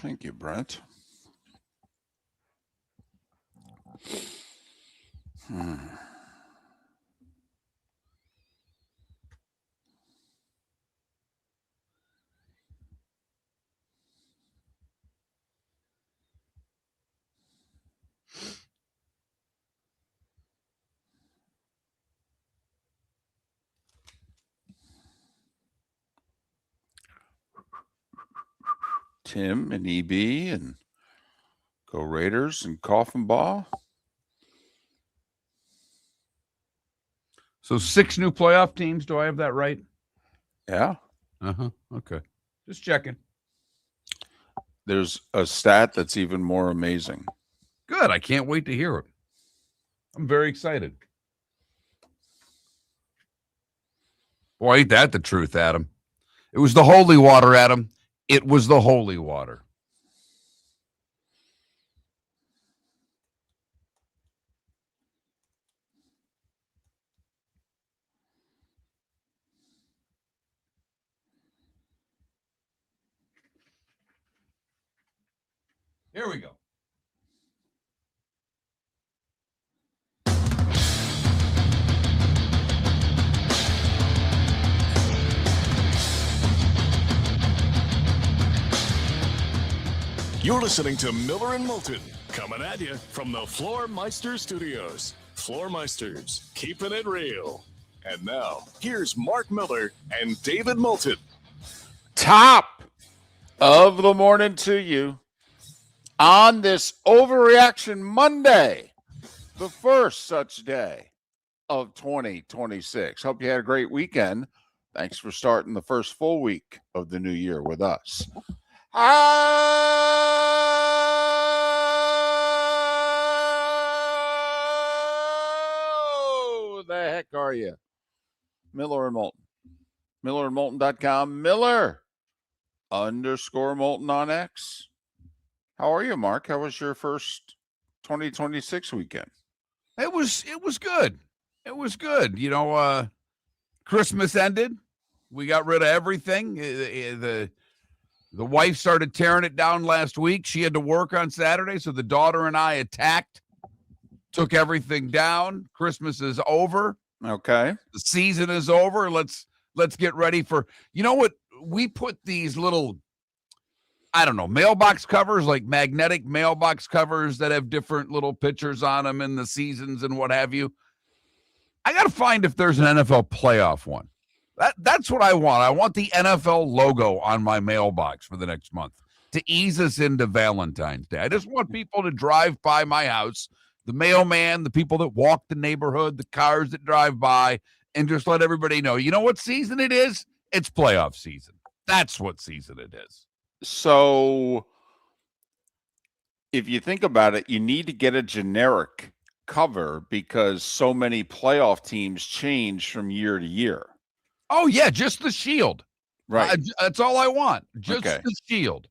Thank you, Brent. Tim and EB and Go Raiders and Coffin Ball. So 6 new playoff teams. Do I have that right? Yeah. Okay. Just checking. There's a stat that's even more amazing. Good. I can't wait to hear it. I'm very excited. Boy, ain't that the truth, Adam? It was the holy water, Adam. It was the holy water. Here we go. You're listening to Miller and Moulton, coming at you from the Floormeister Studios. Floormeisters, keeping it real. And now, here's Mark Miller and David Moulton. Top of the morning to you on this Overreaction Monday, the first such day of 2026. Hope you had a great weekend. Thanks for starting the first full week of the new year with us. How the heck are you? Miller and Moulton. MillerandMoulton.com. Miller_Moulton on X. How are you, Mark? How was your first 2026 weekend? It was good. It was good. You know, Christmas ended. We got rid of everything. The wife started tearing it down last week. She had to work on Saturday, so the daughter and I attacked, took everything down. Christmas is over. Okay. The season is over. Let's get ready for, you know what? We put these little, I don't know, mailbox covers, like magnetic mailbox covers that have different little pictures on them in the seasons and what have you. I got to find if there's an NFL playoff one. That's what I want. I want the NFL logo on my mailbox for the next month to ease us into Valentine's Day. I just want people to drive by my house, the mailman, the people that walk the neighborhood, the cars that drive by, and just let everybody know, you know what season it is? It's playoff season. That's what season it is. So if you think about it, you need to get a generic cover because so many playoff teams change from year to year. Oh, yeah, just the shield. Right. That's all I want. Just the shield.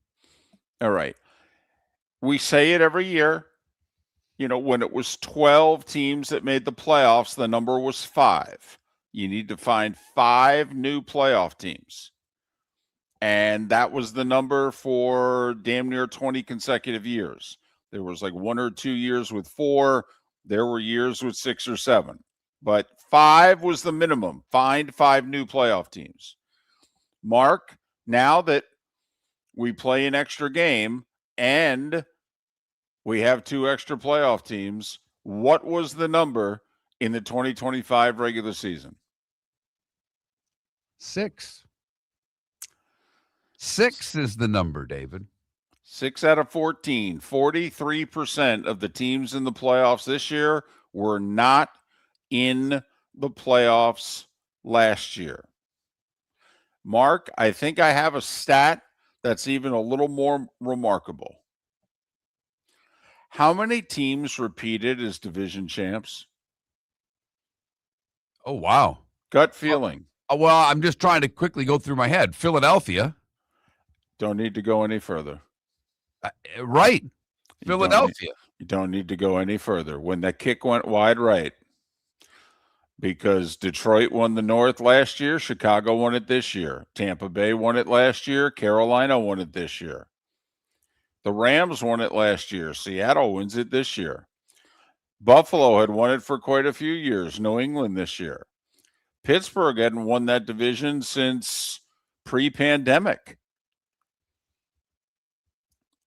All right. We say it every year. You know, when it was 12 teams that made the playoffs, the number was 5. You need to find 5 new playoff teams. And that was the number for damn near 20 consecutive years. There was like 1 or 2 years with 4. There were years with 6 or 7. But 5 was the minimum. Find 5 new playoff teams. Mark, now that we play an extra game and we have 2 extra playoff teams, what was the number in the 2025 regular season? 6. 6 is the number, David. 6 out of 14. 43% of the teams in the playoffs this year were not in the playoffs last year. Mark, I think I have a stat that's even a little more remarkable. How many teams repeated as division champs? Oh, wow. Gut feeling. Well, I'm just trying to quickly go through my head. Philadelphia. Don't need to go any further. Right. Philadelphia. You don't need to go any further. When that kick went wide right, because Detroit won the North last year, Chicago won it this year. Tampa Bay won it last year. Carolina won it this year. The Rams won it last year. Seattle wins it this year. Buffalo had won it for quite a few years. New England this year. Pittsburgh hadn't won that division since pre-pandemic.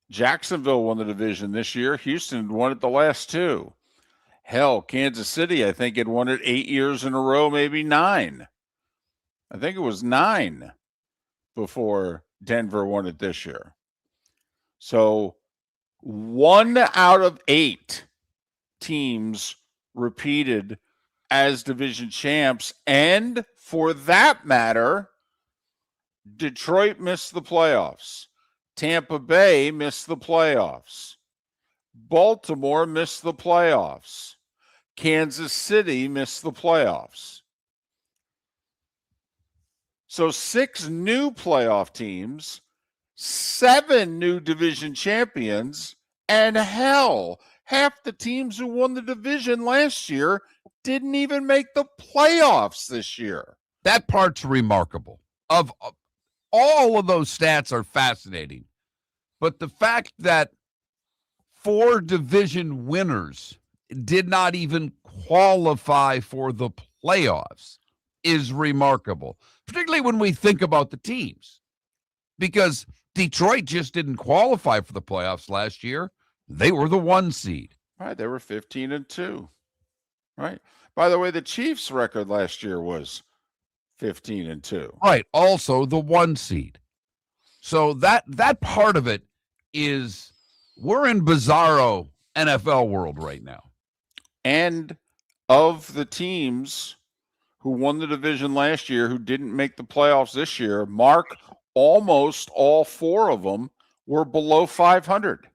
Jacksonville won the division this year. Houston won it the last two. Hell, Kansas City, I think, had won it 8 years in a row, maybe 9. I think it was 9 before Denver won it this year. So 1 out of 8 teams repeated as division champs. And for that matter, Detroit missed the playoffs. Tampa Bay missed the playoffs. Baltimore missed the playoffs. Kansas City missed the playoffs. So 6 new playoff teams, 7 new division champions, and hell, half the teams who won the division last year didn't even make the playoffs this year. That part's remarkable. Of all of those stats are fascinating. But the fact that 4 division winners did not even qualify for the playoffs is remarkable, particularly when we think about the teams. Because Detroit just didn't qualify for the playoffs last year. They were the 1 seed. Right, they were 15-2. Right. By the way, the Chiefs' record last year was 15-2. Right, also the 1 seed. So that part of it is, we're in bizarro NFL world right now. And of the teams who won the division last year who didn't make the playoffs this year, Mark, almost all 4 of them were below 500.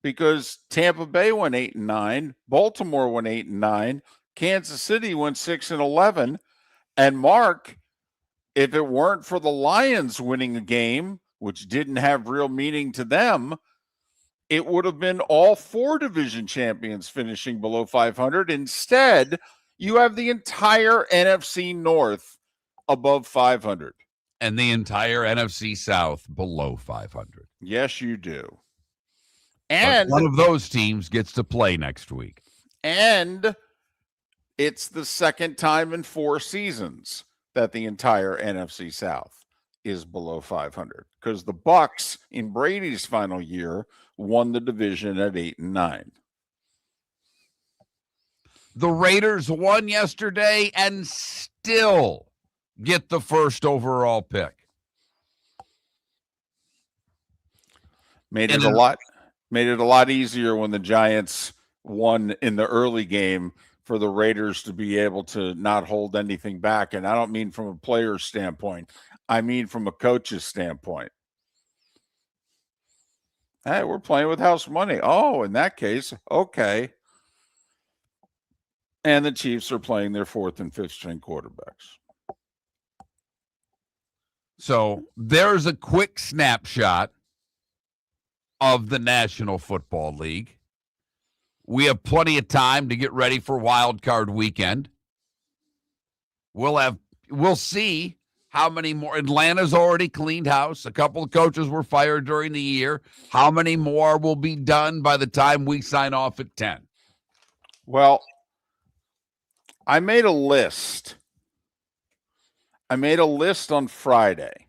Because Tampa Bay went 8-9, Baltimore went 8-9, Kansas City went 6-11, and Mark, if it weren't for the Lions winning a game, which didn't have real meaning to them, it would have been all 4 division champions finishing below 500. Instead, you have the entire NFC North above 500. And the entire NFC South below 500. Yes, you do. But And one of those teams gets to play next week. And it's the second time in 4 seasons that the entire NFC South is below 500, because the Bucs in Brady's final year won the division at 8-9. The Raiders won yesterday and still get the first overall pick. Made it a lot easier when the Giants won in the early game for the Raiders to be able to not hold anything back. And I don't mean from a player's standpoint. I mean from a coach's standpoint. Hey, we're playing with house money. Oh, in that case, okay. And the Chiefs are playing their 4th and 5th string quarterbacks. So there's a quick snapshot of the National Football League. We have plenty of time to get ready for Wild Card Weekend. We'll see how many more. Atlanta's already cleaned house. A couple of coaches were fired during the year. How many more will be done by the time we sign off at 10? Well, I made a list. On Friday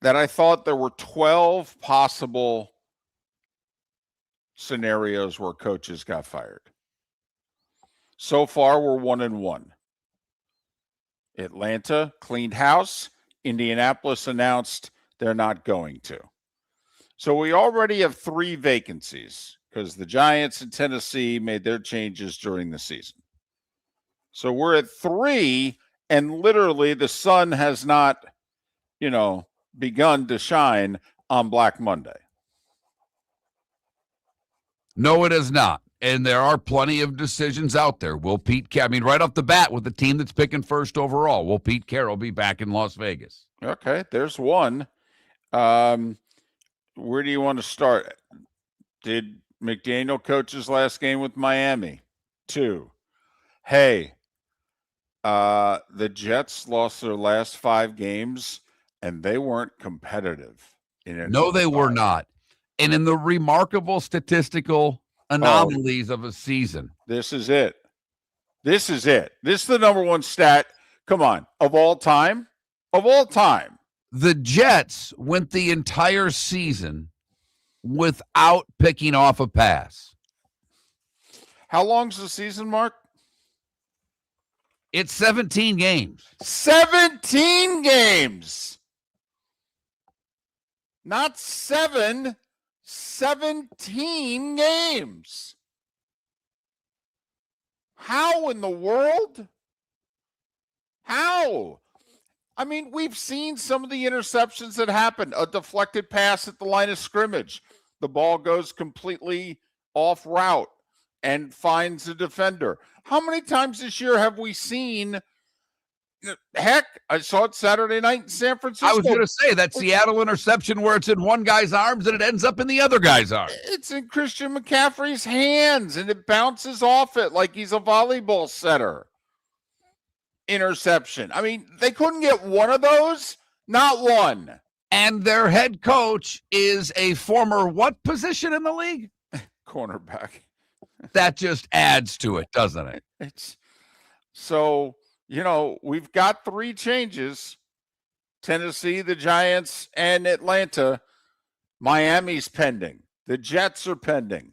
that I thought there were 12 possible scenarios where coaches got fired. So far, we're 1-1. Atlanta cleaned house. Indianapolis announced they're not going to. So we already have 3 vacancies because the Giants and Tennessee made their changes during the season. So we're at 3, and literally the sun has not, begun to shine on Black Monday. No, it is not. And there are plenty of decisions out there. Will Pete Carroll, right off the bat with the team that's picking first overall, will Pete Carroll be back in Las Vegas? Okay, there's one. Where do you want to start? Did McDaniel coach his last game with Miami? 2. Hey, the Jets lost their last 5 games, and they weren't competitive. No, they were not. And in the remarkable statistical anomalies of a season. This is it. This is the number one stat. Come on. Of all time. The Jets went the entire season without picking off a pass. How long's the season, Mark? It's 17 games. 17 games. Not 7. 17 games. How in the world? How? I mean, we've seen some of the interceptions that happen. A deflected pass at the line of scrimmage. The ball goes completely off route and finds a defender. How many times this year have we seen? Heck, I saw it Saturday night in San Francisco. I was going to say that Seattle interception where it's in one guy's arms and it ends up in the other guy's arms. It's in Christian McCaffrey's hands and it bounces off it like he's a volleyball setter. Interception. I mean, they couldn't get one of those. Not one. And their head coach is a former what position in the league? Cornerback. That just adds to it, doesn't it? It's so, we've got 3 changes. Tennessee, the Giants, and Atlanta. Miami's pending. The Jets are pending.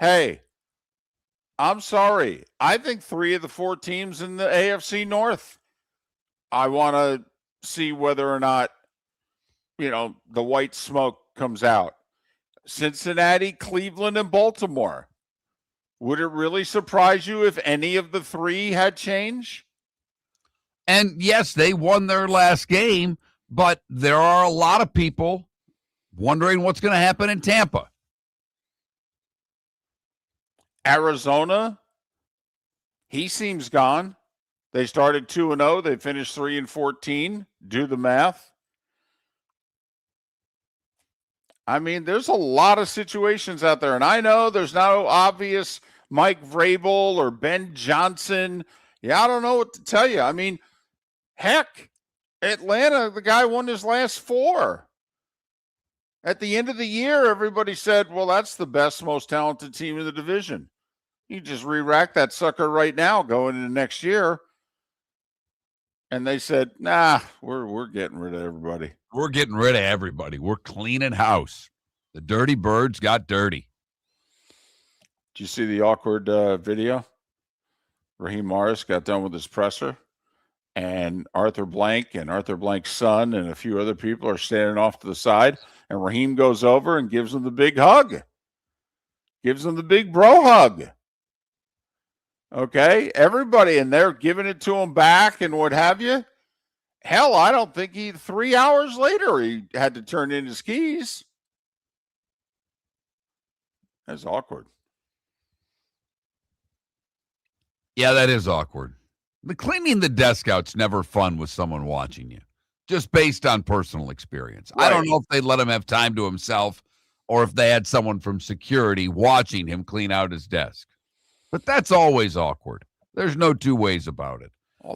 Hey, I'm sorry. I think 3 of the 4 teams in the AFC North, I want to see whether or not, the white smoke comes out. Cincinnati, Cleveland, and Baltimore. Would it really surprise you if any of the 3 had change? And yes, they won their last game, but there are a lot of people wondering what's going to happen in Tampa. Arizona, he seems gone. They started 2-0. They finished 3-14. Do the math. I mean, there's a lot of situations out there, and I know there's no obvious Mike Vrabel or Ben Johnson. Yeah, I don't know what to tell you. I mean, heck, Atlanta, the guy won his last 4. At the end of the year, everybody said, well, that's the best, most talented team in the division. You just re-rack that sucker right now going into next year. And they said, nah, we're getting rid of everybody. We're getting rid of everybody. We're cleaning house. The dirty birds got dirty. Did you see the awkward video? Raheem Morris got done with his presser, and Arthur Blank and Arthur Blank's son and a few other people are standing off to the side, and Raheem goes over and gives him the big hug. Gives him the big bro hug. Okay, everybody, and they're giving it to him back and what have you. Hell, I don't think 3 hours later, he had to turn in his keys. That's awkward. Yeah, that is awkward. The cleaning the desk out's never fun with someone watching you, just based on personal experience. Right. I don't know if they let him have time to himself or if they had someone from security watching him clean out his desk. But that's always awkward. There's no 2 ways about it.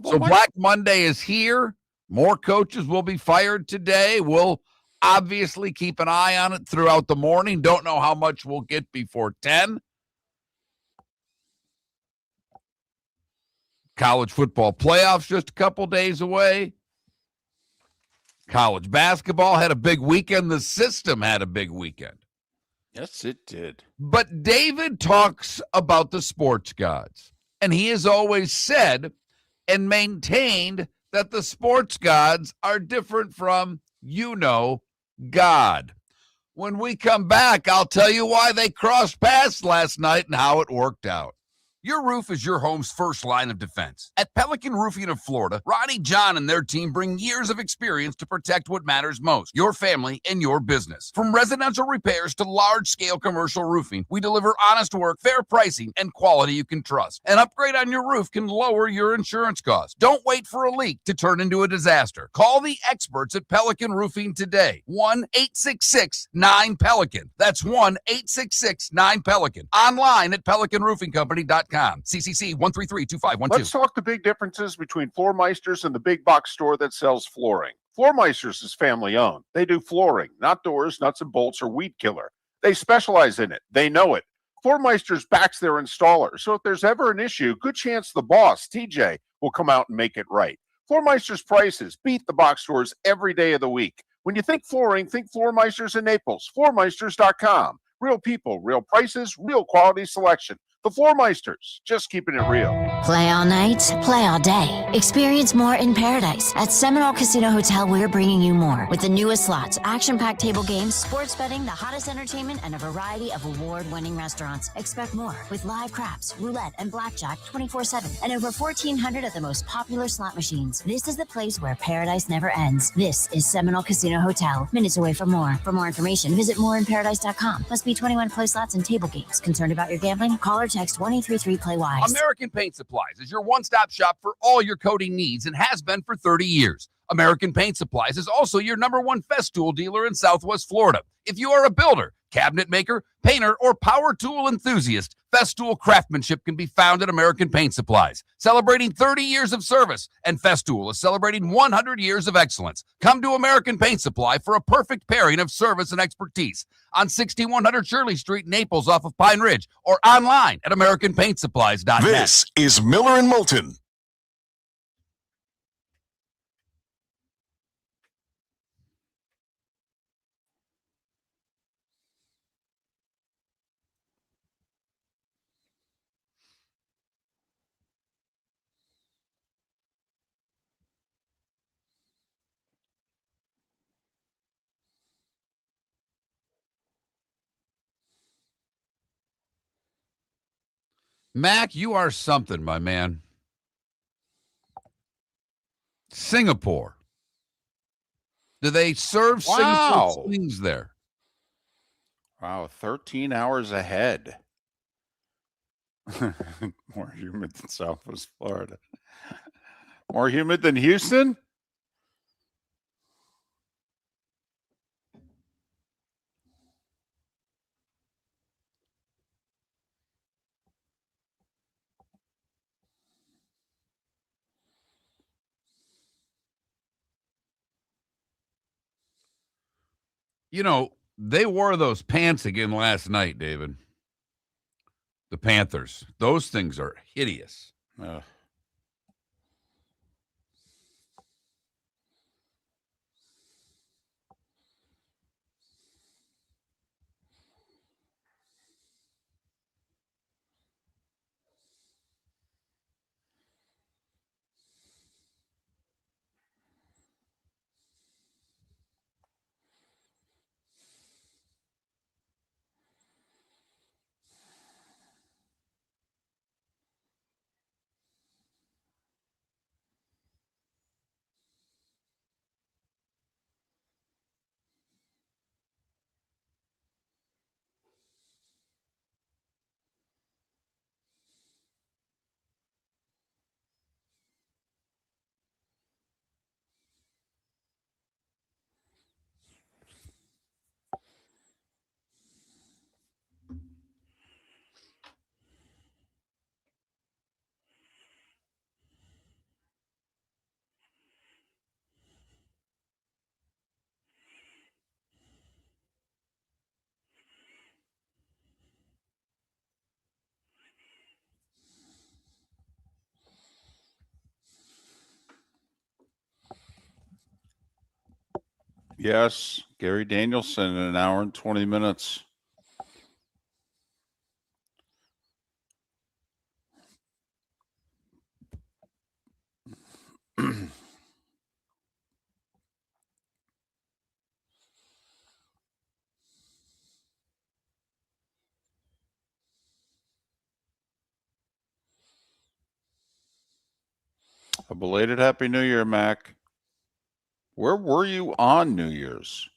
So Black Monday is here. More coaches will be fired today. We'll obviously keep an eye on it throughout the morning. Don't know how much we'll get before 10. College football playoffs just a couple days away. College basketball had a big weekend. The system had a big weekend. Yes, it did. But David talks about the sports gods, and he has always said and maintained that the sports gods are different from, God. When we come back, I'll tell you why they crossed paths last night and how it worked out. Your roof is your home's first line of defense. At Pelican Roofing of Florida, Ronnie John and their team bring years of experience to protect what matters most, your family and your business. From residential repairs to large-scale commercial roofing, we deliver honest work, fair pricing, and quality you can trust. An upgrade on your roof can lower your insurance costs. Don't wait for a leak to turn into a disaster. Call the experts at Pelican Roofing today. 1-866-9-PELICAN. That's 1-866-9-PELICAN. Online at PelicanRoofingCompany.com. FloorMeisters.com. CCC 1332512. Let's talk the big differences between Floor Meisters and the big box store that sells flooring. Floor Meisters is family owned. They do flooring, not doors, nuts and bolts, or weed killer. They specialize in it. They know it. Floor Meisters backs their installer. So if there's ever an issue, good chance the boss, TJ, will come out and make it right. Floor Meisters prices beat the box stores every day of the week. When you think flooring, think Floor Meisters in Naples. FloorMeisters.com. Real people, real prices, real quality selection. The Floor Meisters, just keeping it real. Play all night, play all day. Experience more in paradise. At Seminole Casino Hotel, we're bringing you more. With the newest slots, action-packed table games, sports betting, the hottest entertainment, and a variety of award-winning restaurants. Expect more with live craps, roulette, and blackjack 24/7. And over 1,400 of the most popular slot machines. This is the place where paradise never ends. This is Seminole Casino Hotel. Minutes away from more. For more information, visit moreinparadise.com. Must be 21 to play slots and table games. Concerned about your gambling? Call or text 1-833-PLAY-WISE. American Paint Supplies is your one-stop shop for all your coating needs and has been for 30 years. American Paint Supplies is also your #1 Festool dealer in Southwest Florida. If you are a builder, cabinet maker, painter, or power tool enthusiast, Festool craftsmanship can be found at American Paint Supplies. Celebrating 30 years of service, and Festool is celebrating 100 years of excellence. Come to American Paint Supply for a perfect pairing of service and expertise on 6100 Shirley Street, Naples, off of Pine Ridge, or online at AmericanPaintSupplies.net. This is Miller and Moulton. Mac, you are something, my man. Singapore. Do they serve Wow. Singapore slings there? Wow, 13 hours ahead. More humid than Southwest Florida. More humid than Houston? You know, they wore those pants again last night, David. The Panthers. Those things are hideous. Ugh. Yes, Gary Danielson in an hour and 20 minutes. A belated Happy New Year, Mac. Where were you on New Year's?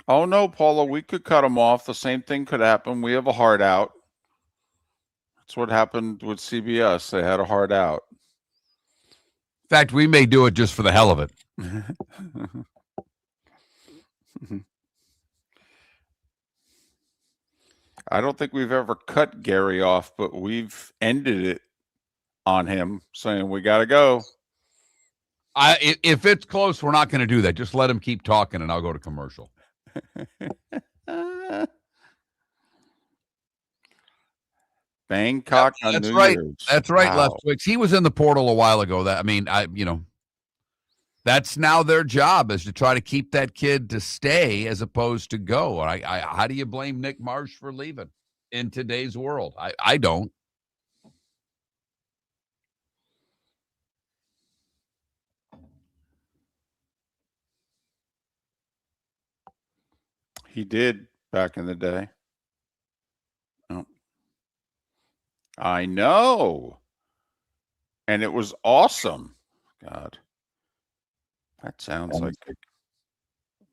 Oh, no, Paula, we could cut them off. The same thing could happen. We have a hard out. That's what happened with CBS. They had a hard out. In fact, we may do it just for the hell of it. I don't think we've ever cut Gary off, but we've ended it on him saying we got to go. If it's close, we're not going to do that. Just let him keep talking, and I'll go to commercial. Bangkok on That's New right. Year's. That's right, Wow. Leftwich. He was in the portal a while ago. That's now their job, is to try to keep that kid to stay as opposed to go. How do you blame Nick Marsh for leaving in today's world? I don't. He did back in the day. Oh. I know. And it was awesome. God. That sounds like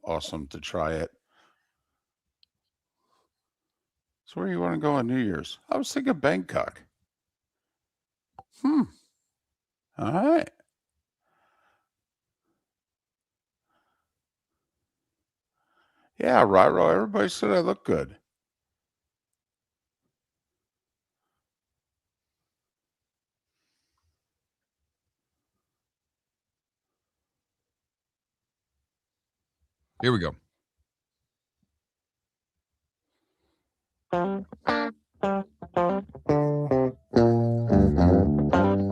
awesome to try it. So where do you want to go on New Year's? I was thinking Bangkok. All right. Yeah, Riro. Everybody said I look good. Here we go.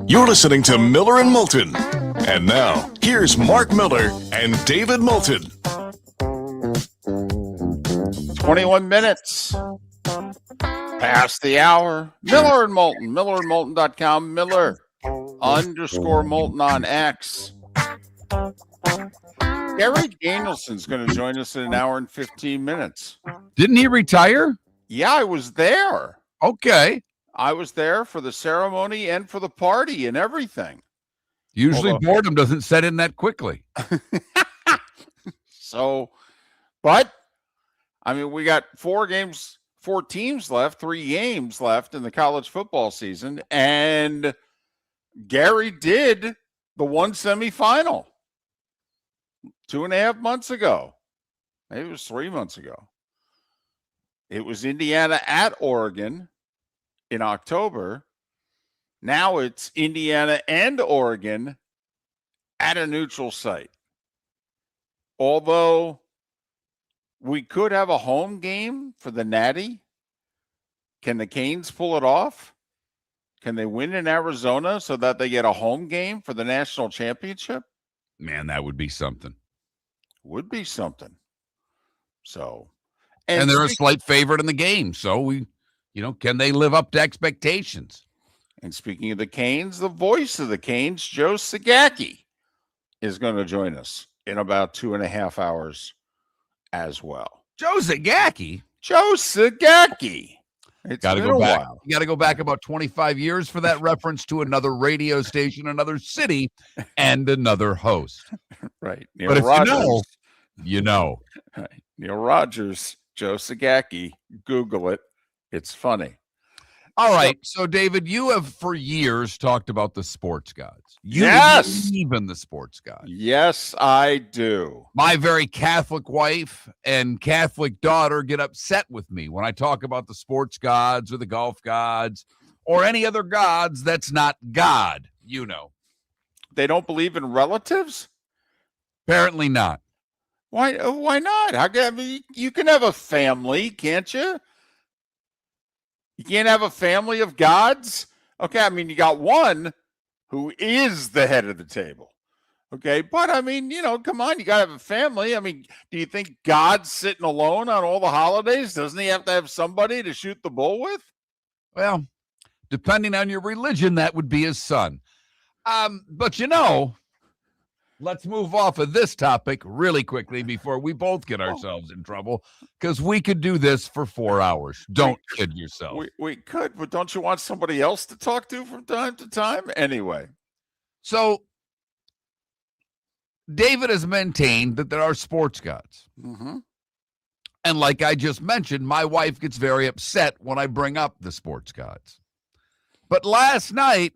You're listening to Miller and Moulton. And now, here's Mark Miller and David Moulton. 21 minutes past the hour. Miller and Moulton. MillerandMoulton.com. Miller_Moulton on X. Gary Danielson's going to join us in an hour and 15 minutes. Didn't he retire? Yeah, I was there. Okay. I was there for the ceremony and for the party and everything. Usually boredom doesn't set in that quickly. So, but, I mean, we got 4 teams left, 3 games left in the college football season, and Gary did the one semifinal 2.5 months ago. Maybe it was 3 months ago. It was Indiana at Oregon in October. Now it's Indiana and Oregon at a neutral site. Although we could have a home game for the Natty. Can the Canes pull it off? Can they win in Arizona so that they get a home game for the national championship? Man, that would be something. Would be something. So, and they're a slight favorite in the game. So can they live up to expectations? And speaking of the Canes, the voice of the Canes, Joe Zagacki, is going to join us in about 2.5 hours as well. Joe Zagacki? Joe Zagacki. It's been a while. You got to go back about 25 years for that reference to another radio station, another city, and another host. Right. But if Rogers, you know. Right. Neil Rogers, Joe Zagacki. Google it. It's funny. All right. So, David, you have for years talked about the sports gods. You believe in the sports gods. Yes, I do. My very Catholic wife and Catholic daughter get upset with me when I talk about the sports gods or the golf gods or any other gods that's not God, They don't believe in relatives? Apparently not. Why not? You can have a family, can't you? You can't have a family of gods? Okay, I mean, you got one who is the head of the table. Okay, but I mean, come on, you got to have a family. I mean, do you think God's sitting alone on all the holidays? Doesn't he have to have somebody to shoot the bull with? Well, depending on your religion, that would be his son. But let's move off of this topic really quickly before we both get ourselves in trouble, because we could do this for 4 hours. Don't kid yourself. We could, but don't you want somebody else to talk to from time to time? Anyway. So David has maintained that there are sports gods. Mm-hmm. And like I just mentioned, my wife gets very upset when I bring up the sports gods. But last night,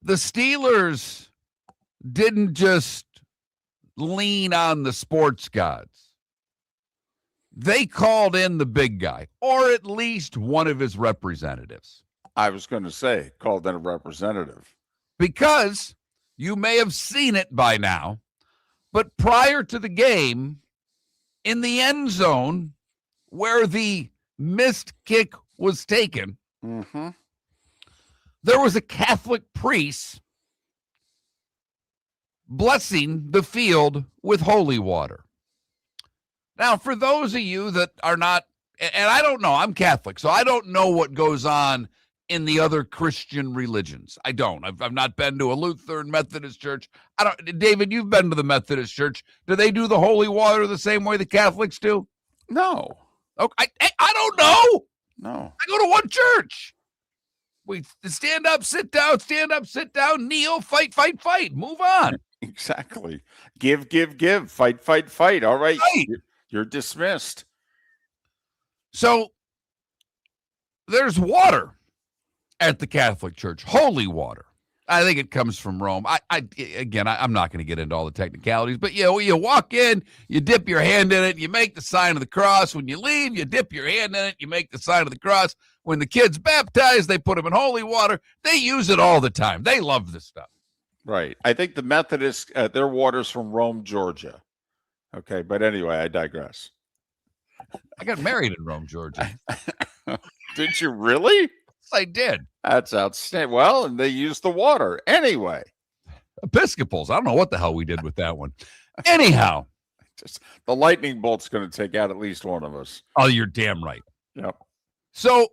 the Steelers didn't just lean on the sports gods. they called in the big guy, or at least one of his representatives. I was going to say, called in a representative. Because you may have seen it by now, but prior to the game, in the end zone where the missed kick was taken, Mm-hmm. there was a Catholic priest blessing the field with holy water. Now, for those of you that are not, and I don't know, I'm Catholic, so I don't know what goes on in the other Christian religions. I don't. I've not been to a Lutheran Methodist church. I don't. David, you've been to the Methodist church. Do they do the holy water the same way the Catholics do? No. Okay, I don't know. No. I go to one church. We stand up, sit down, kneel, fight, move on. Exactly. Give, fight. All right. Right. You're dismissed. So there's water at the Catholic Church, holy water. I think it comes from Rome. I'm not going to get into all the technicalities, but you walk in, you dip your hand in it, you make the sign of the cross. When you leave, you dip your hand in it, you make the sign of the cross. When the kid's baptized, they put them in holy water. They use it all the time. They love this stuff. Right. I think the Methodists, their water's from Rome, Georgia. Okay. But anyway, I digress. I got married in Rome, Georgia. Did you really? Yes, I did. That's outstanding. Well, and they used the water. Anyway. Episcopals. I don't know what the hell we did with that one. Anyhow. Just the lightning bolt's going to take out at least one of us. Oh, you're damn right. Yep. So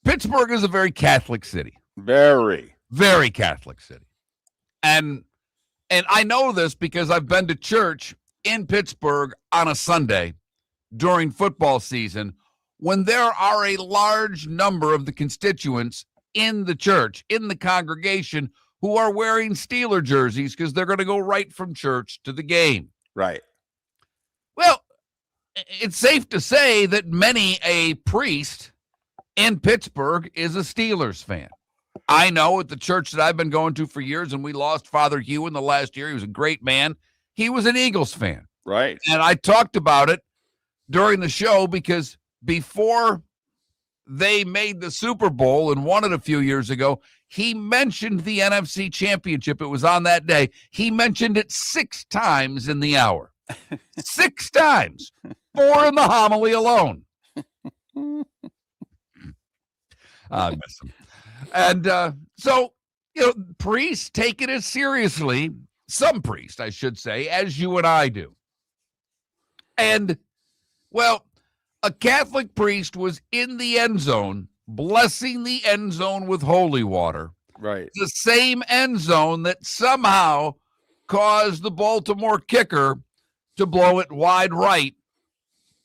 Pittsburgh is a very Catholic city. Very. Very Catholic city. And I know this because I've been to church in Pittsburgh on a Sunday during football season when there are a large number of the constituents in the church, in the congregation, who are wearing Steeler jerseys because they're going to go right from church to the game. Right. Well, it's safe to say that many a priest in Pittsburgh is a Steelers fan. I know at the church that I've been going to for years, and we lost Father Hugh in the last year. He was a great man. He was an Eagles fan. Right. And I talked about it during the show because before they made the Super Bowl and won it a few years ago, he mentioned the NFC Championship. It was on that day. He mentioned it 6 times in the hour. 6 times. 4 in the homily alone. I miss him. And so, priests take it as seriously, some priests, I should say, as you and I do. And, well, a Catholic priest was in the end zone, blessing the end zone with holy water. Right. The same end zone that somehow caused the Baltimore kicker to blow it wide right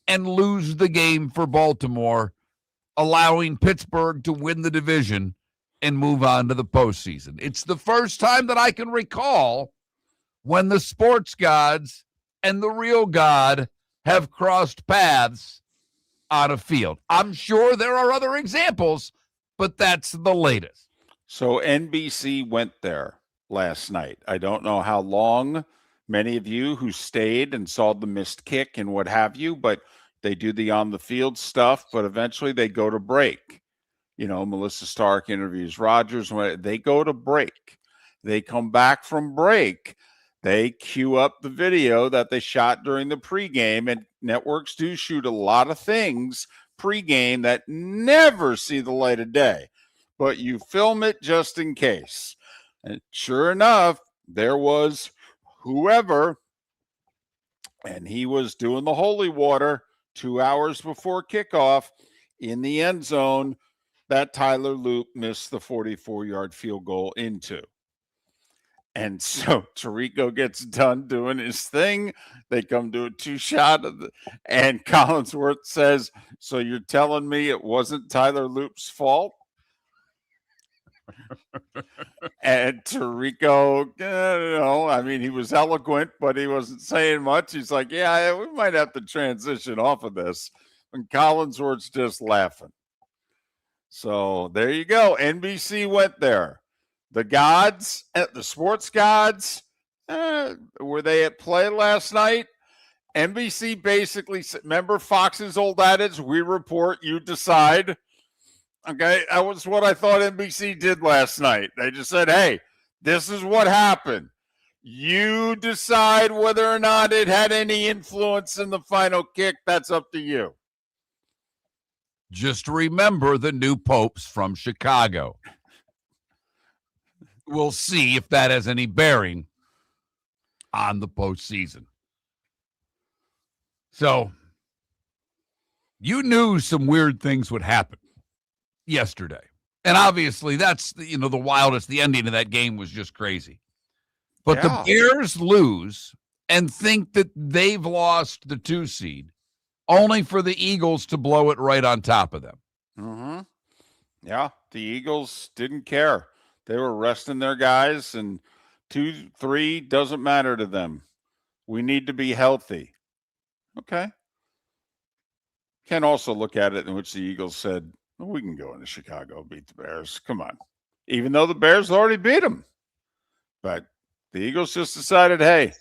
and lose the game for Baltimore, allowing Pittsburgh to win the division and move on to the postseason. It's the first time that I can recall when the sports gods and the real God have crossed paths on a field. I'm sure there are other examples, but that's the latest. So NBC went there last night. I don't know how long many of you who stayed and saw the missed kick and what have you, but they do the on the field stuff, but eventually they go to break. Melissa Stark interviews Rodgers. When they go to break, they come back from break. They cue up the video that they shot during the pregame, and networks do shoot a lot of things pregame that never see the light of day, but you film it just in case. And sure enough, there was whoever, and he was doing the holy water 2 hours before kickoff in the end zone that Tyler Loop missed the 44-yard field goal into. And so Tirico gets done doing his thing. They come to a 2-shot, and Collinsworth says, "So you're telling me it wasn't Tyler Loop's fault?" And Tirico, he was eloquent, but he wasn't saying much. He's like, "Yeah, we might have to transition off of this." And Collinsworth's just laughing. So there you go. NBC went there. The gods, the sports gods, were they at play last night? NBC basically said, remember Fox's old adage, we report, you decide? Okay, that was what I thought NBC did last night. They just said, hey, this is what happened. You decide whether or not it had any influence in the final kick. That's up to you. Just remember the new popes from Chicago. We'll see if that has any bearing on the postseason. So, you knew some weird things would happen yesterday. And obviously, that's, the wildest. The ending of that game was just crazy. But the Bears lose and think that they've lost the 2 seed, only for the Eagles to blow it right on top of them. Mm-hmm. Yeah, the Eagles didn't care. They were resting their guys, and 2, 3 doesn't matter to them. We need to be healthy. Okay. Can also look at it in which the Eagles said, well, we can go into Chicago, beat the Bears. Come on. Even though the Bears already beat them. But the Eagles just decided, hey,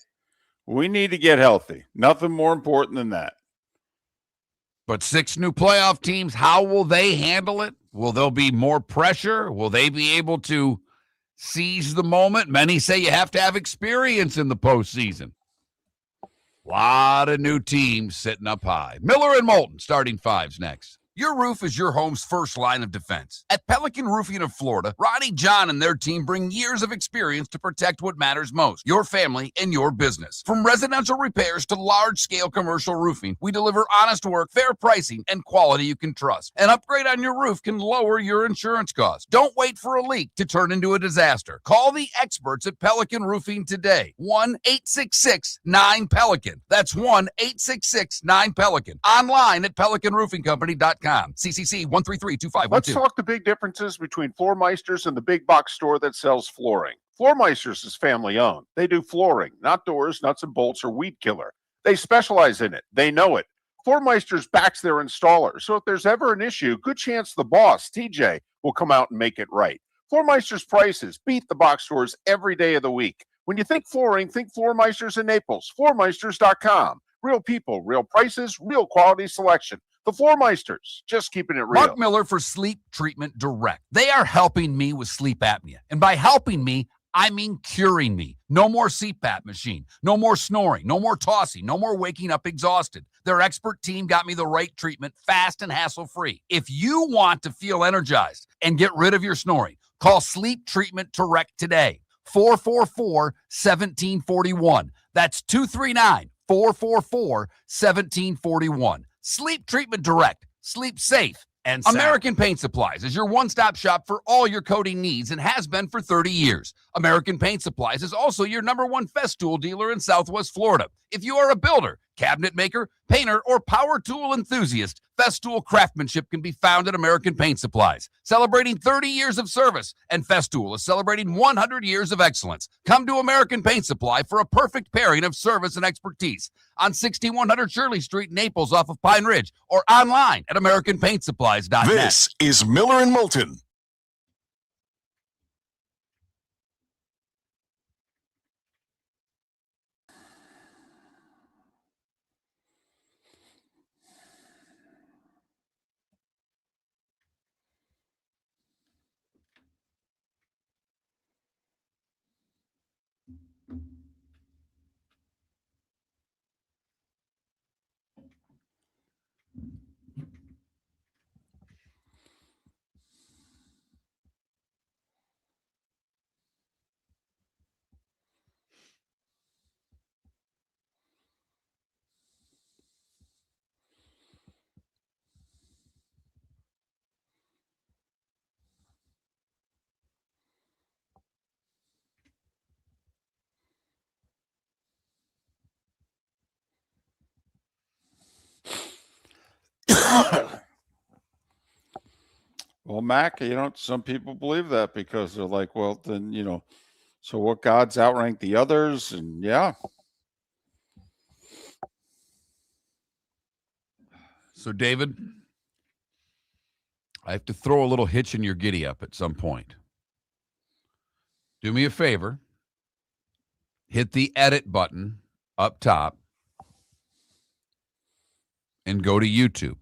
we need to get healthy. Nothing more important than that. But 6 new playoff teams, how will they handle it? Will there be more pressure? Will they be able to seize the moment? Many say you have to have experience in the postseason. A lot of new teams sitting up high. Miller and Moulton, starting 5s next. Your roof is your home's first line of defense. At Pelican Roofing of Florida, Ronnie John and their team bring years of experience to protect what matters most, your family and your business. From residential repairs to large-scale commercial roofing, we deliver honest work, fair pricing, and quality you can trust. An upgrade on your roof can lower your insurance costs. Don't wait for a leak to turn into a disaster. Call the experts at Pelican Roofing today. 1-866-9-PELICAN. That's 1-866-9-PELICAN. Online at pelicanroofingcompany.com. CCC 1332512. Let's talk the big differences between Floor Meisters and the big box store that sells flooring. Floor Meisters is family owned. They do flooring, not doors, nuts and bolts, or weed killer. They specialize in it. They know it. Floor Meisters backs their installer, so if there's ever an issue, good chance the boss, TJ, will come out and make it right. Floor Meisters prices beat the box stores every day of the week. When you think flooring, think Floor Meisters in Naples. Floormeisters.com. Real people, real prices, real quality selection. The Floor Meisters, just keeping it real. Mark Miller for Sleep Treatment Direct. They are helping me with sleep apnea. And by helping me, I mean curing me. No more CPAP machine. No more snoring. No more tossing. No more waking up exhausted. Their expert team got me the right treatment, fast and hassle-free. If you want to feel energized and get rid of your snoring, call Sleep Treatment Direct today. 444-1741. That's 239-444-1741. Sleep Treatment Direct. Sleep safe and sound. American Paint Supplies is your one-stop shop for all your coating needs and has been for 30 years. American Paint Supplies is also your #1 Festool dealer in Southwest Florida. If you are a builder, cabinet maker, painter, or power tool enthusiast, Festool craftsmanship can be found at American Paint Supplies. Celebrating 30 years of service, and Festool is celebrating 100 years of excellence. Come to American Paint Supply for a perfect pairing of service and expertise on 6100 Shirley Street, Naples, off of Pine Ridge, or online at AmericanPaintSupplies.net. This is Miller and Moulton. Well, Mac, some people believe that because they're like, well, then, so what, gods outrank the others? And yeah. So, David, I have to throw a little hitch in your giddy up at some point. Do me a favor. Hit the edit button up top. and go to YouTube.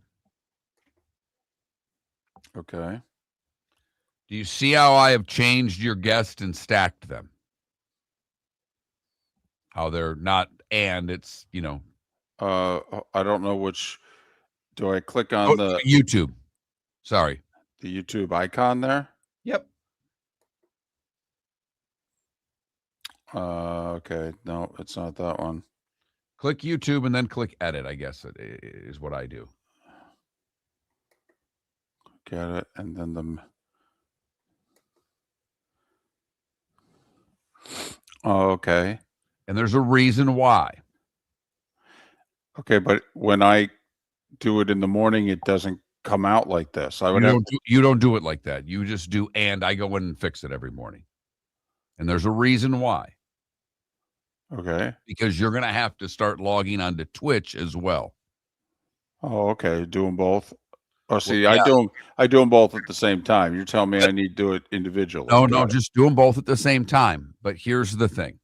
Okay. Do you see how I have changed your guest and stacked them? How they're not, and it's, I don't know which. Do I click on the YouTube? Sorry. the YouTube icon there? Yep. Okay. No, it's not that one. Click YouTube and then click edit, I guess it is what I do. Get it. And then okay. And there's a reason why. Okay, but when I do it in the morning, it doesn't come out like this. You don't do it like that. You just do, and I go in and fix it every morning. And there's a reason why. Okay. Because you're going to have to start logging onto Twitch as well. Oh, okay. Do them both. Oh, see, Well, yeah. I do them both at the same time. You're telling me I need to do it individually. No, just do them both at the same time. But here's the thing.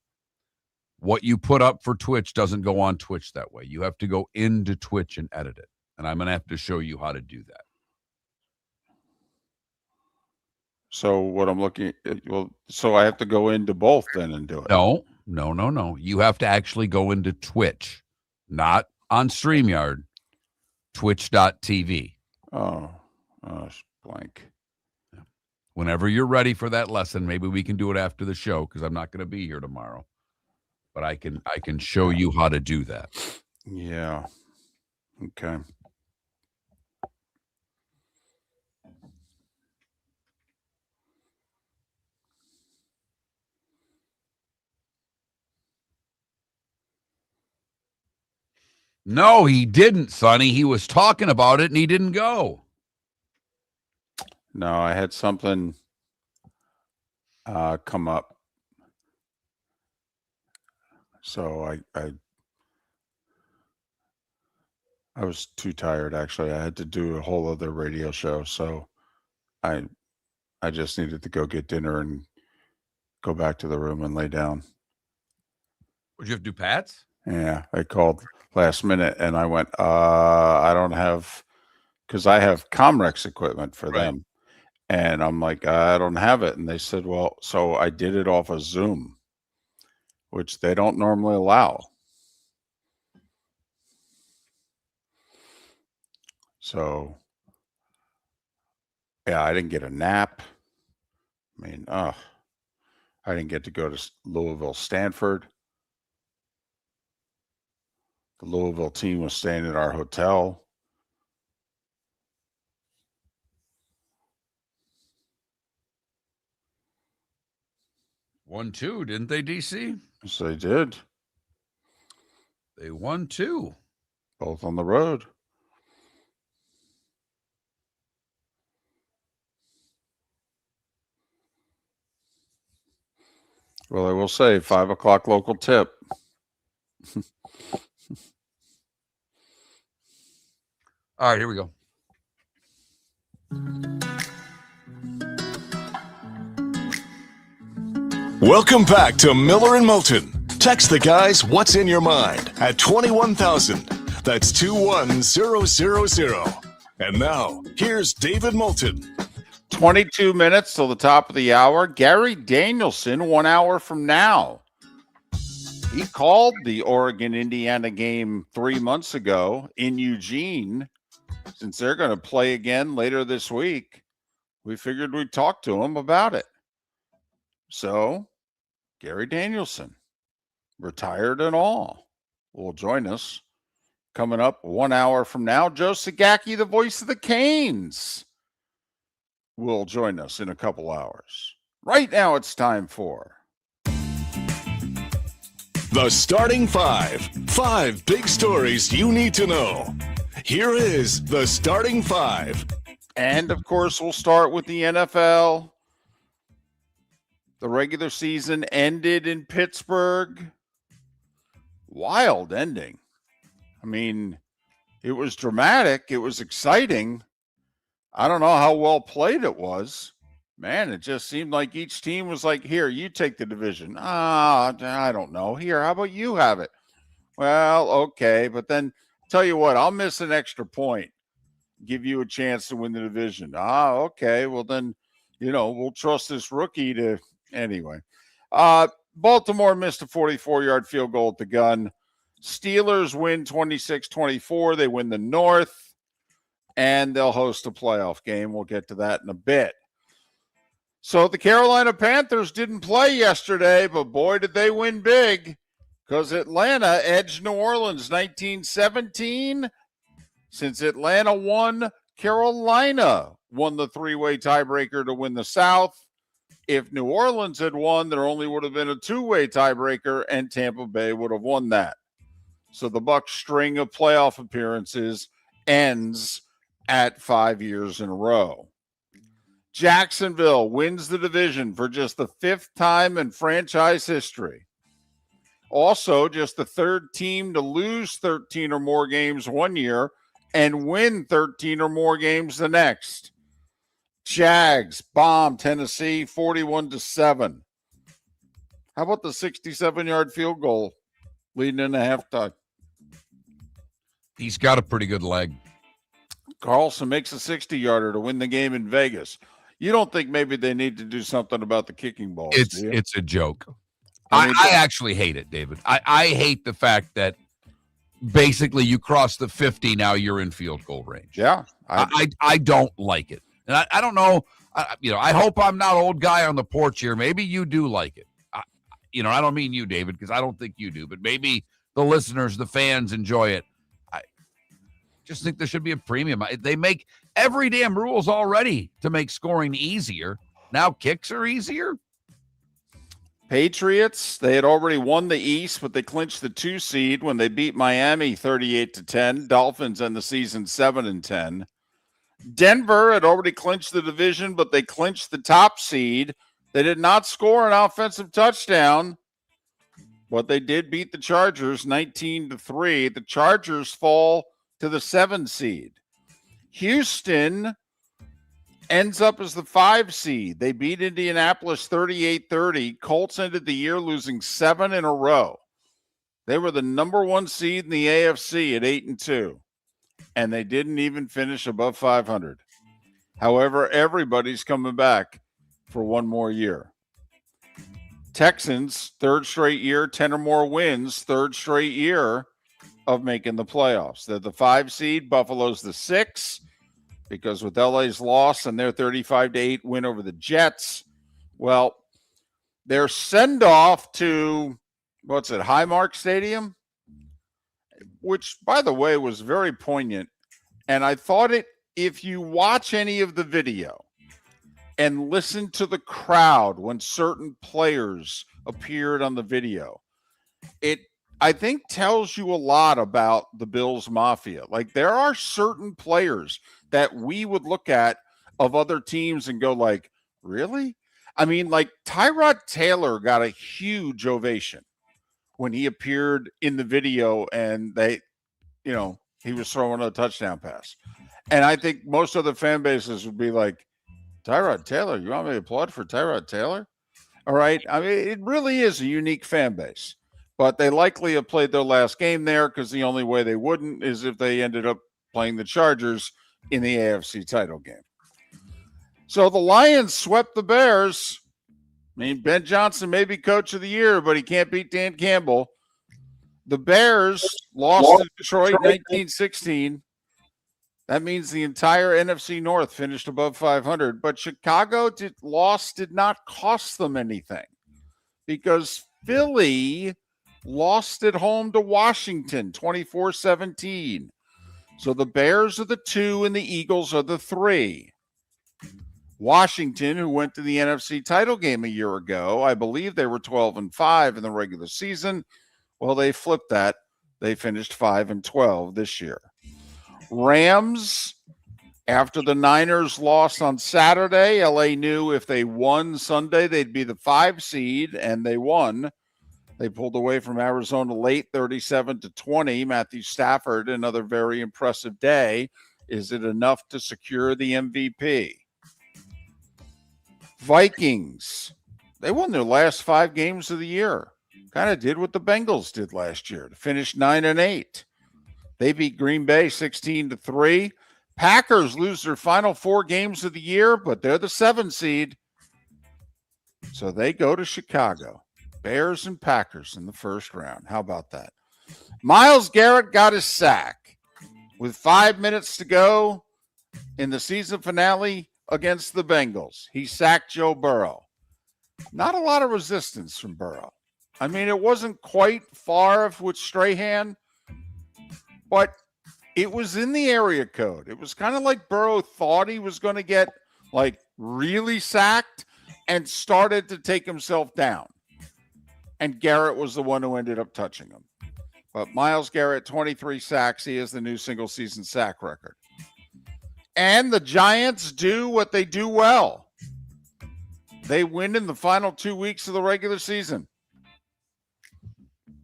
What you put up for Twitch doesn't go on Twitch that way. You have to go into Twitch and edit it. And I'm going to have to show you how to do that. So what I'm looking at, so I have to go into both then and do it. No. You have to actually go into Twitch, not on StreamYard, twitch.tv. Oh, blank. Whenever you're ready for that lesson, maybe we can do it after the show because I'm not going to be here tomorrow. But I can show you how to do that. Yeah. Okay. No, he didn't, Sonny. He was talking about it and he didn't go. No, I had something come up. So I was too tired, actually. I had to do a whole other radio show. So I just needed to go get dinner and go back to the room and lay down. Would you have to do Pats? Yeah, I called last minute and I went, I don't have, because I have Comrex equipment for them. And I'm like, I don't have it. And they said, well, so I did it off of Zoom, which they don't normally allow. So, yeah, I didn't get a nap. I mean, I didn't get to go to Louisville, Stanford. The Louisville team was staying at our hotel. Won 2, didn't they, DC? Yes, they did. They won 2. Both on the road. Well, I will say 5 o'clock local tip. All right, here we go. Welcome back to Miller and Moulton. Text the guys what's in your mind at 21,000. That's 21000. And now, here's David Moulton. 22 minutes till the top of the hour. Gary Danielson, 1 hour from now. He called the Oregon-Indiana game 3 months ago in Eugene. Since they're going to play again later this week, we figured we'd talk to him about it. So, Gary Danielson, retired and all, will join us. Coming up 1 hour from now, Joe Zagacki, the voice of the Canes, will join us in a couple hours. Right now, it's time for The Starting Five. 5 big stories you need to know. Here is the Starting Five. And, of course, we'll start with the NFL. The regular season ended in Pittsburgh. Wild ending. I mean, it was dramatic. It was exciting. I don't know how well played it was. Man, it just seemed like each team was like, here, you take the division. I don't know. Here, how about you have it? Well, okay. But then tell you what, I'll miss an extra point, give you a chance to win the division. Okay. Well, then, we'll trust this rookie to anyway. Baltimore missed a 44-yard field goal at the gun. Steelers win 26-24. They win the North, and they'll host a playoff game. We'll get to that in a bit. So the Carolina Panthers didn't play yesterday, but boy, did they win big, because Atlanta edged New Orleans 19-17. Since Atlanta won, Carolina won the three-way tiebreaker to win the South. If New Orleans had won, there only would have been a two-way tiebreaker, and Tampa Bay would have won that. So the Bucs' string of playoff appearances ends at 5 years in a row. Jacksonville wins the division for just the fifth time in franchise history. Also, just the third team to lose 13 or more games one year and win 13 or more games the next. Jags bomb Tennessee 41-7. How about the 67-yard field goal leading into halftime? He's got a pretty good leg. Carlson makes a 60-yarder to win the game in Vegas. You don't think maybe they need to do something about the kicking balls? It's a joke. I actually hate it, David. I hate the fact that basically you cross the 50, now you're in field goal range. Yeah. I don't like it. And I don't know, I hope I'm not old guy on the porch here. Maybe you do like it. I don't mean you, David, because I don't think you do, but maybe the listeners, the fans enjoy it. I just think there should be a premium. They make every damn rules already to make scoring easier. Now kicks are easier. Patriots, they had already won the East, but they clinched the 2 seed when they beat Miami 38-10. Dolphins end the season 7-10. Denver had already clinched the division, but they clinched the top seed. They did not score an offensive touchdown, but they did beat the Chargers 19-3. The Chargers fall to the 7 seed. Houston ends up as the 5 seed. They beat Indianapolis 38-30. Colts ended the year losing 7 in a row. They were the number 1 seed in the AFC at 8-2. And they didn't even finish above 500. However, everybody's coming back for one more year. Texans, third straight year, 10 or more wins, third straight year of making the playoffs. They're the 5 seed. Buffalo's the 6, because with LA's loss and their 35-8 win over the Jets, well, their send-off to, Highmark Stadium? Which, by the way, was very poignant. And I thought if you watch any of the video and listen to the crowd when certain players appeared on the video, it, I think, tells you a lot about the Bills Mafia. Like, there are certain players that we would look at of other teams and go like, really? I mean, like Tyrod Taylor got a huge ovation when he appeared in the video and he was throwing a touchdown pass. And I think most other fan bases would be like, Tyrod Taylor, you want me to applaud for Tyrod Taylor? All right. I mean, it really is a unique fan base, but they likely have played their last game there, because the only way they wouldn't is if they ended up playing the Chargers in the AFC title game. So the Lions swept the Bears. I mean, Ben Johnson may be coach of the year, but he can't beat Dan Campbell. The Bears lost to Detroit 19-16. That means the entire NFC North finished above 500. But Chicago did not cost them anything, because Philly lost at home to Washington 24-17. So the Bears are the 2 and the Eagles are the 3. Washington, who went to the NFC title game a year ago, I believe they were 12-5 in the regular season. Well, they flipped that. They finished 5-12 this year. Rams, after the Niners lost on Saturday, LA knew if they won Sunday, they'd be the 5 seed, and they won. They pulled away from Arizona late 37-20. Matthew Stafford, another very impressive day. Is it enough to secure the MVP? Vikings, they won their last 5 games of the year. Kind of did what the Bengals did last year to finish 9-8. They beat Green Bay 16-3. Packers lose their final 4 games of the year, but they're the 7 seed. So they go to Chicago. Bears and Packers in the first round. How about that? Myles Garrett got his sack with 5 minutes to go in the season finale against the Bengals. He sacked Joe Burrow. Not a lot of resistance from Burrow. I mean, it wasn't quite far with Strahan, but it was in the area code. It was kind of like Burrow thought he was going to get like really sacked and started to take himself down. And Garrett was the one who ended up touching him. But Myles Garrett, 23 sacks. He is the new single-season sack record. And the Giants do what they do well. They win in the final 2 weeks of the regular season.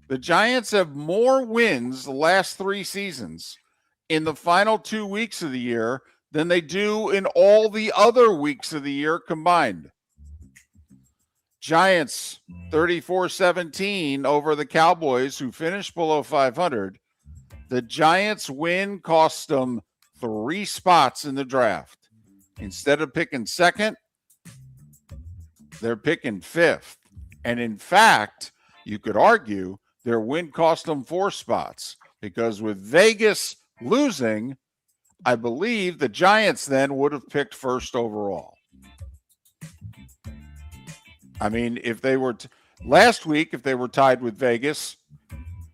The Giants have more wins the last 3 seasons in the final 2 weeks of the year than they do in all the other weeks of the year combined. Giants 34-17 over the Cowboys, who finished below 500. The Giants win cost them 3 spots in the draft. Instead of picking second, they're picking 5th. And in fact, you could argue their win cost them 4 spots, because with Vegas losing, I believe the Giants then would have picked first overall. I mean, if they were last week, if they were tied with Vegas,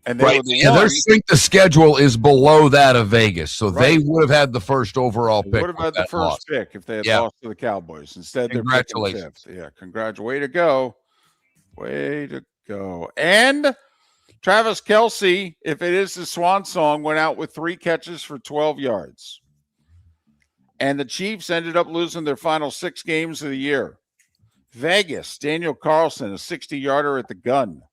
and they were the one, their strength of schedule is below that of Vegas, so Right. they would have had the first overall pick. would have had the first pick if they had lost to the Cowboys. Instead, they're picking Congratulations. 5th. Yeah, congratulations. Way to go. Way to go. And Travis Kelce, if it is the swan song, went out with 3 catches for 12 yards. And the Chiefs ended up losing their final 6 games of the year. Vegas, Daniel Carlson, a 60-yarder at the gun.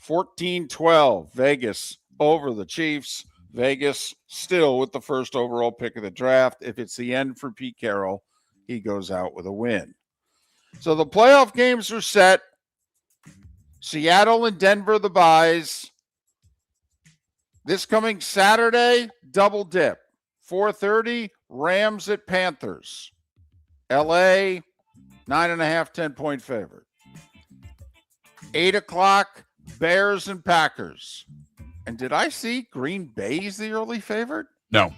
14-12, Vegas over the Chiefs. Vegas still with the first overall pick of the draft. If it's the end for Pete Carroll, he goes out with a win. So the playoff games are set. Seattle and Denver, the byes. This coming Saturday, double dip. 4:30, Rams at Panthers. LA, 9.5, 10-point favorite. 8 o'clock, Bears and Packers. And did I see Green Bay's the early favorite? No.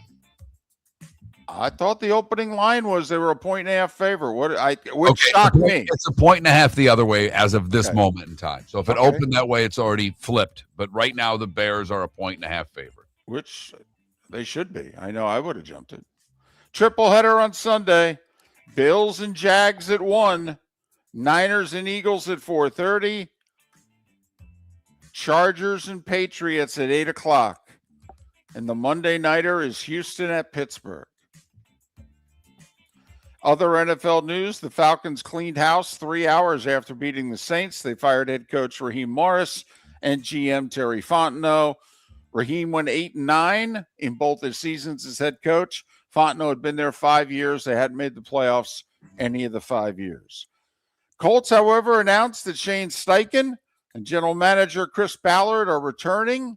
I thought the opening line was they were a 1.5 favorite. Which shocked me. It's a 1.5 the other way as of this Okay. moment in time. So if it opened that way, it's already flipped. But right now, the Bears are a 1.5 favorite. Which they should be. I know I would have jumped it. Triple header on Sunday. Bills and Jags at 1. Niners and Eagles at 4:30. Chargers and Patriots at 8 o'clock. And the Monday nighter is Houston at Pittsburgh. Other NFL news, the Falcons cleaned house 3 hours after beating the Saints. They fired head coach Raheem Morris and GM Terry Fontenot. Raheem went 8-9 in both his seasons as head coach. Fontenot had been there 5 years. They hadn't made the playoffs any of the 5 years. Colts, however, announced that Shane Steichen and general manager Chris Ballard are returning.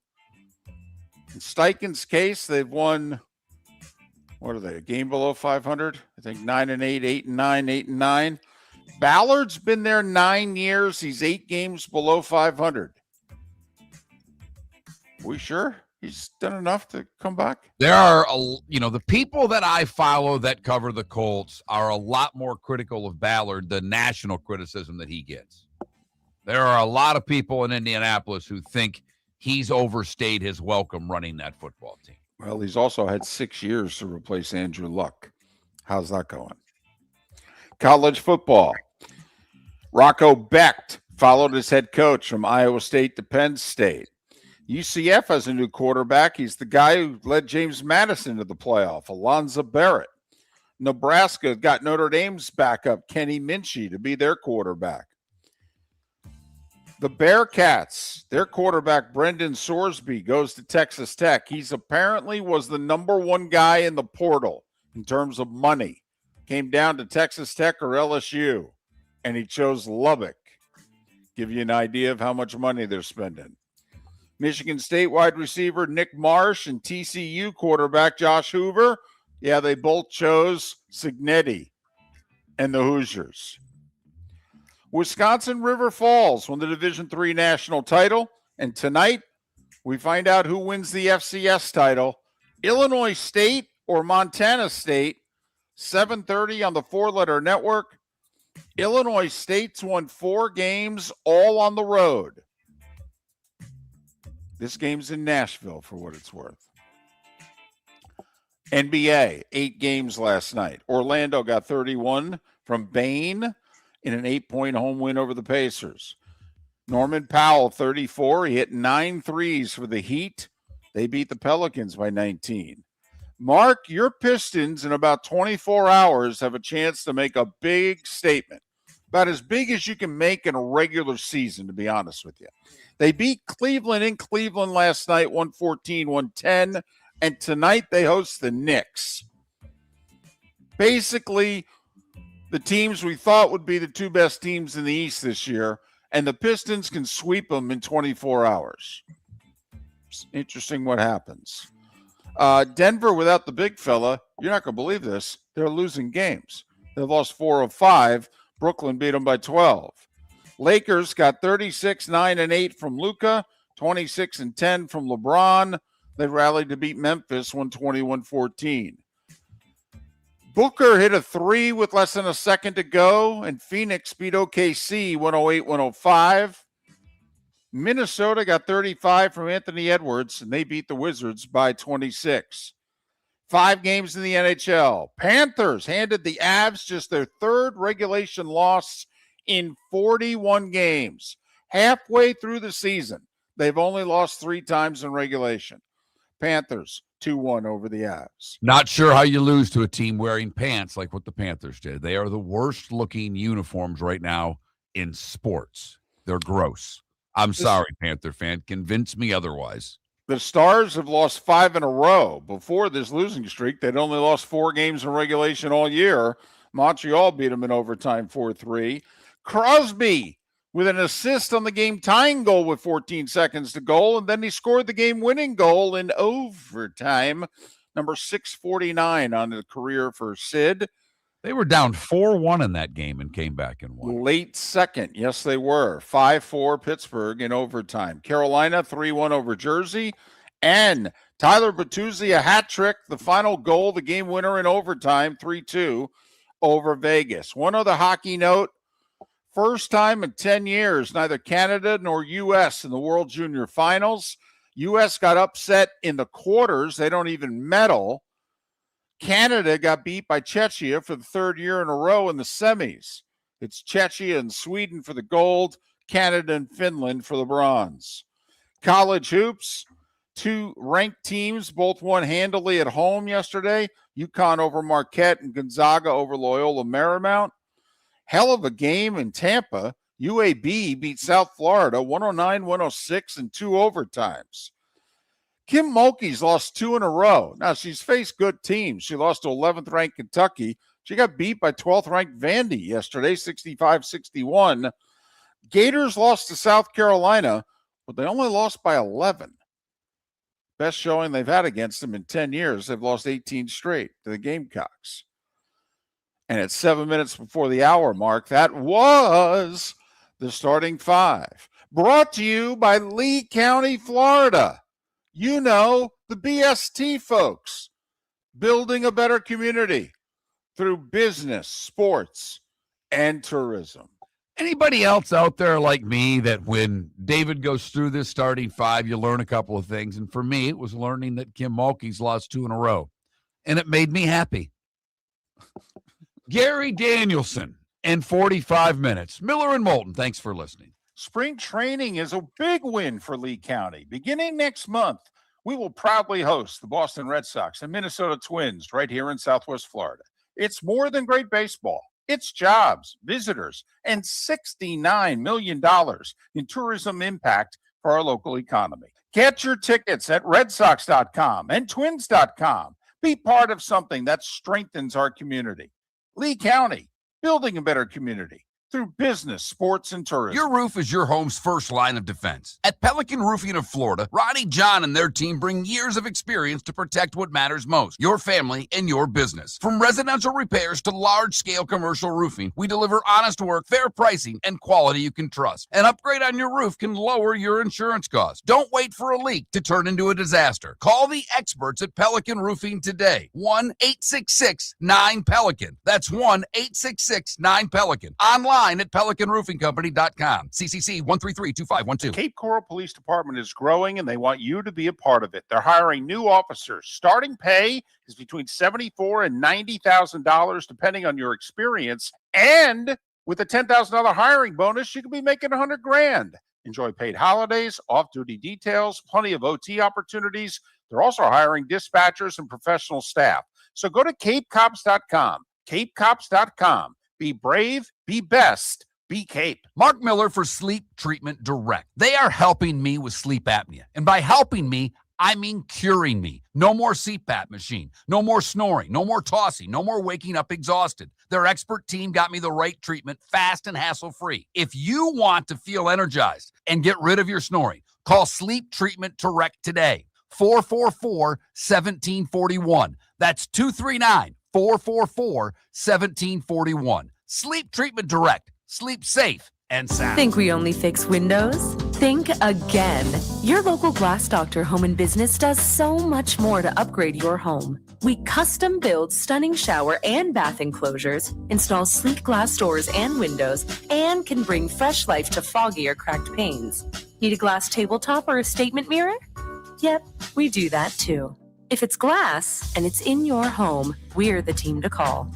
In Steichen's case, they've won, what are they, a game below 500? I think 9-8, 8-9, 8-9. Ballard's been there 9 years. He's 8 games below 500. We sure he's done enough to come back? There are, the people that I follow that cover the Colts are a lot more critical of Ballard than national criticism that he gets. There are a lot of people in Indianapolis who think he's overstayed his welcome running that football team. Well, he's also had 6 years to replace Andrew Luck. How's that going? College football. Rocco Becht followed as head coach from Iowa State to Penn State. UCF has a new quarterback. He's the guy who led James Madison to the playoff, Alonzo Barrett. Nebraska got Notre Dame's backup, Kenny Minchie, to be their quarterback. The Bearcats, their quarterback, Brendan Sorsby, goes to Texas Tech. He's apparently was the number 1 guy in the portal in terms of money. Came down to Texas Tech or LSU, and he chose Lubbock. Give you an idea of how much money they're spending. Michigan State wide receiver Nick Marsh and TCU quarterback Josh Hoover, yeah, they both chose Cignetti and the Hoosiers. Wisconsin River Falls won the Division III national title, and tonight we find out who wins the FCS title, Illinois State or Montana State, 7:30 on the four-letter network. Illinois State's won 4 games, all on the road. This game's in Nashville, for what it's worth. NBA, 8 games last night. Orlando got 31 from Bain in an 8-point home win over the Pacers. Norman Powell, 34. He hit 9 threes for the Heat. They beat the Pelicans by 19. Mark, your Pistons in about 24 hours have a chance to make a big statement. About as big as you can make in a regular season, to be honest with you. They beat Cleveland in Cleveland last night, 114-110, and tonight they host the Knicks. Basically, the teams we thought would be the 2 best teams in the East this year, and the Pistons can sweep them in 24 hours. It's interesting what happens. Denver, without the big fella, you're not going to believe this, they're losing games. They've lost 4 of 5. Brooklyn beat them by 12. Lakers got 36, 9, and 8 from Luka, 26 and 10 from LeBron. They rallied to beat Memphis, 120-114. Booker hit a 3 with less than a second to go, and Phoenix beat OKC, 108-105. Minnesota got 35 from Anthony Edwards, and they beat the Wizards by 26. 5 games in the NHL. Panthers handed the Avs just their 3rd regulation loss in 41 games. Halfway through the season, they've only lost 3 times in regulation. Panthers 2-1 over the Avs. Not sure how you lose to a team wearing pants like what the Panthers did. They are the worst looking uniforms right now in sports. They're gross. I'm sorry, Panther fan. Convince me otherwise. The Stars have lost 5 in a row. Before this losing streak, they'd only lost 4 games in regulation all year. Montreal beat them in overtime 4-3. Crosby with an assist on the game-tying goal with 14 seconds to go, and then he scored the game-winning goal in overtime, number 649 on the career for Sid. They were down 4-1 in that game and came back and won. Late second, yes, they were. 5-4 Pittsburgh in overtime. Carolina 3-1 over Jersey, and Tyler Bertuzzi a hat trick, the final goal, the game winner in overtime, 3-2 over Vegas. One other hockey note. First time in 10 years, neither Canada nor U.S. in the World Junior Finals. U.S. got upset in the quarters. They don't even medal. Canada got beat by Czechia for the 3rd year in a row in the semis. It's Czechia and Sweden for the gold, Canada and Finland for the bronze. College hoops, 2 ranked teams, both won handily at home yesterday. UConn over Marquette and Gonzaga over Loyola Marymount. Hell of a game in Tampa. UAB beat South Florida 109-106 in 2 overtimes. Kim Mulkey's lost 2 in a row. Now, she's faced good teams. She lost to 11th-ranked Kentucky. She got beat by 12th-ranked Vandy yesterday, 65-61. Gators lost to South Carolina, but they only lost by 11. Best showing they've had against them in 10 years. They've lost 18 straight to the Gamecocks. And at 7 minutes before the hour mark, that was the starting 5. Brought to you by Lee County, Florida. You know, the BST folks. Building a better community through business, sports, and tourism. Anybody else out there like me that when David goes through this starting 5, you learn a couple of things. And for me, it was learning that Kim Mulkey's lost 2 in a row. And it made me happy. Gary Danielson in 45 minutes. Miller and Moulton, thanks for listening. Spring training is a big win for Lee County. Beginning next month, we will proudly host the Boston Red Sox and Minnesota Twins right here in Southwest Florida. It's more than great baseball. It's jobs, visitors, and $69 million in tourism impact for our local economy. Get your tickets at redsox.com and twins.com. Be part of something that strengthens our community. Lee County, building a better community. through business, sports, and tourism. Your roof is your home's first line of defense. At Pelican Roofing of Florida, Ronnie, John, and their team bring years of experience to protect what matters most, your family and your business. From residential repairs to large-scale commercial roofing, we deliver honest work, fair pricing, and quality you can trust. An upgrade on your roof can lower your insurance costs. Don't wait for a leak to turn into a disaster. Call the experts at Pelican Roofing today. 1-866-9-PELICAN. That's 1-866-9-PELICAN. Online at PelicanRoofingCompany.com. CCC 1332512. Cape Coral Police Department is growing, and they want you to be a part of it. They're hiring new officers. Starting pay is between $74,000 and $90,000, depending on your experience. And with a $10,000 hiring bonus, you could be making $100,000. Enjoy paid holidays, off-duty details, plenty of OT opportunities. They're also hiring dispatchers and professional staff. So go to CapeCops.com. CapeCops.com. Be brave, be best, be Cape. Mark Miller for Sleep Treatment Direct. They are helping me with sleep apnea. And by helping me, I mean curing me. No more CPAP machine, no more snoring, no more tossing, no more waking up exhausted. Their expert team got me the right treatment, fast and hassle-free. If you want to feel energized and get rid of your snoring, call Sleep Treatment Direct today. 444-1741. That's 239-444-1741. Sleep Treatment Direct. Sleep safe and sound. Think we only fix windows? Think again. Your local Glass Doctor Home and Business does so much more to upgrade your home. We custom build stunning shower and bath enclosures, install sleek glass doors and windows, and can bring fresh life to foggy or cracked panes. Need a glass tabletop or a statement mirror? Yep, we do that too. If it's glass and it's in your home, we're the team to call.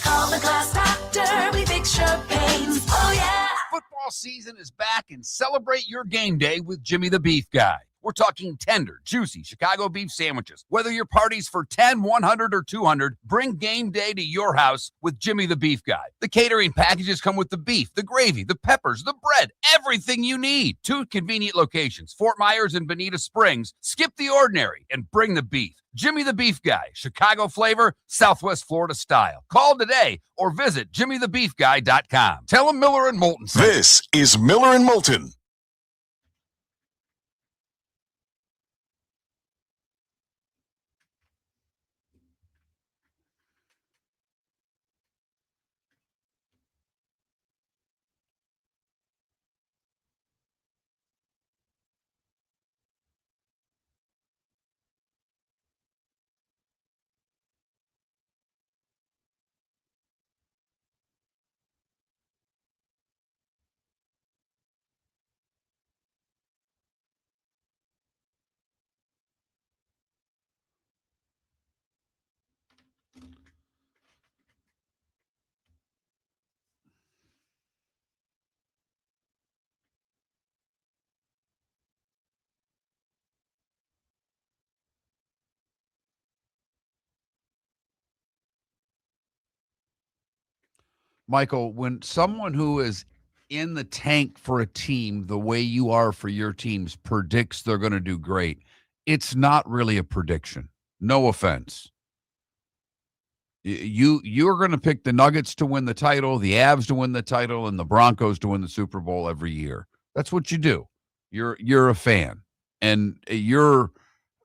Call the Glass Doctor, we fix your pains. Oh yeah! Football season is back, and celebrate your game day with Jimmy the Beef Guy. We're talking tender, juicy Chicago beef sandwiches. Whether your party's for 10, 100, or 200, bring game day to your house with Jimmy the Beef Guy. The catering packages come with the beef, the gravy, the peppers, the bread, everything you need. 2 convenient locations, Fort Myers and Bonita Springs. Skip the ordinary and bring the beef. Jimmy the Beef Guy, Chicago flavor, Southwest Florida style. Call today or visit jimmythebeefguy.com. Tell him Miller and Moulton sent you. This is Miller and Moulton. Michael, when someone who is in the tank for a team the way you are for your teams predicts they're going to do great, it's not really a prediction. No offense. You're going to pick the Nuggets to win the title, the Avs to win the title, and the Broncos to win the Super Bowl every year. That's what you do. You're a fan, and you're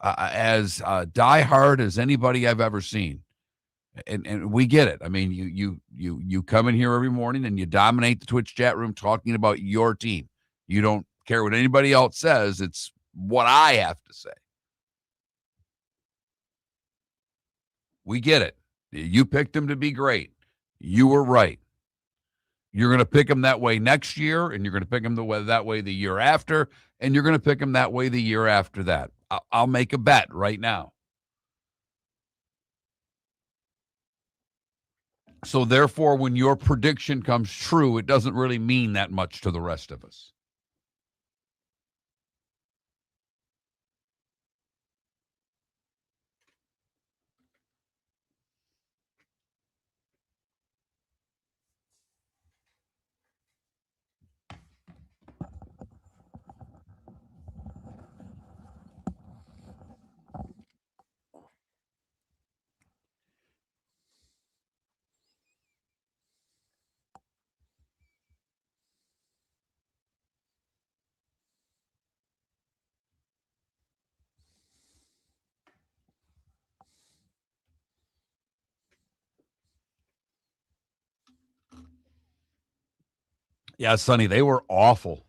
as diehard as anybody I've ever seen. And we get it. I mean, you come in here every morning and you dominate the Twitch chat room talking about your team. You don't care what anybody else says. It's what I have to say. We get it. You picked them to be great. You were right. You're going to pick them that way next year, and you're going to pick them that way the year after, and you're going to pick them that way the year after that. I'll make a bet right now. So therefore, when your prediction comes true, it doesn't really mean that much to the rest of us. Yeah, Sonny, they were awful.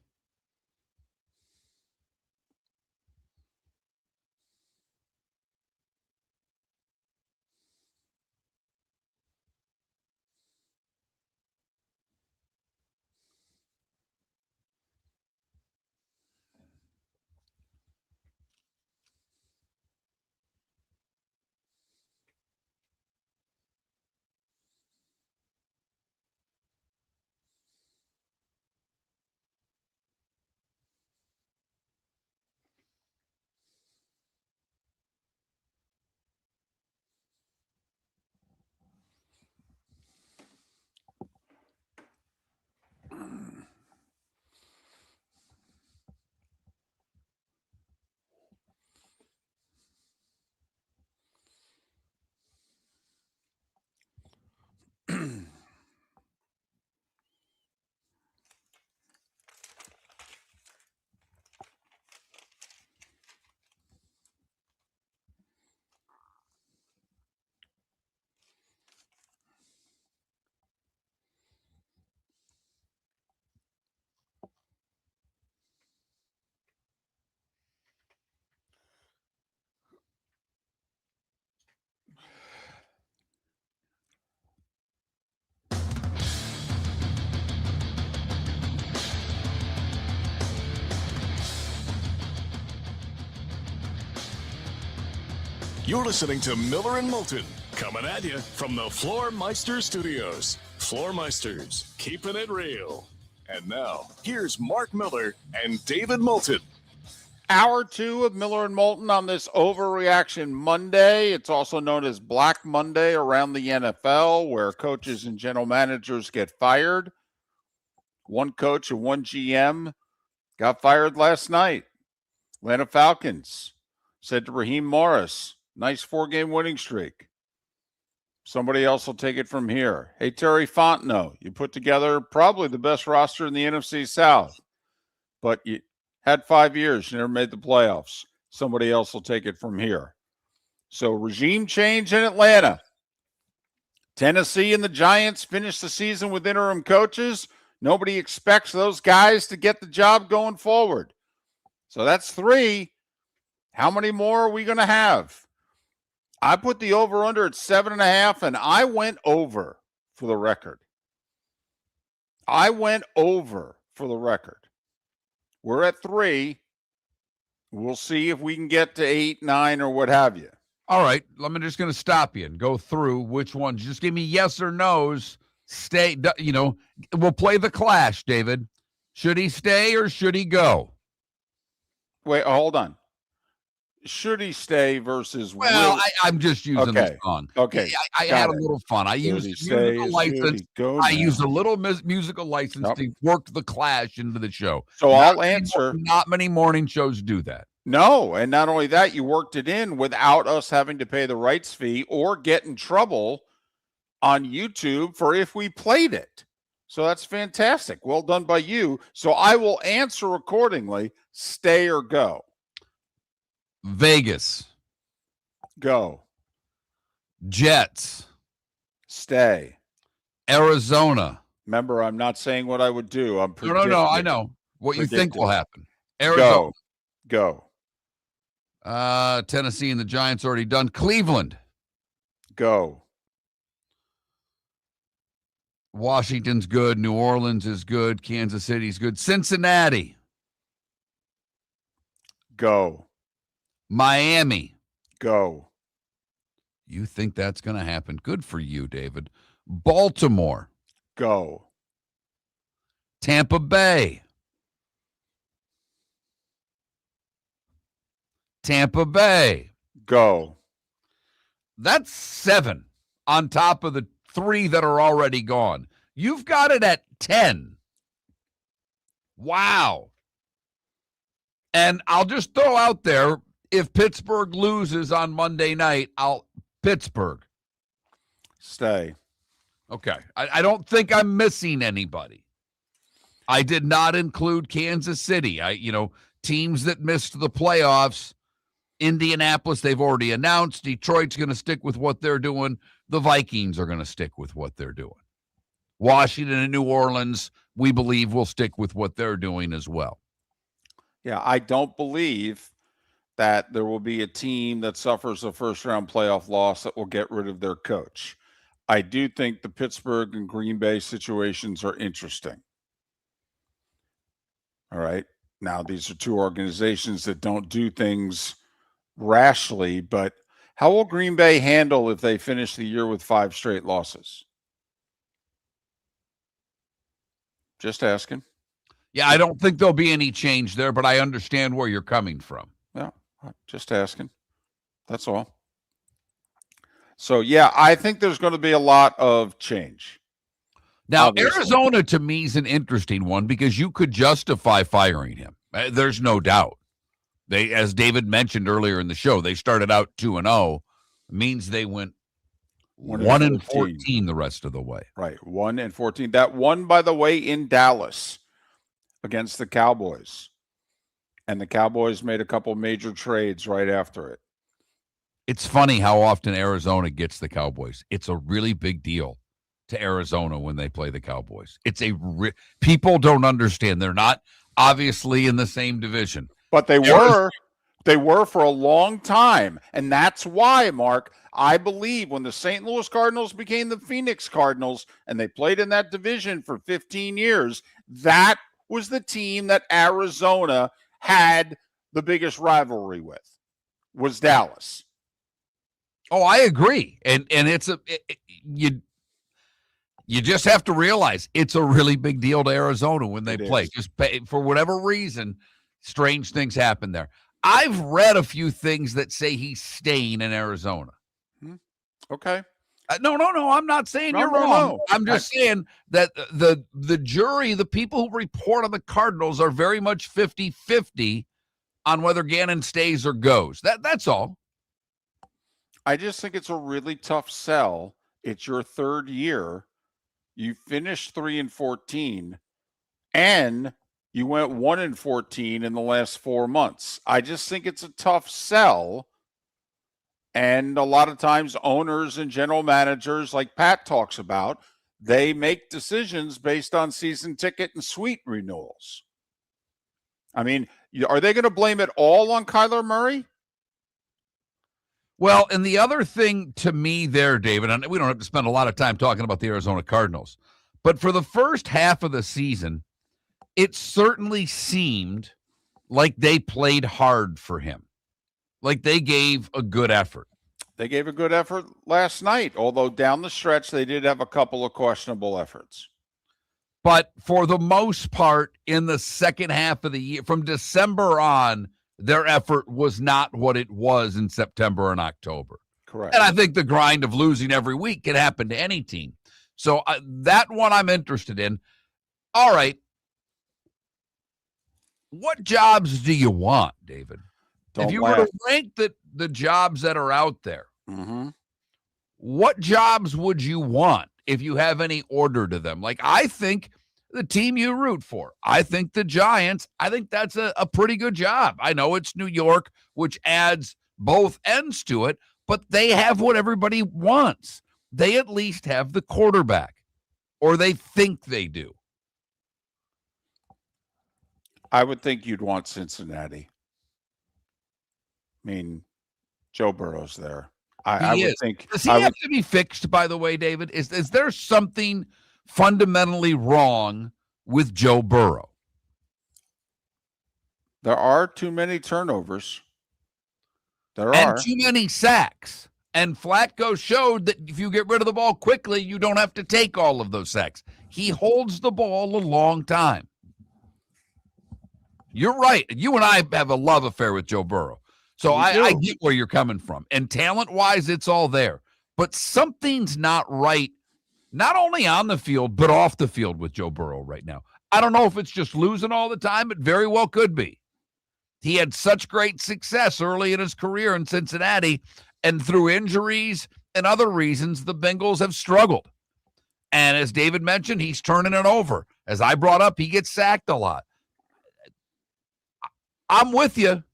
You're listening to Miller and Moulton, coming at you from the Floor Meister Studios. Floor Meisters, keeping it real. And now, here's Mark Miller and David Moulton. Hour 2 of Miller and Moulton on this Overreaction Monday. It's also known as Black Monday around the NFL, where coaches and general managers get fired. One coach and one GM got fired last night. Atlanta Falcons said to Raheem Morris, nice 4-game winning streak. Somebody else will take it from here. Hey, Terry Fontenot, you put together probably the best roster in the NFC South, but you had 5 years, you never made the playoffs. Somebody else will take it from here. So regime change in Atlanta. Tennessee and the Giants finished the season with interim coaches. Nobody expects those guys to get the job going forward. So that's 3. How many more are we going to have? I put the over-under at 7.5, and I went over for the record. We're at 3. We'll see if we can get to 8, 9, or what have you. All right, I'm just going to stop you and go through which ones. Just give me yes or no's. Stay, we'll play the clash, David. Should he stay or should he go? Wait, hold on. Should he stay versus Well, will? I'm just using this fun. Okay. I had a little fun. I used musical license. I used a little musical license to work the clash into the show. So I'll answer. Not many morning shows do that. No, and not only that, you worked it in without us having to pay the rights fee or get in trouble on YouTube for if we played it. So that's fantastic. Well done by you. So I will answer accordingly. Stay or go. Vegas. Go. Jets. Stay. Arizona. Remember, I'm not saying what I would do. I'm predicting. No, I know what you think will happen. Arizona. Go. Tennessee and the Giants already done. Cleveland. Go. Washington's good. New Orleans is good. Kansas City's good. Cincinnati. Go. Miami. Go. You think that's going to happen? Good for you, David. Baltimore. Go. Tampa Bay. Tampa Bay. Go. That's 7 on top of the 3 that are already gone. You've got it at 10. Wow. And I'll just throw out there, if Pittsburgh loses on Monday night, Pittsburgh. Stay. Okay. I don't think I'm missing anybody. I did not include Kansas City. Teams that missed the playoffs. Indianapolis, they've already announced. Detroit's going to stick with what they're doing. The Vikings are going to stick with what they're doing. Washington and New Orleans, we believe, will stick with what they're doing as well. Yeah, I don't believe that there will be a team that suffers a first-round playoff loss that will get rid of their coach. I do think the Pittsburgh and Green Bay situations are interesting. All right. Now, these are two organizations that don't do things rashly, but how will Green Bay handle if they finish the year with 5 straight losses? Just asking. Yeah, I don't think there'll be any change there, but I understand where you're coming from. Yeah, just asking. That's all. So, yeah, I think there's going to be a lot of change. Now, Obviously. Arizona to me is an interesting one because you could justify firing him. There's no doubt. They, as David mentioned earlier in the show, they started out 2-0. Means they went 1-14 the rest of the way. Right, 1-14. That one, by the way, in Dallas against the Cowboys. And the Cowboys made a couple major trades right after it. It's funny how often Arizona gets the Cowboys. It's a really big deal to Arizona when they play the Cowboys. It's people don't understand. They're not obviously in the same division. But they were for a long time. And that's why, Mark, I believe when the St. Louis Cardinals became the Phoenix Cardinals and they played in that division for 15 years, that was the team that Arizona had the biggest rivalry with, was Dallas. Oh, I agree. And it's you just have to realize it's a really big deal to Arizona when they play. Just for whatever reason, strange things happen there. I've read a few things that say he's staying in Arizona. Okay. No, I'm not saying you're wrong. No. I'm just saying that the jury, the people who report on the Cardinals are very much 50-50 on whether Gannon stays or goes. That's all. I just think it's a really tough sell. It's your third year. You finished 3-14, and you went 1-14 in the last 4 months. I just think it's a tough sell. And a lot of times owners and general managers, like Pat talks about, they make decisions based on season ticket and suite renewals. I mean, are they going to blame it all on Kyler Murray? Well, and the other thing to me there, David, and we don't have to spend a lot of time talking about the Arizona Cardinals, but for the first half of the season, it certainly seemed like they played hard for him. Like they gave a good effort. They gave a good effort last night, although down the stretch, they did have a couple of questionable efforts. But for the most part, in the second half of the year, from December on, their effort was not what it was in September and October. Correct. And I think the grind of losing every week can happen to any team. So that one I'm interested in. All right. What jobs do you want, David? If you were to rank the jobs that are out there, what jobs would you want if you have any order to them? Like, I think the team you root for, I think the Giants, I think that's a pretty good job. I know it's New York, which adds both ends to it, but they have what everybody wants. They at least have the quarterback, or they think they do. I would think you'd want Cincinnati. I mean, Joe Burrow's there. I would think. Does he have to be fixed, by the way, David? Is there something fundamentally wrong with Joe Burrow? There are too many turnovers. And too many sacks. And Flacco showed that if you get rid of the ball quickly, you don't have to take all of those sacks. He holds the ball a long time. You're right. You and I have a love affair with Joe Burrow. So I get where you're coming from. And talent-wise, it's all there. But something's not right, not only on the field, but off the field with Joe Burrow right now. I don't know if it's just losing all the time. It very well could be. He had such great success early in his career in Cincinnati, and through injuries and other reasons, the Bengals have struggled. And as David mentioned, he's turning it over. As I brought up, he gets sacked a lot. I'm with you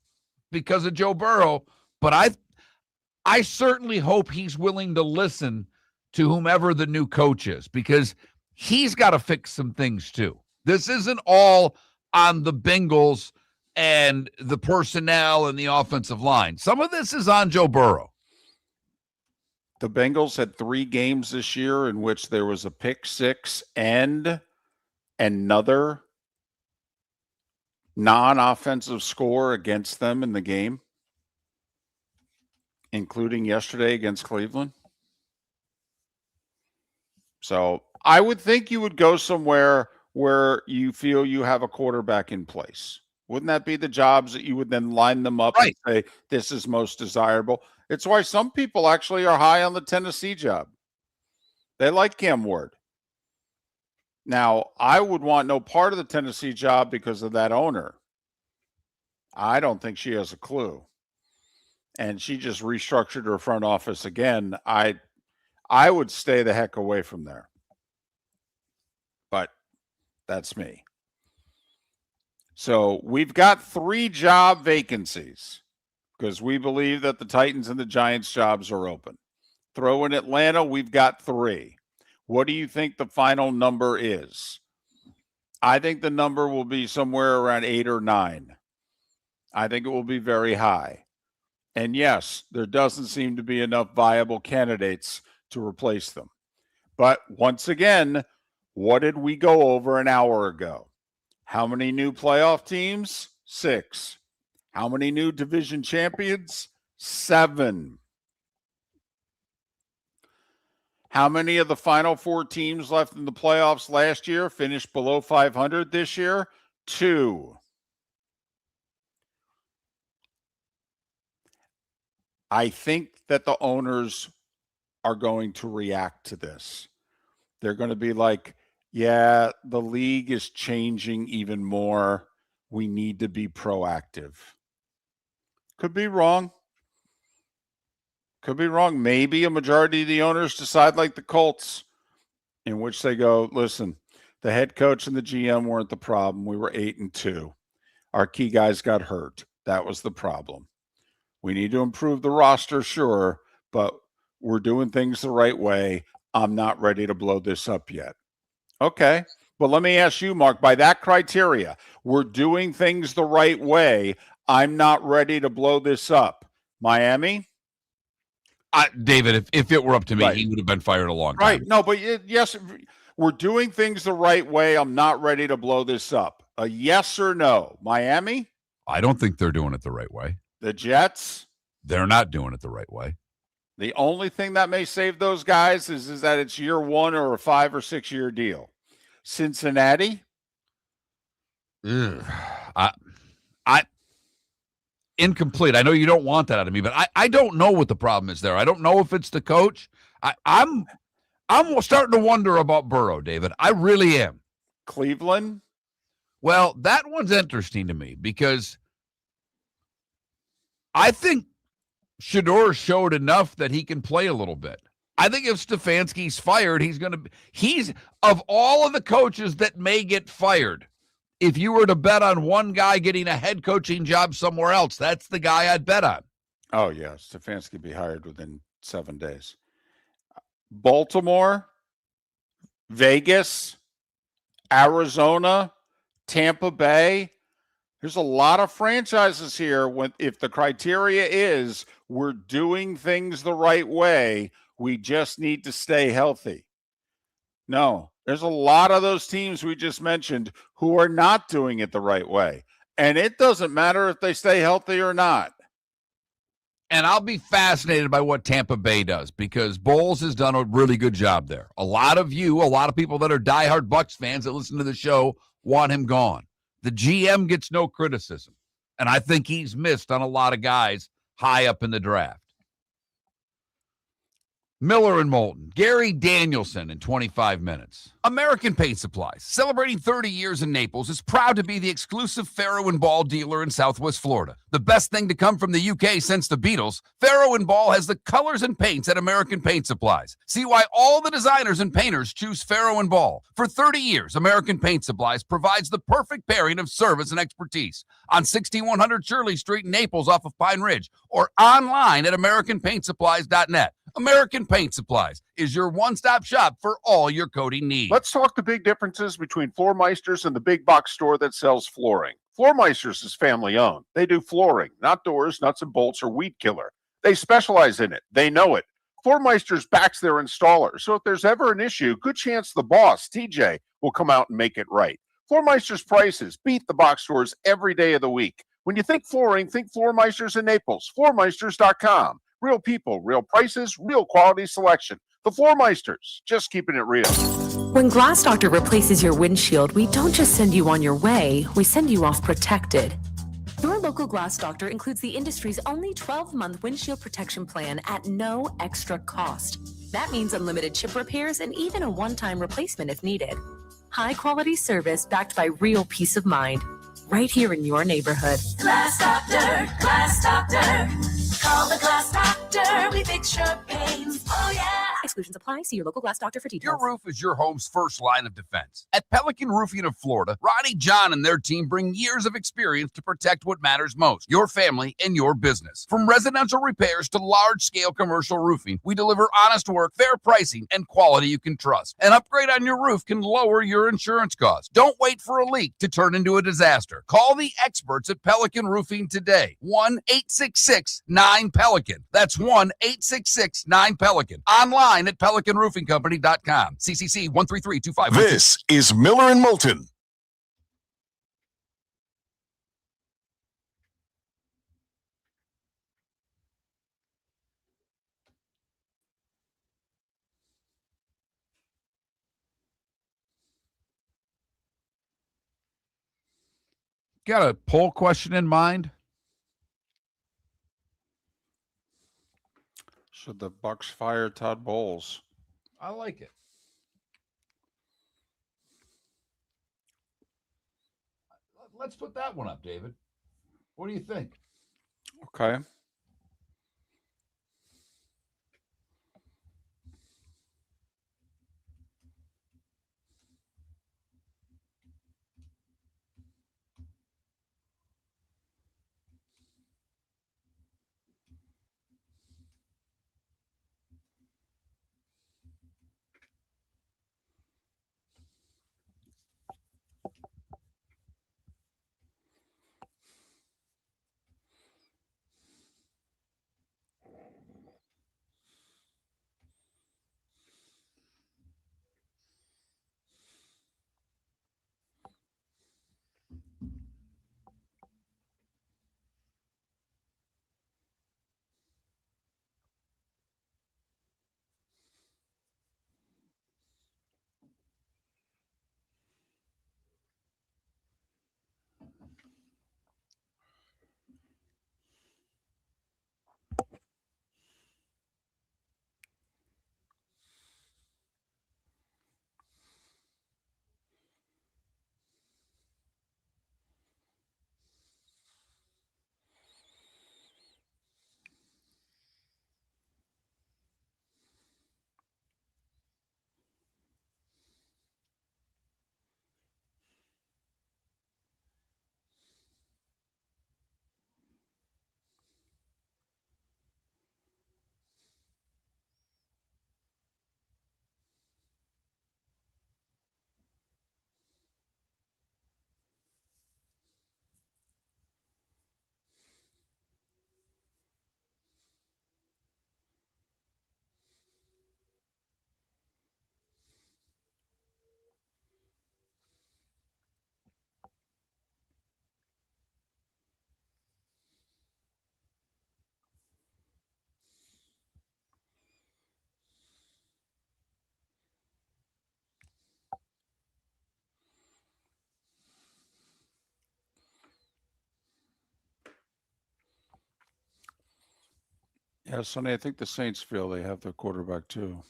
because of Joe Burrow, but I certainly hope he's willing to listen to whomever the new coach is, because he's got to fix some things too. This isn't all on the Bengals and the personnel and the offensive line. Some of this is on Joe Burrow. The Bengals had 3 games this year in which there was a pick six and another non-offensive score against them in the game, including yesterday against Cleveland. So I would think you would go somewhere where you feel you have a quarterback in place. Wouldn't that be the jobs that you would then line them up Right. and say, this is most desirable? It's why some people actually are high on the Tennessee job. They like Cam Ward. Now, I would want no part of the Tennessee job because of that owner. I don't think she has a clue. And she just restructured her front office again. I would stay the heck away from there. But that's me. So we've got 3 job vacancies because we believe that the Titans and the Giants jobs are open. Throw in Atlanta, we've got 3. What do you think the final number is? I think the number will be somewhere around 8 or 9. I think it will be very high. And yes, there doesn't seem to be enough viable candidates to replace them. But once again, what did we go over an hour ago? How many new playoff teams? 6. How many new division champions? 7. How many of the final 4 teams left in the playoffs last year finished below 500 this year? 2. I think that the owners are going to react to this. They're going to be like, yeah, the league is changing even more. We need to be proactive. Could be wrong. Could be wrong. Maybe a majority of the owners decide like the Colts, in which they go, listen, the head coach and the GM weren't the problem. We were 8-2. Our key guys got hurt. That was the problem. We need to improve the roster, sure, but we're doing things the right way. I'm not ready to blow this up yet. Okay. But let me ask you, Mark, by that criteria, we're doing things the right way. I'm not ready to blow this up. Miami? David, if it were up to me, Right. he would have been fired a long time. Right. No, but yes, we're doing things the right way. I'm not ready to blow this up. A yes or no? Miami? I don't think they're doing it the right way. The Jets? They're not doing it the right way. The only thing that may save those guys is that it's year 1 or a 5 or 6 year deal. Cincinnati? Ugh. I incomplete. I know you don't want that out of me, but I don't know what the problem is there. I don't know if it's the coach. I'm starting to wonder about Burrow, David. I really am. Cleveland? Well, that one's interesting to me because I think Shador showed enough that he can play a little bit. I think if Stefanski's fired, he's of all of the coaches that may get fired, if you were to bet on one guy getting a head coaching job somewhere else, that's the guy I'd bet on. Oh, yeah. Stefanski will be hired within 7 days. Baltimore, Vegas, Arizona, Tampa Bay. There's a lot of franchises here. If the criteria is we're doing things the right way, we just need to stay healthy. No, there's a lot of those teams we just mentioned who are not doing it the right way. And it doesn't matter if they stay healthy or not. And I'll be fascinated by what Tampa Bay does because Bowles has done a really good job there. A lot of people that are diehard Bucs fans that listen to the show want him gone. The GM gets no criticism. And I think he's missed on a lot of guys high up in the draft. Miller and Moulton, Gary Danielson in 25 minutes. American Paint Supplies, celebrating 30 years in Naples, is proud to be the exclusive Farrow & Ball dealer in Southwest Florida. The best thing to come from the UK since the Beatles, Farrow & Ball has the colors and paints at American Paint Supplies. See why all the designers and painters choose Farrow & Ball. For 30 years, American Paint Supplies provides the perfect pairing of service and expertise on 6100 Shirley Street in Naples off of Pine Ridge or online at AmericanPaintSupplies.net. American Paint Supplies is your one-stop shop for all your coating needs. Let's talk the big differences between Floor Meisters and the big box store that sells flooring. Floor Meisters is family owned. They do flooring, not doors, nuts and bolts, or weed killer. They specialize in it. They know it. Floor Meisters backs their installer, so if there's ever an issue, good chance the boss, TJ, will come out and make it right. Floor Meisters prices beat the box stores every day of the week. When you think flooring, think Floor Meisters in Naples. FloorMeisters.com. Real people, real prices, real quality selection. The Floor Meisters, just keeping it real. When Glass Doctor replaces your windshield, we don't just send you on your way, we send you off protected. Your local Glass Doctor includes the industry's only 12-month windshield protection plan at no extra cost. That means unlimited chip repairs and even a one-time replacement if needed. High-quality service backed by real peace of mind, right here in your neighborhood. Glass Doctor, Glass Doctor. Call the Glass Doctor, we fix your pains. Oh, yeah. Exclusions apply. See your local Glass Doctor for Your details. roof is your home's first line of defense. At Pelican Roofing of Florida, Ronnie, John, and their team bring years of experience to protect what matters most, your family and your business. From residential repairs to large-scale commercial roofing, we deliver honest work, fair pricing, and quality you can trust. An upgrade on your roof can lower your insurance costs. Don't wait for a leak to turn into a disaster. Call the experts at Pelican Roofing today. 1-866-9-PELICAN. That's 1-866-9-PELICAN. Online at PelicanRoofingCompany.com. CCC 13325. This is Miller and Moulton. Got a poll question in mind? Should the Bucks fire Todd Bowles? I like it. Let's put that one up, David. What do you think? Okay. Yeah, Sonny, I think the Saints feel they have their quarterback too.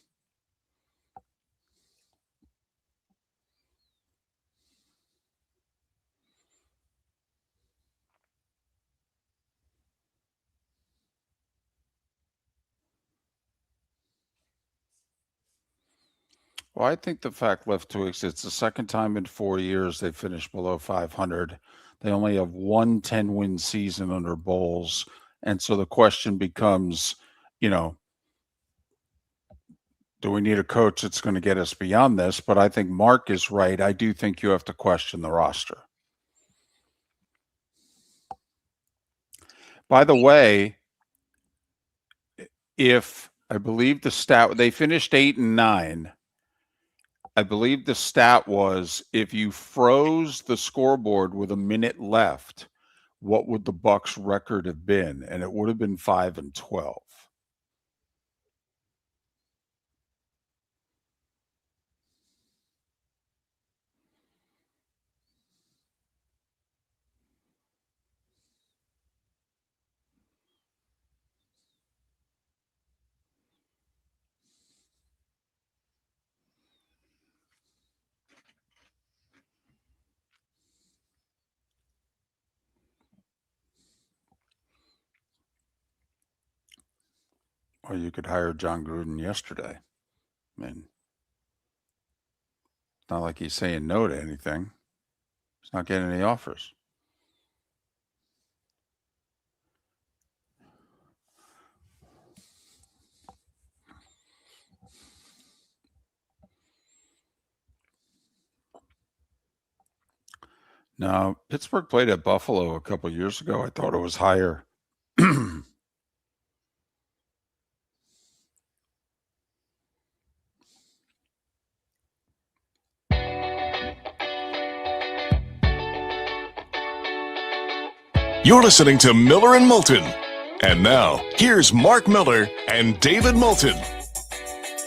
Well, I think the fact left to it's the second time in 4 years they finished below 500. They only have one 10-win season under Bowles. And so the question becomes, you know, Do we need a coach that's going to get us beyond this? But I think Mark is right. I do think you have to question the roster. By the way, if I believe the stat, they finished 8-9. I believe the stat was if you froze the scoreboard with a minute left, what would the Bucks record have been? And it would have been 5-12. Or you could hire John Gruden yesterday. I mean, it's not like he's saying no to anything. He's not getting any offers. Now, Pittsburgh played at Buffalo a couple years ago. I thought it was higher. You're listening to Miller and Moulton. And now, here's Mark Miller and David Moulton.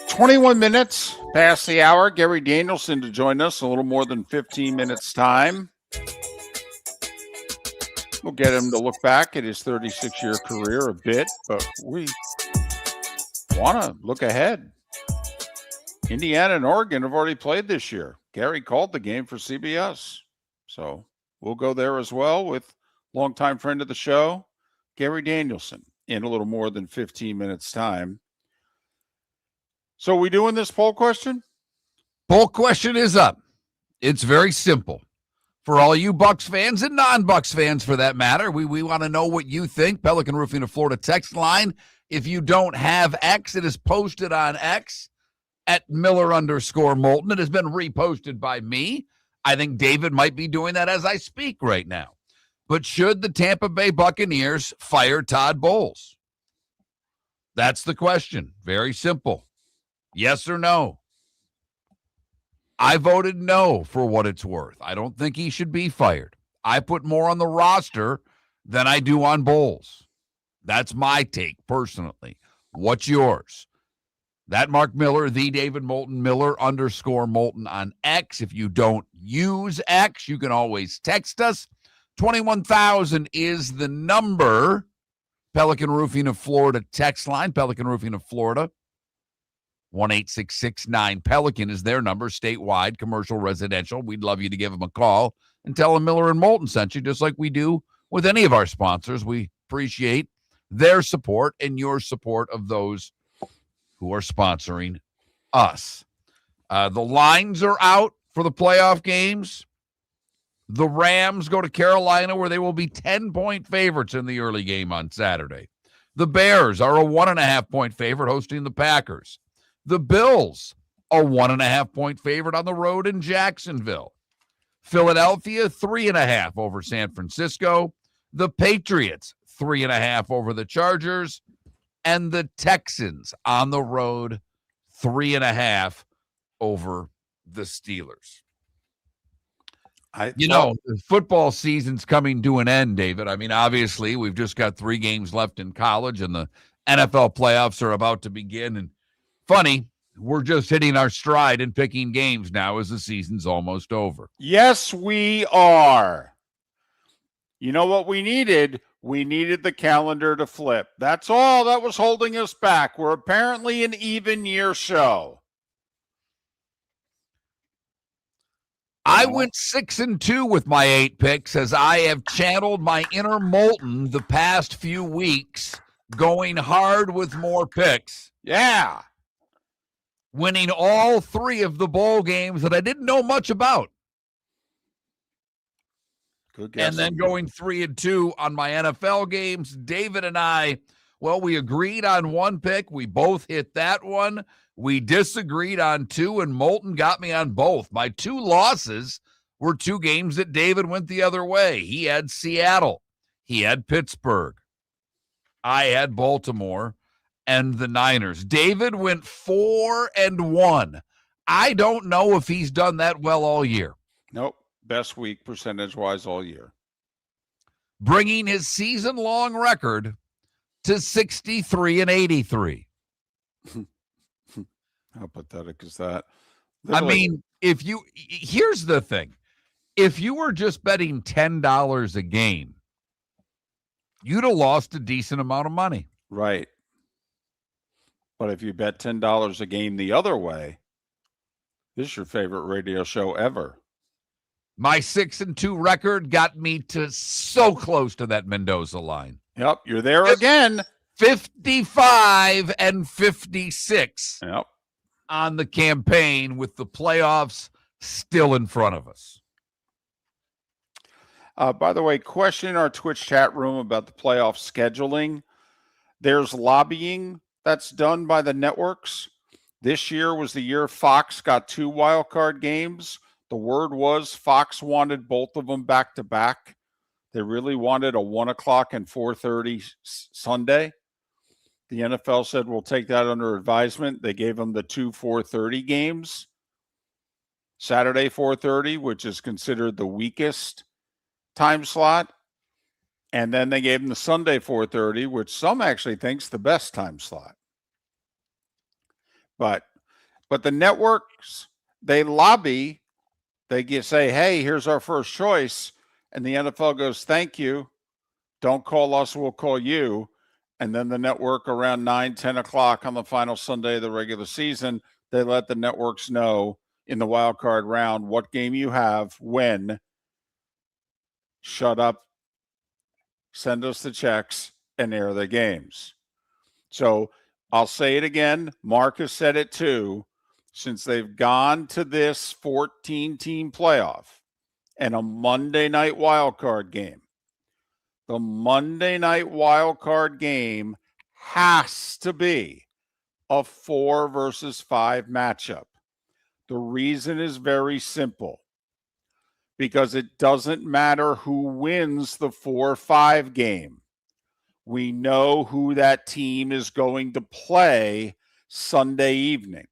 21 minutes past the hour. Gary Danielson to join us, a little more than 15 minutes time. We'll get him to look back at his 36-year career a bit, but we want to look ahead. Indiana and Oregon have already played this year. Gary called the game for CBS. So we'll go there as well with longtime friend of the show, Gary Danielson, in a little more than 15 minutes time. So we doing this poll question? Poll question is up. It's very simple. For all you Bucks fans and non-Bucks fans, for that matter, we want to know what you think. Pelican Roofing of Florida text line. If you don't have X, it is posted on X at Miller_Moulton. It has been reposted by me. I think David might be doing that as I speak right now. But should the Tampa Bay Buccaneers fire Todd Bowles? That's the question. Very simple. Yes or no? I voted no for what it's worth. I don't think he should be fired. I put more on the roster than I do on Bowles. That's my take personally. What's yours? That Mark Miller, the David Moulton, Miller_Moulton on X. If you don't use X, you can always text us. 21,000 is the number. Pelican Roofing of Florida text line. Pelican Roofing of Florida. 1-866-9-PELICAN is their number, statewide, commercial, residential. We'd love you to give them a call and tell them Miller and Moulton sent you, just like we do with any of our sponsors. We appreciate their support and your support of those who are sponsoring us. The lines are out for the playoff games. The Rams go to Carolina, where they will be 10-point favorites in the early game on Saturday. The Bears are a 1.5-point favorite hosting the Packers. The Bills, a 1.5-point favorite on the road in Jacksonville. Philadelphia, 3.5 over San Francisco. The Patriots, 3.5 over the Chargers. And the Texans on the road, 3.5 over the Steelers. The football season's coming to an end, David. I mean, obviously, we've just got 3 games left in college, and the NFL playoffs are about to begin. And funny, we're just hitting our stride and picking games now as the season's almost over. Yes, we are. You know what we needed? We needed the calendar to flip. That's all that was holding us back. We're apparently an even year show. I went 6-2 with my 8 picks as I have channeled my inner Moulton the past few weeks, going hard with more picks. Yeah. Winning all 3 of the bowl games that I didn't know much about. Good guess. And then going 3-2 on my NFL games. David and I Well, we agreed on one pick. We both hit that one. We disagreed on two, and Moulton got me on both. My two losses were two games that David went the other way. He had Seattle. He had Pittsburgh. I had Baltimore and the Niners. David went 4-1. I don't know if he's done that well all year. Nope. Best week percentage-wise all year. Bringing his season-long record to 63-83. How pathetic is that? I mean, here's the thing. If you were just betting $10 a game, you'd have lost a decent amount of money. Right. But if you bet $10 a game the other way, this is your favorite radio show ever. My 6-2 record got me to so close to that Mendoza line. Yep, you're there again. 55-56 Yep. on the campaign with the playoffs still in front of us. By the way, question in our Twitch chat room about the playoff scheduling. There's lobbying that's done by the networks. This year was the year Fox got 2 wildcard games. The word was Fox wanted both of them back to back. They really wanted a 1 o'clock and 4:30 Sunday. The NFL said, we'll take that under advisement. They gave them the 2 4:30 games. Saturday 4:30, which is considered the weakest time slot. And then they gave them the Sunday 4:30, which some actually thinks the best time slot. But the networks, they lobby. They say, hey, here's our first choice. And the NFL goes, thank you. Don't call us, we'll call you. And then the network around 9, 10 o'clock on the final Sunday of the regular season, they let the networks know in the wild card round what game you have, when. Shut up, send us the checks, and air the games. So I'll say it again. Mark has said it too. Since they've gone to this 14-team playoff and a Monday night wild card game, the Monday night wild card game has to be a 4 versus 5 matchup. The reason is very simple. Because it doesn't matter who wins the 4-5 game. We know who that team is going to play Sunday evening.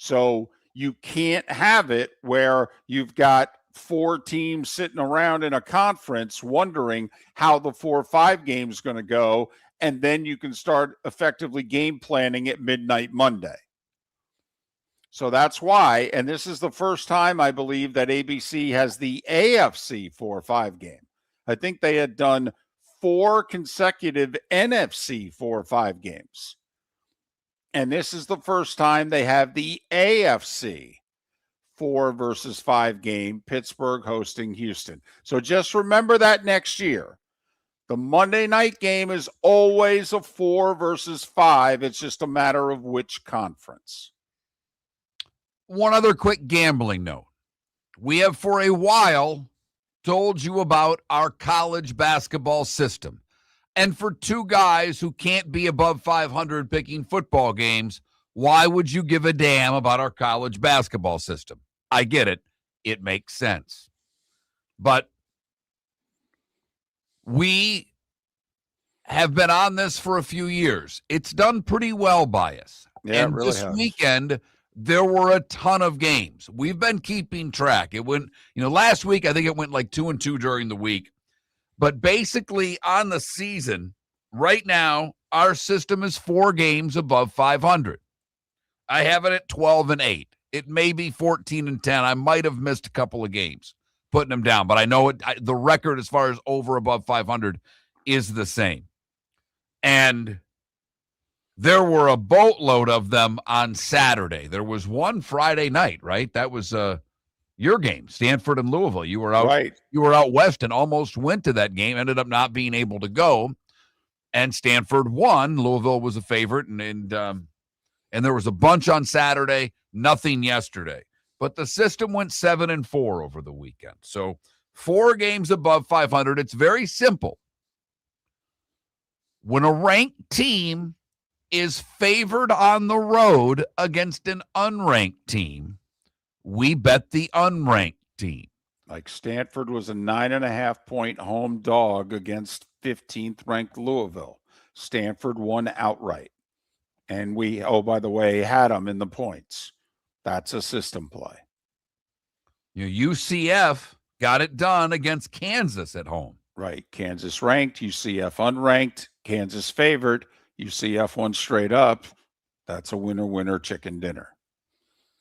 So you can't have it where you've got 4 teams sitting around in a conference wondering how the 4-5 game is going to go, and then you can start effectively game planning at midnight Monday. So that's why, and this is the first time I believe that ABC has the AFC 4-5 game. I think they had done 4 consecutive NFC 4-5 games. And this is the first time they have the AFC 4 versus 5 game, Pittsburgh hosting Houston. So just remember that next year. The Monday night game is always a 4 versus 5. It's just a matter of which conference. One other quick gambling note. We have for a while told you about our college basketball system. And for 2 guys who can't be above 500 picking football games, why would you give a damn about our college basketball system? I get it. It makes sense. But we have been on this for a few years. It's done pretty well by us. Yeah, and it really this has. weekend, there were a ton of games. We've been keeping track. It went, last week, I think it went like 2-2 during the week. But basically on the season, right now, our system is 4 games above 500. I have it at 12-8. It may be 14-10. I might have missed a couple of games putting them down, but I know the record as far as over above 500 is the same. And there were a boatload of them on Saturday. There was one Friday night, right? That was your game, Stanford and Louisville. You were out, Right. You were out west and almost went to that game. Ended up not being able to go, and Stanford won. Louisville was a favorite, and there was a bunch on Saturday, nothing yesterday. But the system went 7-4 over the weekend. So 4 games above 500. It's very simple. When a ranked team is favored on the road against an unranked team, we bet the unranked team. Like Stanford was a 9.5-point home dog against 15th ranked Louisville. Stanford won outright. And we, oh, by the way, had them in the points. That's a system play. UCF got it done against Kansas at home. Right. Kansas ranked, UCF unranked, Kansas favored, UCF won straight up. That's a winner-winner chicken dinner.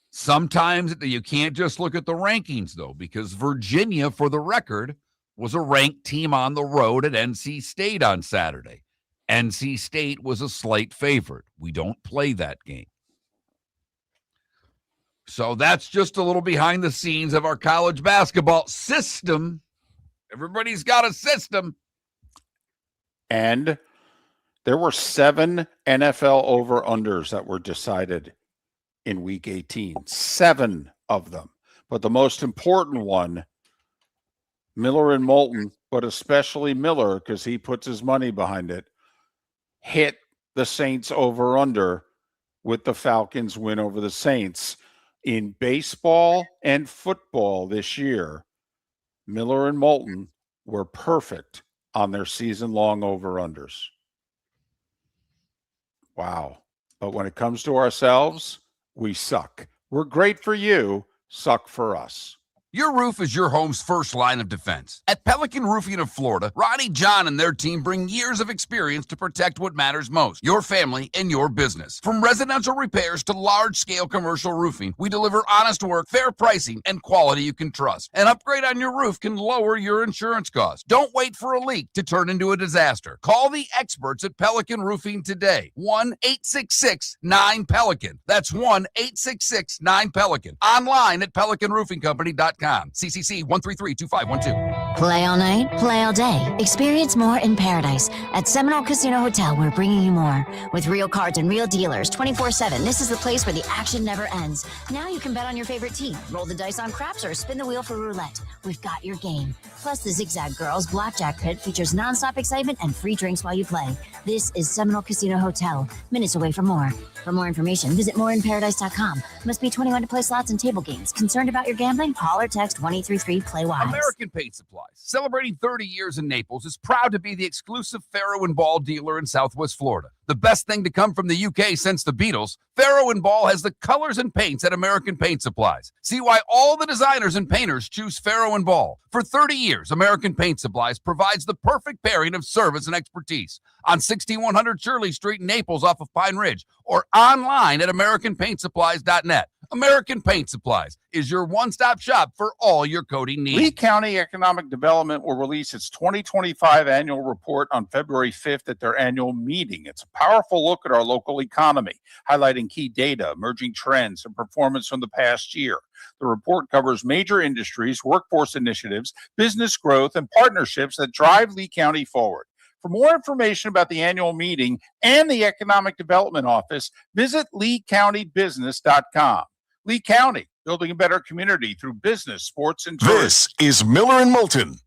Sometimes you can't just look at the rankings, though, because Virginia, for the record, was a ranked team on the road at NC State on Saturday. NC State was a slight favorite. We don't play that game. So that's just a little behind the scenes of our college basketball system. Everybody's got a system. And there were 7 NFL over-unders that were decided in Week 18. 7 of them. But the most important one, Miller and Moulton, but especially Miller, because he puts his money behind it, hit the Saints over-under with the Falcons win over the Saints. In baseball and football this year, Miller and Moulton were perfect on their season-long over-unders. Wow. But when it comes to ourselves, we suck. We're great for you, suck for us. Your roof is your home's first line of defense. At Pelican Roofing of Florida, Ronnie John and their team bring years of experience to protect what matters most, your family and your business. From residential repairs to large-scale commercial roofing, we deliver honest work, fair pricing, and quality you can trust. An upgrade on your roof can lower your insurance costs. Don't wait for a leak to turn into a disaster. Call the experts at Pelican Roofing today. 1-866-9-PELICAN. That's 1-866-9-PELICAN. Online at PelicanRoofingCompany.com. CCC 1332512. Play all night, play all day. Experience more in paradise. At Seminole Casino Hotel, we're bringing you more. With real cards and real dealers 24/7, this is the place where the action never ends. Now you can bet on your favorite team, roll the dice on craps, or spin the wheel for roulette. We've got your game. Plus, the Zigzag Girls Blackjack Pit features nonstop excitement and free drinks while you play. This is Seminole Casino Hotel, minutes away from more. For more information, visit moreinparadise.com. Must be 21 to play slots and table games. Concerned about your gambling? Call or text 1-833-PLAY-WISE. American Paint Supplies, celebrating 30 years in Naples, is proud to be the exclusive Farrow and Ball dealer in Southwest Florida. The best thing to come from the UK since the Beatles, Farrow and Ball has the colors and paints at American Paint Supplies. See why all the designers and painters choose Farrow and Ball. For 30 years, American Paint Supplies provides the perfect pairing of service and expertise. On 6100 Shirley Street in Naples off of Pine Ridge, or online at AmericanPaintSupplies.net. American Paint Supplies is your one-stop shop for all your coating needs. Lee County Economic Development will release its 2025 annual report on February 5th at their annual meeting. It's a powerful look at our local economy, highlighting key data, emerging trends, and performance from the past year. The report covers major industries, workforce initiatives, business growth, and partnerships that drive Lee County forward. For more information about the annual meeting and the Economic Development Office, visit LeeCountyBusiness.com. Lee County, building a better community through business, sports, and tourism. This is Miller and Moulton.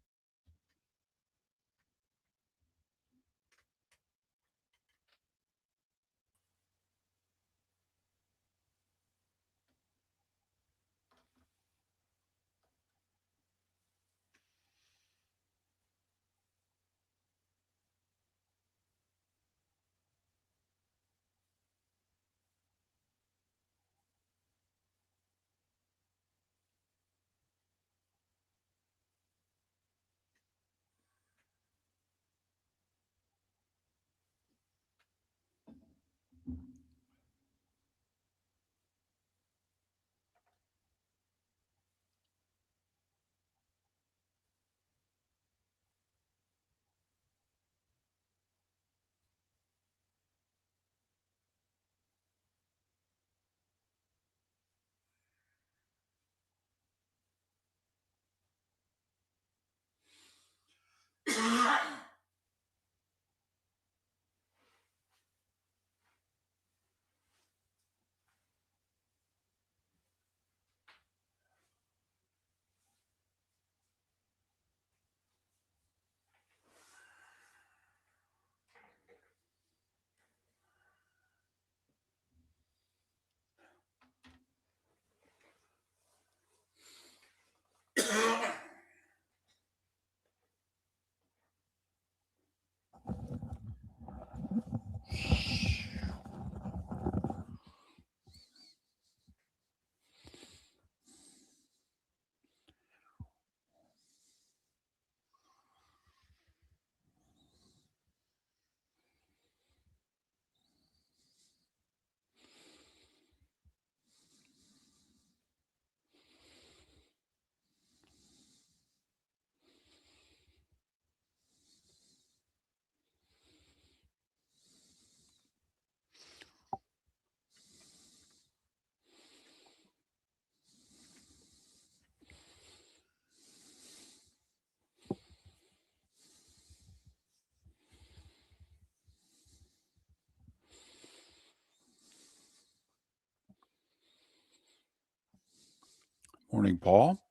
Morning, Paul.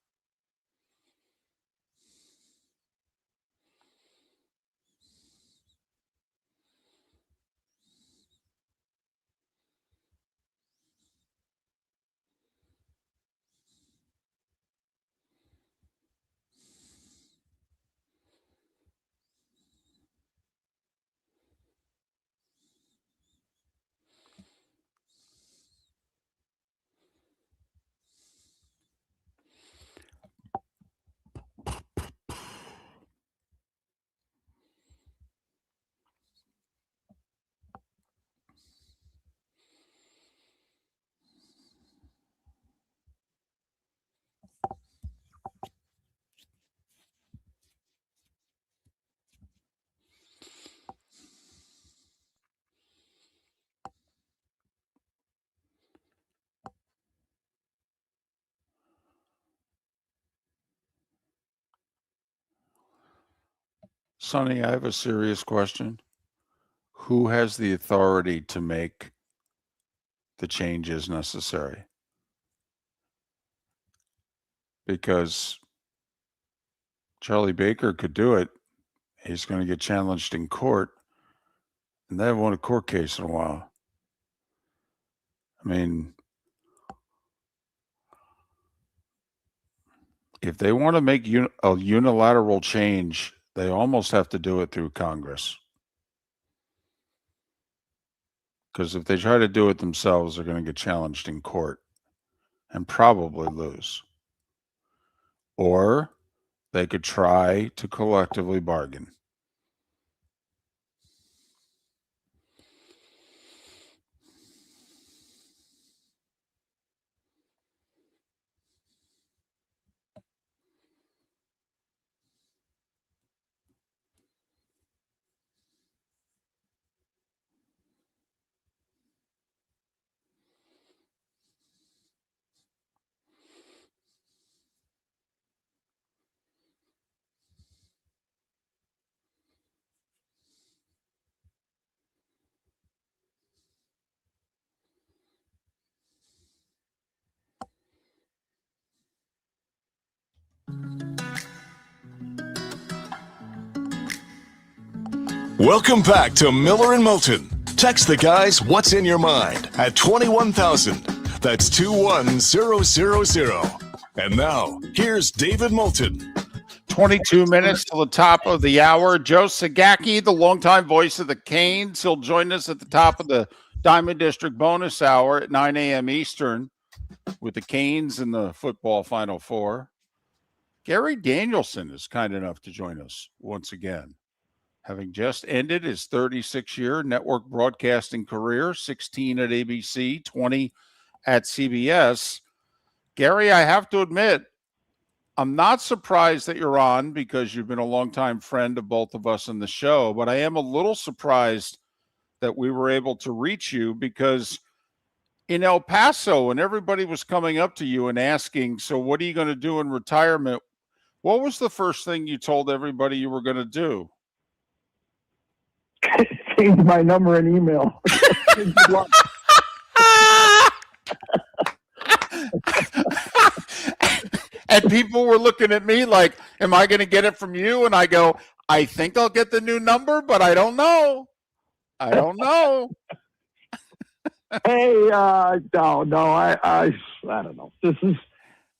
Sonny, I have a serious question. Who has the authority to make the changes necessary? Because Charlie Baker could do it. He's going to get challenged in court, and they haven't won a court case in a while. I mean, if they want to make a unilateral change, they almost have to do it through Congress. Because if they try to do it themselves, they're going to get challenged in court and probably lose. Or they could try to collectively bargain. Welcome back to Miller and Moulton. Text the guys what's in your mind at 21,000. That's 21000. And now, here's David Moulton. 22 minutes till the top of the hour. Joe Zagacki, the longtime voice of the Canes. He'll join us at the top of the Diamond District bonus hour at 9 a.m. Eastern with the Canes in the football Final Four. Gary Danielson is kind enough to join us once again, having just ended his 36-year network broadcasting career, 16 at ABC, 20 at CBS. Gary, I have to admit, I'm not surprised that you're on because you've been a longtime friend of both of us in the show, but I am a little surprised that we were able to reach you because in El Paso, when everybody was coming up to you and asking, so what are you going to do in retirement? What was the first thing you told everybody you were going to do? Change my number and email. And people were looking at me like, am I going to get it from you? And I go, I think I'll get the new number, but I don't know. I don't know. Hey, no, I don't know.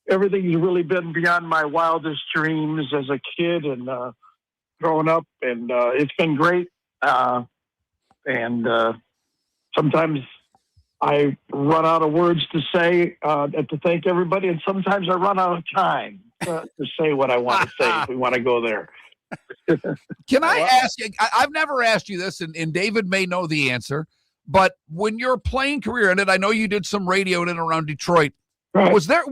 Everything's really been beyond my wildest dreams as a kid and growing up, and it's been great. And sometimes I run out of words to say and to thank everybody, and sometimes I run out of time to say what I want to say if we want to go there. Can I ask you, I've never asked you this, and David may know the answer, but when your playing career ended, I know you did some radio in and around Detroit. Right. Was there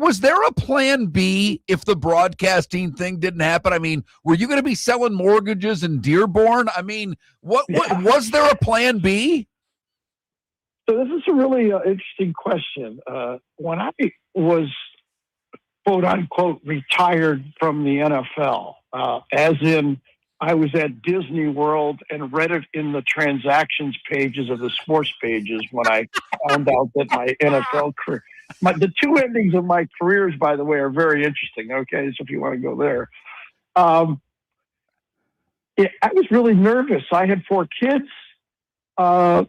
a plan B if the broadcasting thing didn't happen? I mean, were you going to be selling mortgages in Dearborn? I mean, what was there a plan B? So this is a really interesting question. When I was, quote unquote, retired from the NFL, as in I was at Disney World and read it in the transactions pages of the sports pages when I found out that my NFL career, the two endings of my careers, by the way, are very interesting. Okay, so if you want to go there, I was really nervous. I had 4 kids. I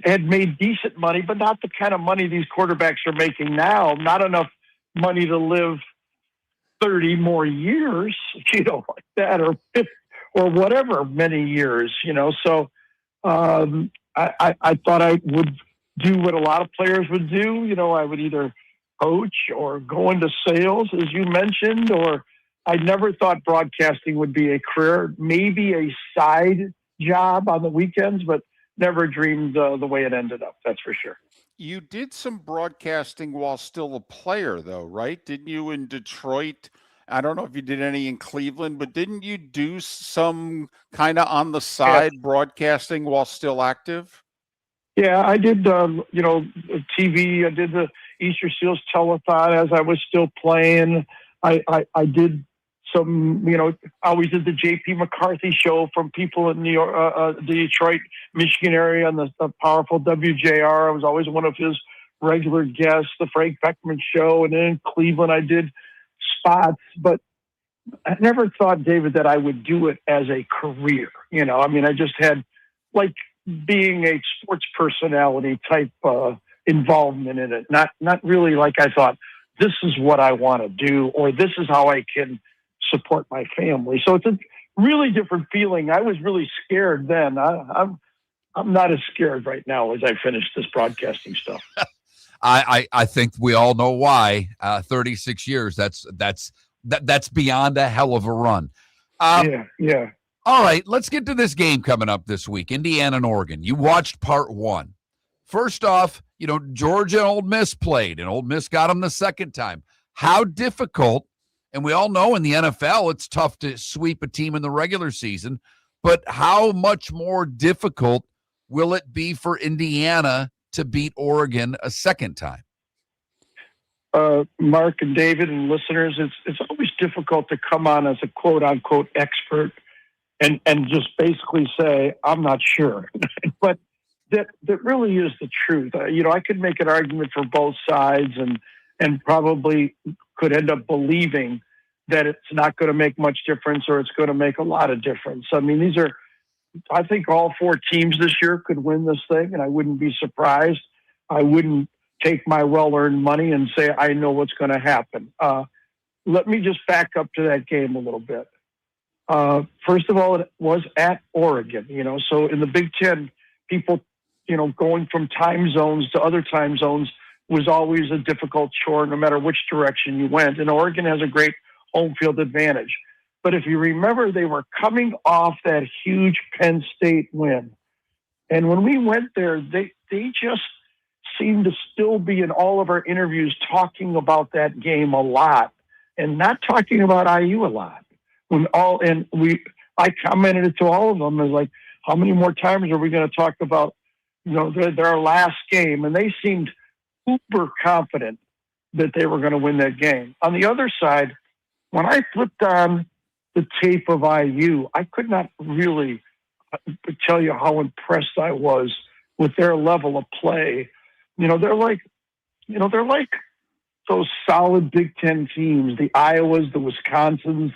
had made decent money, but not the kind of money these quarterbacks are making now. Not enough money to live 30 more years, like that, or whatever many years, So I thought I would do what a lot of players would do. I would either coach or go into sales, as you mentioned, or I never thought broadcasting would be a career, maybe a side job on the weekends, but never dreamed the way it ended up. That's for sure. You did some broadcasting while still a player, though, right? Didn't you in Detroit? I don't know if you did any in Cleveland, but didn't you do some kind of on the side broadcasting while still active? Yeah, I did, TV. I did the Easter Seals telethon as I was still playing. I did some, I always did the J.P. McCarthy show from people in New York, the Detroit, Michigan area on the powerful WJR. I was always one of his regular guests, the Frank Beckman show. And then in Cleveland, I did spots, but I never thought, David, that I would do it as a career. I just had like being a sports personality type involvement in it. Not really like I thought, this is what I want to do, or this is how I can support my family. So it's a really different feeling. I was really scared then. I'm not as scared right now as I finish this broadcasting stuff. I think we all know why. 36 years. That's beyond a hell of a run. Yeah. All right, let's get to this game coming up this week, Indiana and Oregon. You watched part 1. First off, Georgia and Ole Miss played, and Ole Miss got them the second time. How difficult, and we all know in the NFL it's tough to sweep a team in the regular season, but how much more difficult will it be for Indiana to beat Oregon a second time? Mark and David and listeners, it's always difficult to come on as a quote-unquote expert and just basically say, I'm not sure. But that really is the truth. I could make an argument for both sides and probably could end up believing that it's not going to make much difference or it's going to make a lot of difference. I mean, I think all 4 teams this year could win this thing, and I wouldn't be surprised. I wouldn't take my well-earned money and say, I know what's going to happen. Let me just back up to that game a little bit. First of all, it was at Oregon, so in the Big Ten, people, going from time zones to other time zones was always a difficult chore, no matter which direction you went. And Oregon has a great home field advantage. But if you remember, they were coming off that huge Penn State win. And when we went there, they just seemed to still be in all of our interviews talking about that game a lot and not talking about IU a lot. I commented it to all of them as like, how many more times are we going to talk about, their last game? And they seemed uber confident that they were going to win that game. On the other side, when I flipped on the tape of IU, I could not really tell you how impressed I was with their level of play. They're like those solid Big Ten teams, the Iowas, the Wisconsins,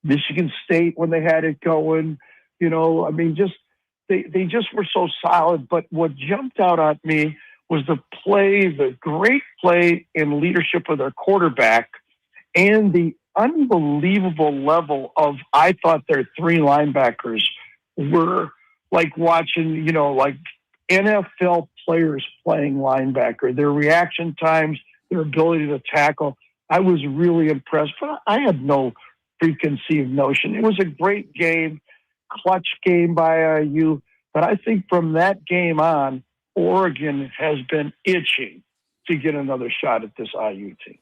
Michigan State when they had it going. They just were so solid. But what jumped out at me was the great play and leadership of their quarterback and the unbelievable level of, I thought their 3 linebackers were like watching, like NFL players playing linebacker, their reaction times, their ability to tackle. I was really impressed, but I had no preconceived notion. It was a great game, clutch game by IU, but I think from that game on, Oregon has been itching to get another shot at this IU team.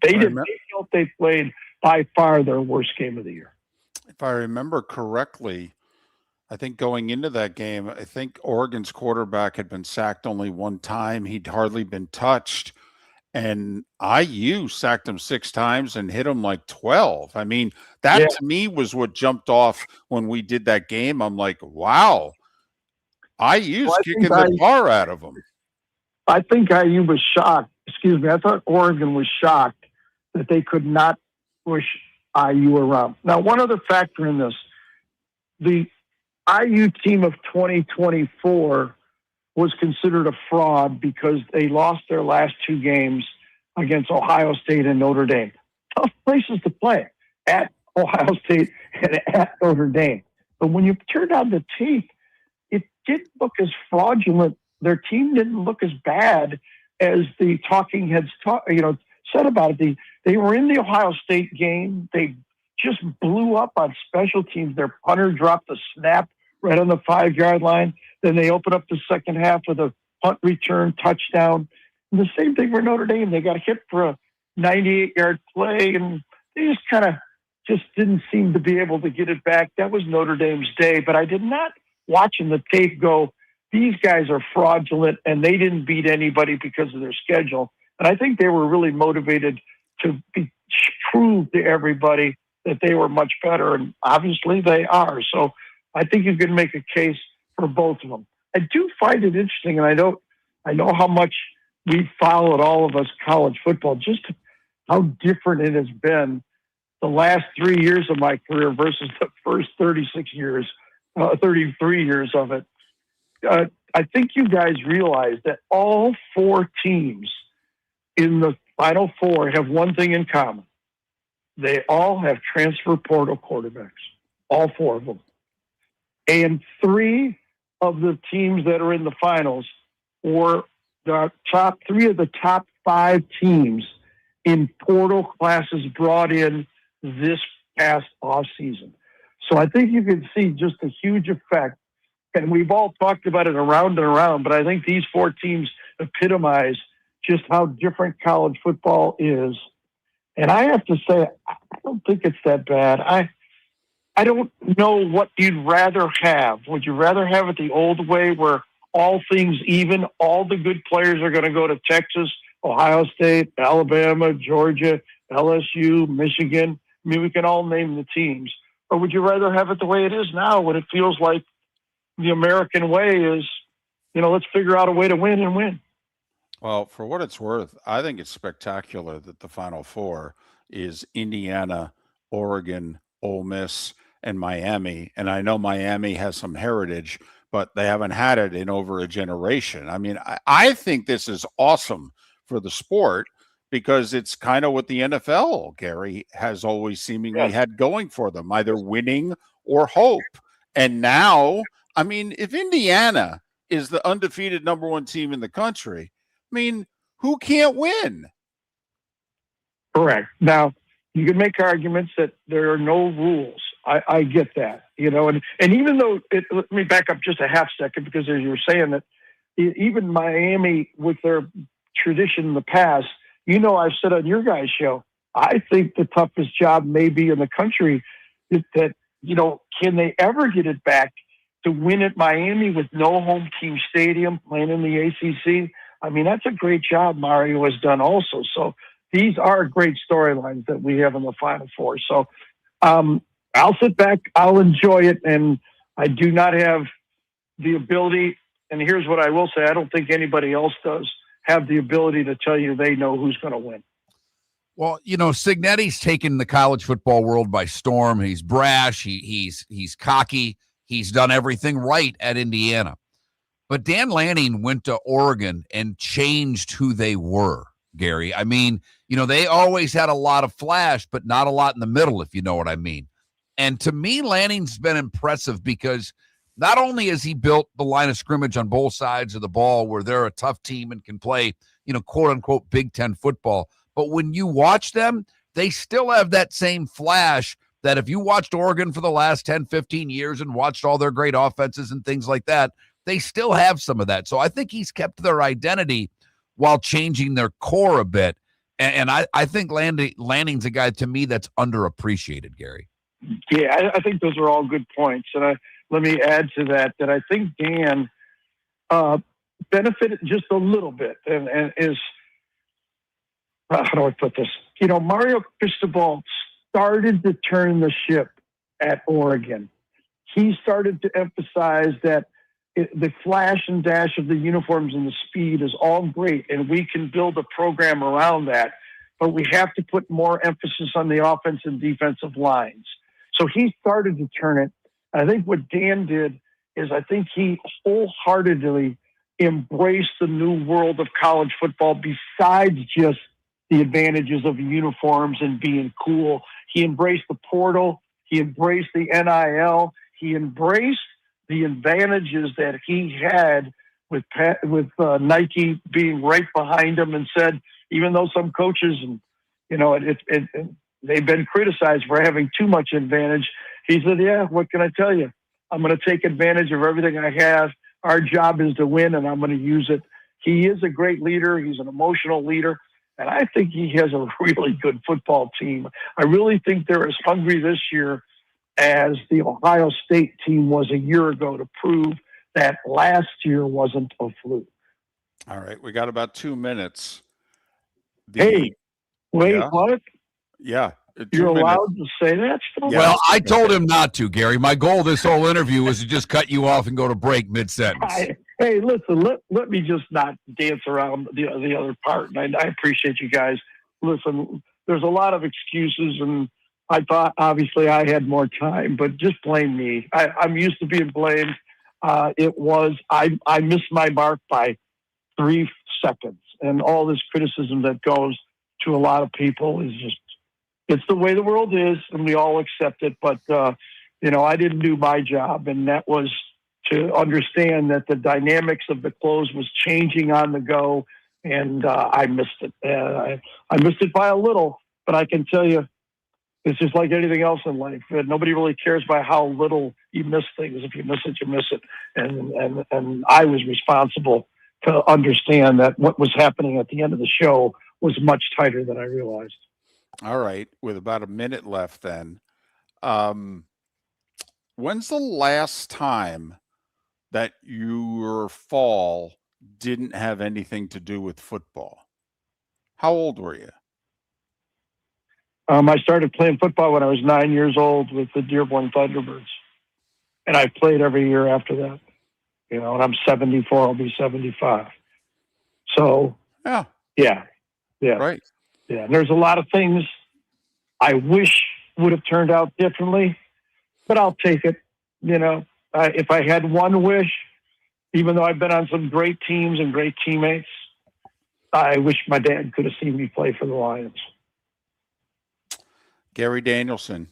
They felt they played by far their worst game of the year. If I remember correctly, I think going into that game, I think Oregon's quarterback had been sacked only one time. He'd hardly been touched. And IU sacked him 6 times and hit him like 12. I mean, that to me was what jumped off when we did that game. I'm like, wow, IU's kicking the tar out of them. I think IU was shocked. Excuse me. I thought Oregon was shocked that they could not push IU around. Now, one other factor in this, the IU team of 2024 was considered a fraud because they lost their last two games against Ohio State and Notre Dame. Tough places to play, at Ohio State and at Notre Dame. But when you turn on the tape, it didn't look as fraudulent. Their team didn't look as bad as the talking heads said about it. They were in the Ohio State game. They just blew up on special teams. Their punter dropped the snap right on the 5-yard line. Then they opened up the second half with a punt return touchdown. And the same thing for Notre Dame. They got hit for a 98-yard play, and they just kind of didn't seem to be able to get it back. That was Notre Dame's day. But I did not, watching the tape, go, these guys are fraudulent, and they didn't beat anybody because of their schedule. And I think they were really motivated to prove to everybody that they were much better, and obviously they are. So I think you can make a case for both of them. I do find it interesting, and I know how much we've followed, all of us, college football, just how different it has been the last 3 years of my career versus the first 33 years of it. I think you guys realize that all four teams in the Final Four have one thing in common. They all have transfer portal quarterbacks, all four of them. And three of the teams that are in the finals were the top three of the top five teams in portal classes brought in this past offseason. So I think you can see just a huge effect. And we've all talked about it around and around, but I think these four teams epitomize just how different college football is. And I have to say, I don't think it's that bad. I don't know what you'd rather have. Would you rather have it the old way where all things even, all the good players are going to go to Texas, Ohio State, Alabama, Georgia, LSU, Michigan? I mean, we can all name the teams. Or would you rather have it the way it is now when it feels like the American way is, let's figure out a way to win and win? Well, for what it's worth, I think it's spectacular that the Final Four is Indiana, Oregon, Ole Miss, and Miami. And I know Miami has some heritage, but they haven't had it in over a generation. I mean, I think this is awesome for the sport because it's kind of what the NFL, Gary, has always seemingly had going for them, either winning or hope. And now, I mean, if Indiana is the undefeated number one team in the country, I mean, who can't win? Correct. Now, you can make arguments that there are no rules. I get that, and even though let me back up just a half second, because as you were saying that even Miami with their tradition in the past, I've said on your guys' show, I think the toughest job may be in the country that can they ever get it back to win at Miami with no home team stadium playing in the ACC? I mean, that's a great job Mario has done also. So these are great storylines that we have in the Final Four. So I'll sit back, I'll enjoy it, and I do not have the ability, and here's what I will say, I don't think anybody else does have the ability to tell you they know who's going to win. Well, Cignetti's taken the college football world by storm. He's brash, he's cocky, he's done everything right at Indiana. But Dan Lanning went to Oregon and changed who they were, Gary. I mean, they always had a lot of flash, but not a lot in the middle, if you know what I mean. And to me, Lanning's been impressive because not only has he built the line of scrimmage on both sides of the ball where they're a tough team and can play, quote unquote, Big Ten football, but when you watch them, they still have that same flash that if you watched Oregon for the last 10, 15 years and watched all their great offenses and things like that, they still have some of that. So I think he's kept their identity while changing their core a bit. And I think Lanning's a guy, to me, that's underappreciated, Gary. Yeah, I think those are all good points. And let me add to that I think Dan benefited just a little bit and is, how do I put this? Mario Cristobal started to turn the ship at Oregon. He started to emphasize that the flash and dash of the uniforms and the speed is all great, and we can build a program around that. But we have to put more emphasis on the offense and defensive lines. So he started to turn it. I think what Dan did is I think he wholeheartedly embraced the new world of college football besides just the advantages of uniforms and being cool. He embraced the portal. He embraced the NIL. He embraced the advantages that he had with Nike being right behind him, and said, even though some coaches and they've been criticized for having too much advantage, he said, yeah, what can I tell you? I'm going to take advantage of everything I have. Our job is to win, and I'm going to use it. He is a great leader. He's an emotional leader. And I think he has a really good football team. I really think they're as hungry this year as the Ohio State team was a year ago to prove that last year wasn't a fluke. All right. We got about 2 minutes. Wait, Yeah. what? Yeah. You're allowed to say that still? Yeah. Well, I told him not to, Gary. My goal this whole interview was to just cut you off and go to break mid-sentence. Hey, listen, let me just not dance around the other part. And I appreciate you guys. Listen, there's a lot of excuses, and I thought obviously I had more time, but just blame me. I'm used to being blamed. I missed my mark by 3 seconds, and all this criticism that goes to a lot of people is just, it's the way the world is, and we all accept it. But, I didn't do my job, and that was to understand that the dynamics of the close was changing on the go, and I missed it. I missed it by a little, but I can tell you, it's just like anything else in life. Nobody really cares by how little you miss things. If you miss it, you miss it. And I was responsible to understand that what was happening at the end of the show was much tighter than I realized. All right. With about a minute left then. When's the last time that your fall didn't have anything to do with football? How old were you? I started playing football when I was 9 years old with the Dearborn Thunderbirds. And I played every year after that. And I'm 74, I'll be 75. So, yeah. Right. Yeah, and there's a lot of things I wish would have turned out differently, but I'll take it. If I had one wish, even though I've been on some great teams and great teammates, I wish my dad could have seen me play for the Lions. Gary Danielson,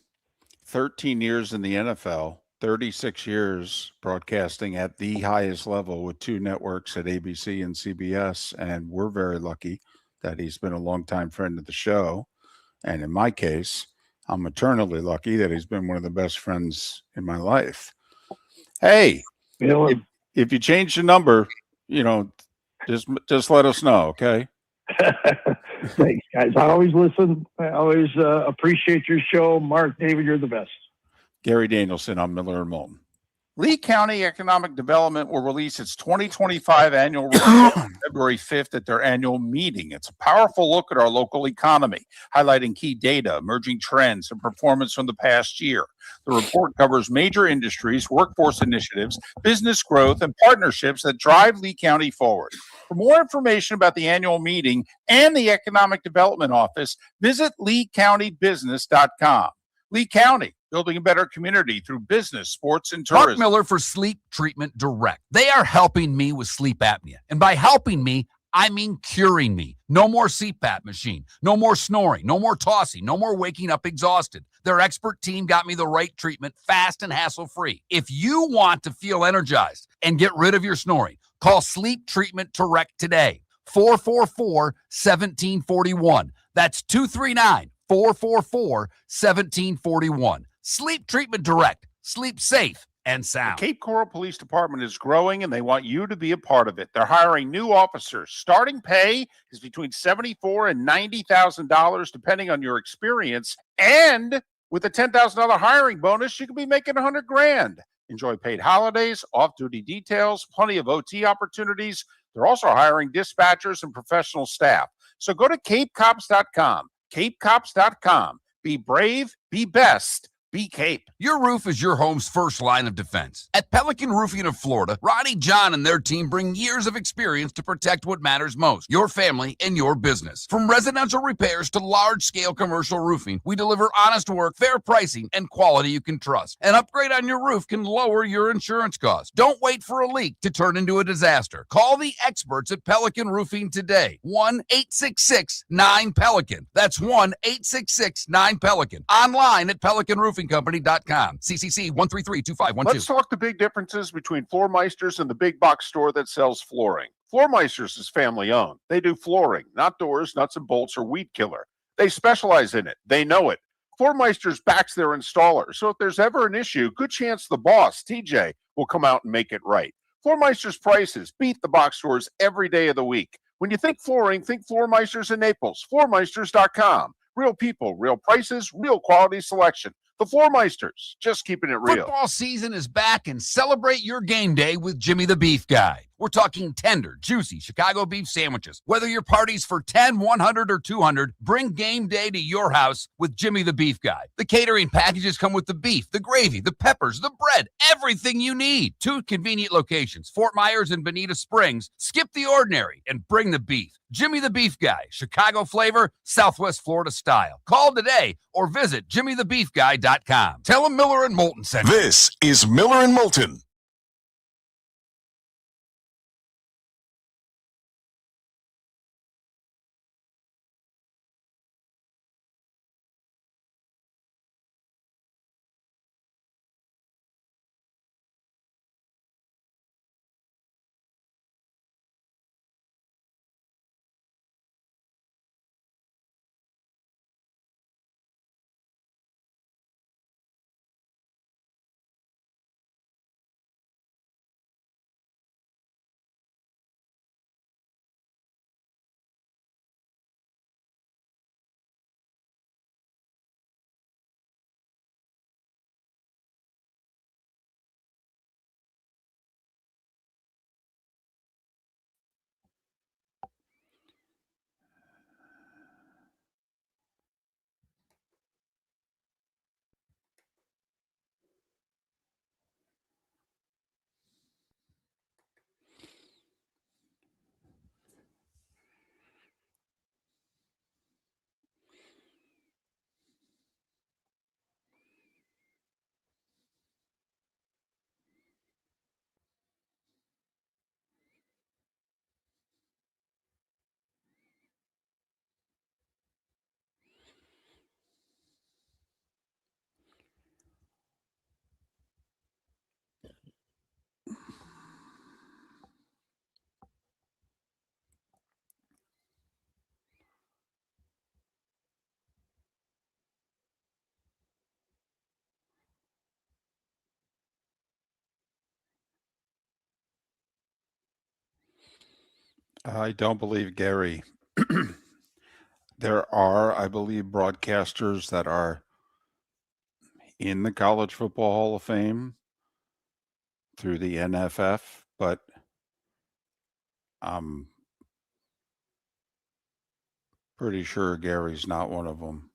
13 years in the NFL, 36 years broadcasting at the highest level with 2 networks at ABC and CBS. And we're very lucky that he's been a longtime friend of the show. And in my case, I'm eternally lucky that he's been one of the best friends in my life. Hey, if you change the number, just let us know, okay? Thanks, guys. I always listen. I always appreciate your show. Mark, David, you're the best. Gary Danielson on Miller and Moulton. Lee County Economic Development will release its 2025 annual report on February 5th at their annual meeting. It's a powerful look at our local economy, highlighting key data, emerging trends, and performance from the past year. The report covers major industries, workforce initiatives, business growth, and partnerships that drive Lee County forward. For more information about the annual meeting and the Economic Development Office, visit leecountybusiness.com. Lee County, building a better community through business, sports, and tourism. Mark Miller for Sleep Treatment Direct. They are helping me with sleep apnea. And by helping me, I mean curing me. No more CPAP machine. No more snoring. No more tossing. No more waking up exhausted. Their expert team got me the right treatment, fast and hassle-free. If you want to feel energized and get rid of your snoring, call Sleep Treatment Direct today. 444-1741. That's 239-444-1741. Sleep Treatment Direct. Sleep safe and sound. The Cape Coral Police Department is growing, and they want you to be a part of it. They're hiring new officers. Starting pay is between $74,000 and $90,000, depending on your experience. And with a $10,000 hiring bonus, you could be making $100,000. Enjoy paid holidays, off-duty details, plenty of OT opportunities. They're also hiring dispatchers and professional staff. So go to capecops.com. capecops.com. Be brave, be best. Be Cape. Your roof is your home's first line of defense. At Pelican Roofing of Florida, Ronnie, John, and their team bring years of experience to protect what matters most, your family and your business. From residential repairs to large-scale commercial roofing, we deliver honest work, fair pricing, and quality you can trust. An upgrade on your roof can lower your insurance costs. Don't wait for a leak to turn into a disaster. Call the experts at Pelican Roofing today. 1-866-9-PELICAN. That's 1-866-9-PELICAN. Online at PelicanRoofingCompany.com. CCC 1332512. Let's talk the big differences between Floor Meisters and the big box store that sells flooring. Floor Meisters is family owned. They do flooring, not doors, nuts and bolts, or weed killer. They specialize in it. They know it. Floor Meisters backs their installer, so if there's ever an issue, good chance the boss, TJ, will come out and make it right. Floor Meisters prices beat the box stores every day of the week. When you think flooring, think Floor Meisters in Naples. FloorMeisters.com. Real people, real prices, real quality selection. The Floor Meisters, just keeping it real. Football season is back, and celebrate your game day with Jimmy the Beef Guy. We're talking tender, juicy Chicago beef sandwiches. Whether your party's for 10, 100, or 200, bring game day to your house with Jimmy the Beef Guy. The catering packages come with the beef, the gravy, the peppers, the bread, everything you need. 2 convenient locations, Fort Myers and Bonita Springs. Skip the ordinary and bring the beef. Jimmy the Beef Guy, Chicago flavor, Southwest Florida style. Call today or visit jimmythebeefguy.com. Tell him Miller and Moulton sent you. This is Miller and Moulton. I don't believe Gary. There are, I believe, broadcasters that are in the College Football Hall of Fame through the NFF, but I'm pretty sure Gary's not one of them.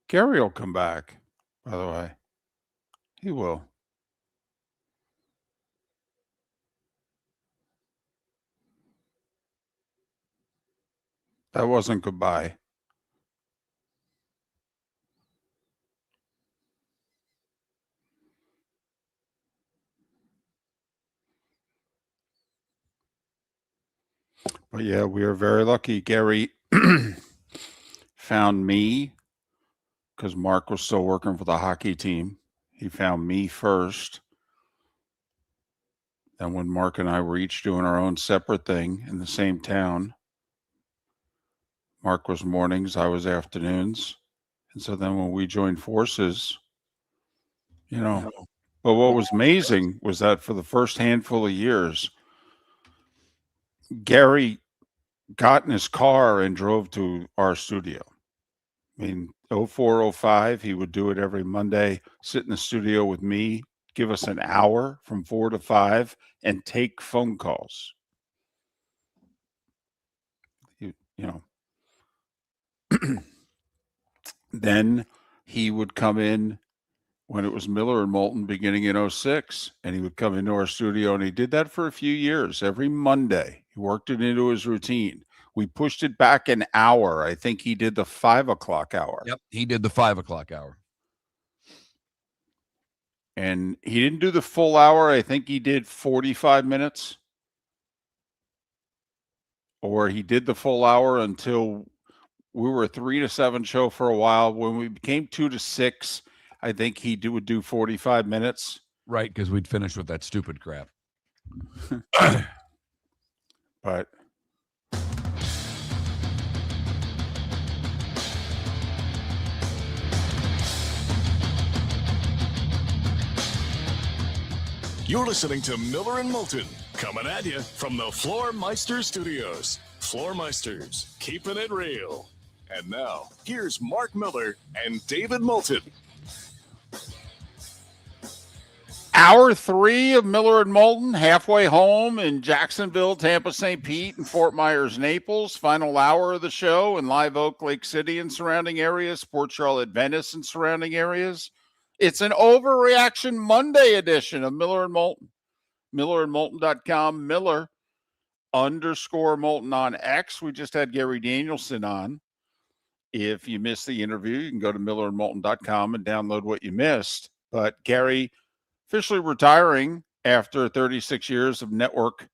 Gary will come back, by the way. He will. That wasn't goodbye. But yeah, we are very lucky. Gary found me because Mark was still working for the hockey team. He found me first. And when Mark and I were each doing our own separate thing in the same town, Mark was mornings, I was afternoons. And so then when we joined forces, but what was amazing was that for the first handful of years, Gary got in his car and drove to our studio. I mean, 04, 05, he would do it every Monday, sit in the studio with me, give us an hour from 4 to 5 and take phone calls. you know. Then he would come in when it was Miller and Moulton beginning in 06, and he would come into our studio, and he did that for a few years. Every Monday, he worked it into his routine. We pushed it back an hour. I think he did the 5 o'clock hour. Yep, he did the 5 o'clock hour. And he didn't do the full hour. I think he did 45 minutes. Or he did the full hour until we were a 3 to 7 show for a while. When we became 2 to 6, I think he would do 45 minutes. Right, because we'd finish with that stupid crap. But You're listening to Miller and Moulton, coming at you from the Floor Meister Studios. Floor Meisters, keeping it real. And now, here's Mark Miller and David Moulton. Hour 3 of Miller and Moulton, halfway home in Jacksonville, Tampa, St. Pete, and Fort Myers, Naples. Final hour of the show in Live Oak, Lake City and surrounding areas, Port Charlotte, Venice and surrounding areas. It's an Overreaction Monday edition of Miller and Moulton. MillerandMoulton.com, Miller_Moulton on X. We just had Gary Danielson on. If you missed the interview, you can go to MillerandMoulton.com and download what you missed. But Gary officially retiring after 36 years of network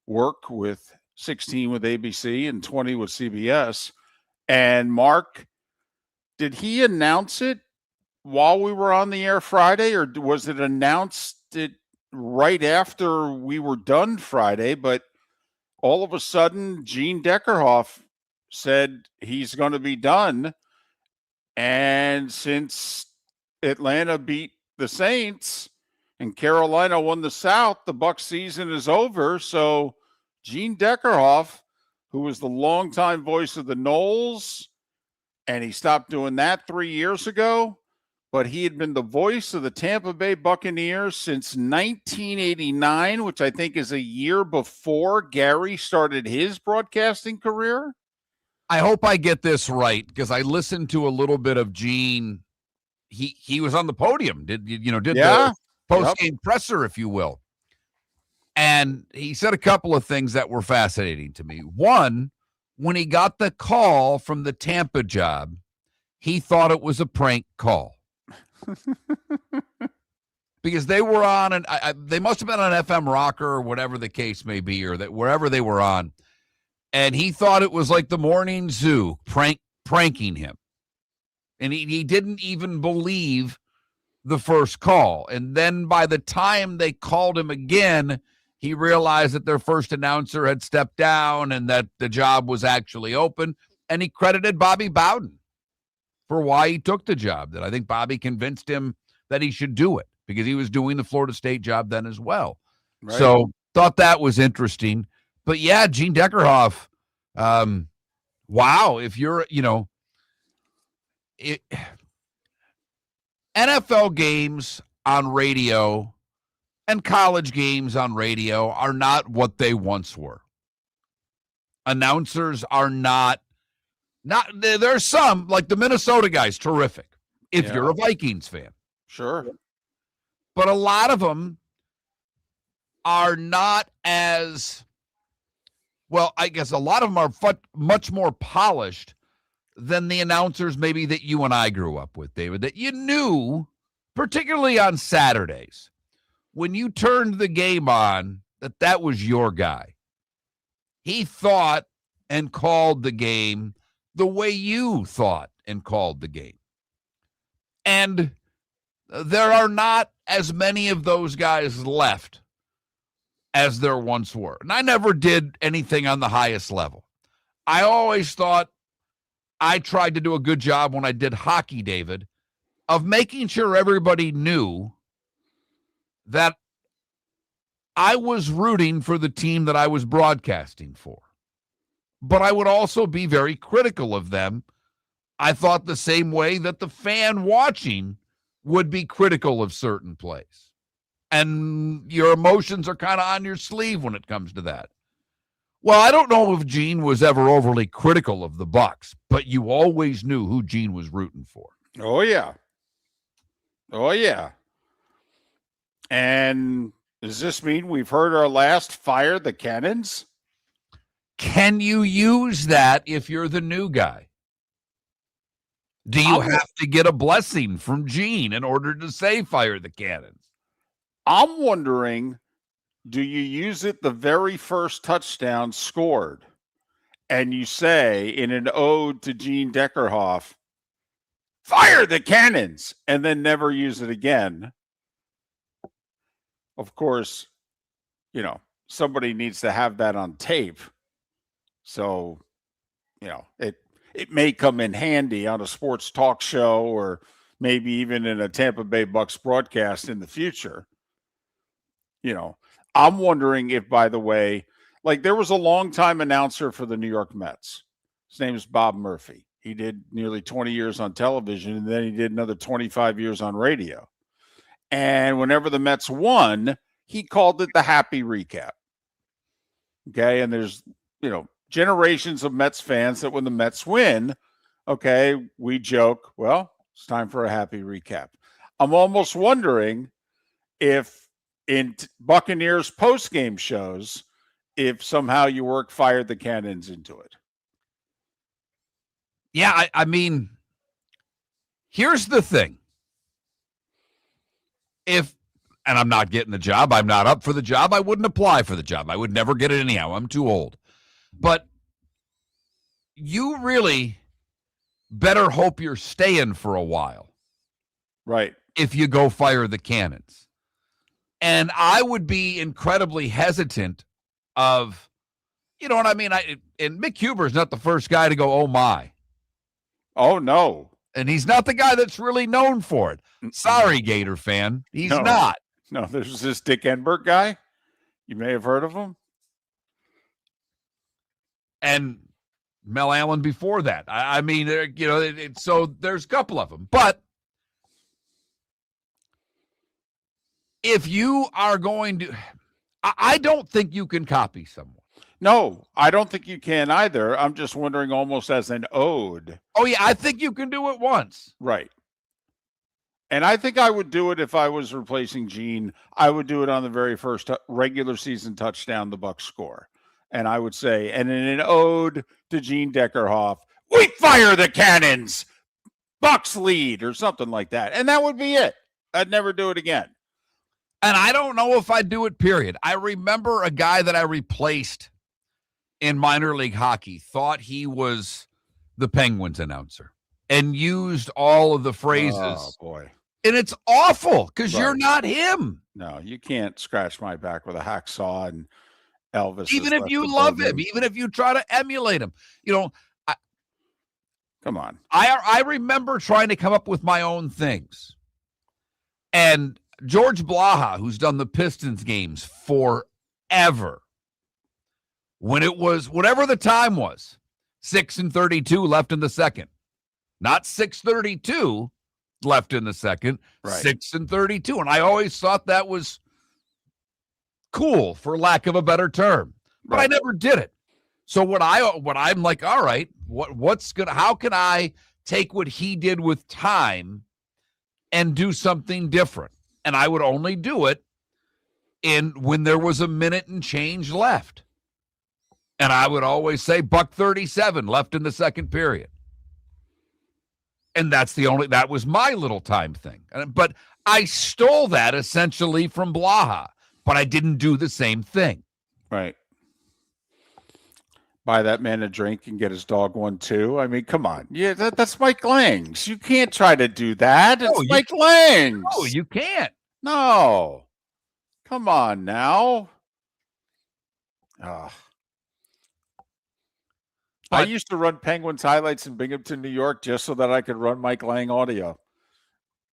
work, with 16 with ABC and 20 with CBS. And Mark, did he announce it while we were on the air Friday, or was it announced right after we were done Friday? But all of a sudden, Gene Deckerhoff said he's going to be done. And since Atlanta beat the Saints and Carolina won the South, the Bucs season is over. So Gene Deckerhoff, who was the longtime voice of the Knowles, and he stopped doing that 3 years ago, but he had been the voice of the Tampa Bay Buccaneers since 1989, which I think is a year before Gary started his broadcasting career. I hope I get this right, because I listened to a little bit of Gene. He was on the podium, did the post-game presser, if you will. And he said a couple of things that were fascinating to me. One, when he got the call from the Tampa job, he thought it was a prank call. Because they were on, and they must have been on FM Rocker or whatever the case may be, or that wherever they were on. And he thought it was like the morning zoo pranking him. And he didn't even believe the first call. And then by the time they called him again, he realized that their first announcer had stepped down and that the job was actually open. And he credited Bobby Bowden for why he took the job. That I think Bobby convinced him that he should do it, because he was doing the Florida State job then as well. Right. So thought that was interesting. But yeah, Gene Deckerhoff, wow, if you're, NFL games on radio and college games on radio are not what they once were. Announcers are not, there's some, like the Minnesota guys, terrific, if you're a Vikings fan. Sure. But a lot of them are not as, well, I guess a lot of them are much more polished than the announcers maybe that you and I grew up with, David, that you knew, particularly on Saturdays, when you turned the game on, that was your guy. He thought and called the game the way you thought and called the game. And there are not as many of those guys left as there once were. And I never did anything on the highest level. I always thought I tried to do a good job when I did hockey, David, of making sure everybody knew that I was rooting for the team that I was broadcasting for. But I would also be very critical of them. I thought the same way that the fan watching would be critical of certain plays. And your emotions are kind of on your sleeve when it comes to that. Well, I don't know if Gene was ever overly critical of the Bucks, but you always knew who Gene was rooting for. Oh, yeah. Oh, yeah. And does this mean we've heard our last fire the cannons? Can you use that if you're the new guy? Do you have to get a blessing from Gene in order to say fire the cannons? I'm wondering, do you use it the very first touchdown scored and you say in an ode to Gene Deckerhoff, fire the cannons, and then never use it again? Of course, somebody needs to have that on tape. So, it may come in handy on a sports talk show or maybe even in a Tampa Bay Bucks broadcast in the future. I'm wondering if, by the way, like there was a longtime announcer for the New York Mets. His name is Bob Murphy. He did nearly 20 years on television, and then he did another 25 years on radio. And whenever the Mets won, he called it the happy recap. Okay. And there's, generations of Mets fans that when the Mets win, okay, we joke, well, it's time for a happy recap. I'm almost wondering if in Buccaneers post-game shows, if somehow you work fire the cannons into it. Yeah, I mean, here's the thing. And I'm not getting the job, I'm not up for the job, I wouldn't apply for the job. I would never get it anyhow. I'm too old. But you really better hope you're staying for a while. Right. If you go fire the cannons. And I would be incredibly hesitant of, you know what I mean? And Mick Huber's not the first guy to go, oh my. Oh, no. And he's not the guy that's really known for it. Sorry, Gator fan. He's not. No, there's this Dick Enberg guy. You may have heard of him. And Mel Allen before that. I mean, so there's a couple of them. But if you are going to, I don't think you can copy someone. No, I don't think you can either. I'm just wondering almost as an ode. Oh, yeah, I think you can do it once. Right. And I think I would do it if I was replacing Gene. I would do it on the very first regular season touchdown the Bucs score. And I would say, and in an ode to Gene Deckerhoff, we fire the cannons, Bucs lead, or something like that. And that would be it. I'd never do it again. And I don't know if I'd do it, period. I remember a guy that I replaced in minor league hockey thought he was the Penguins announcer and used all of the phrases. Oh, boy. And it's awful because you're not him. No, you can't scratch my back with a hacksaw and Elvis. Even if you love him, even if you try to emulate him, come on. I remember trying to come up with my own things. And George Blaha, who's done the Pistons games forever, when it was whatever the time was, 6:32 left in the second, not 6:32 left in the second, right. 6:32. And I always thought that was cool, for lack of a better term, but I never did it. So what I'm like, all right, how can I take what he did with time and do something different? And I would only do it when there was a minute and change left. And I would always say $1:37 left in the second period. And that was my little time thing. But I stole that essentially from Blaha, but I didn't do the same thing. Right. Buy that man a drink and get his dog one too. I mean, come on. Yeah, that's Mike Lange's. You can't try to do that. It's Mike Lange's. No, you can't. No. Come on now. I used to run Penguins highlights in Binghamton, New York, just so that I could run Mike Lange audio.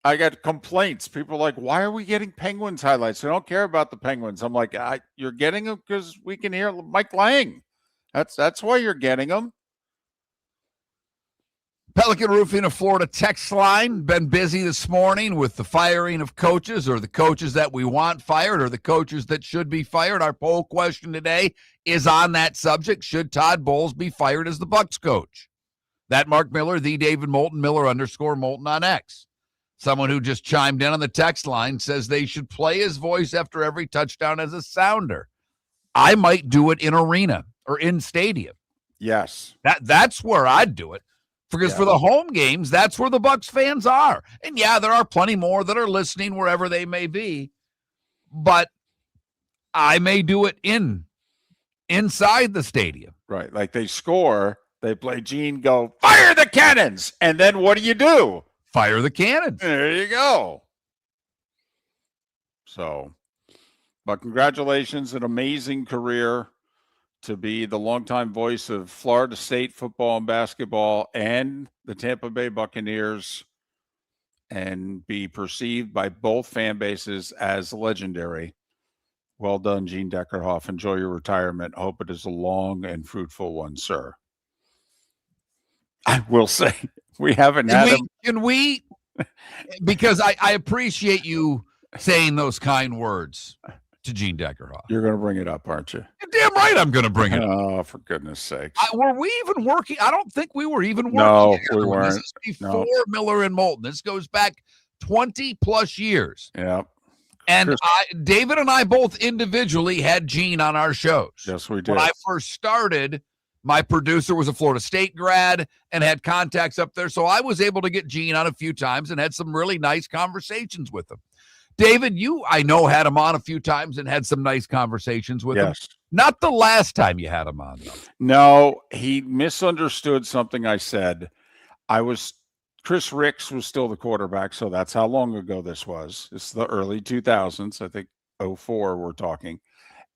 I got complaints. People are like, why are we getting Penguins highlights? I don't care about the Penguins. I'm like, you're getting them because we can hear Mike Lange. That's why you're getting them. Pelican Roofing of Florida text line. Been busy this morning with the firing of coaches, or the coaches that we want fired, or the coaches that should be fired. Our poll question today is on that subject. Should Todd Bowles be fired as the Bucks coach? That Mark Miller, the David Moulton, Miller_Moulton on X. Someone who just chimed in on the text line says they should play his voice after every touchdown as a sounder. I might do it in arena or in stadium. Yes. That's where I'd do it. Because for the home games, that's where the Bucks fans are. And yeah, there are plenty more that are listening wherever they may be. But I may do it inside the stadium. Right. Like they score, they play Gene, go, fire the cannons. And then what do? Fire the cannons. There you go. So, but congratulations, an amazing career to be the longtime voice of Florida State football and basketball and the Tampa Bay Buccaneers, and be perceived by both fan bases as legendary. Well done, Gene Deckerhoff. Enjoy your retirement. Hope it is a long and fruitful one, sir. I will say, we haven't had him. Can we, because I appreciate you saying those kind words to Gene Deckerhoff. You're going to bring it up, aren't you? You're damn right I'm going to bring it up. Oh, for goodness sakes. Were we even working? I don't think we were even working. No, together. we weren't. This is before Miller and Moulton. This goes back 20 plus years. Yeah. And David and I both individually had Gene on our shows. Yes, we did. When I first started, my producer was a Florida State grad and had contacts up there. So I was able to get Gene on a few times and had some really nice conversations with him. David, you, I know, had him on a few times and had some nice conversations with him. Not the last time you had him on, though. No, he misunderstood something I said. Chris Ricks was still the quarterback, so that's how long ago this was. It's the early 2000s, I think 04 we're talking.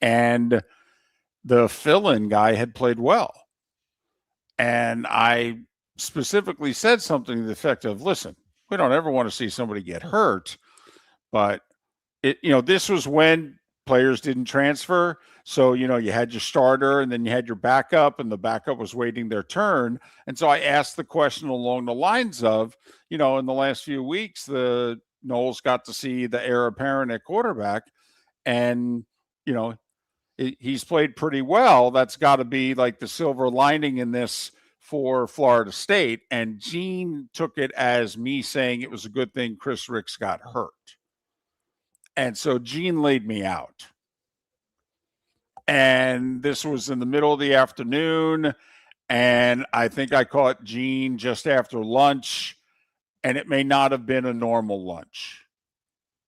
And the fill-in guy had played well. And I specifically said something to the effect of, listen, we don't ever want to see somebody get hurt. But this was when players didn't transfer. So, you had your starter and then you had your backup, and the backup was waiting their turn. And so I asked the question along the lines of, in the last few weeks, the Knowles got to see the heir apparent at quarterback, and, he's played pretty well. That's got to be like the silver lining in this for Florida State. And Gene took it as me saying it was a good thing Chris Ricks got hurt. And so Gene laid me out. And this was in the middle of the afternoon. And I think I caught Gene just after lunch. And it may not have been a normal lunch.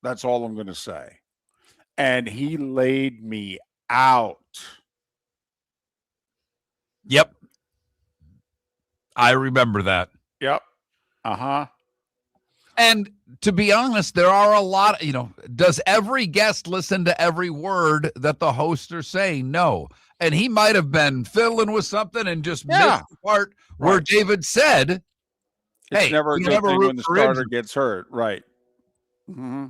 That's all I'm going to say. And he laid me out. Yep. I remember that. Yep. Uh-huh. And to be honest, there are a lot, does every guest listen to every word that the hosts are saying? No. And he might have been fiddling with something and just missed the part where David said, hey, it's never a good thing when the starter gets hurt. Right. Mm-hmm.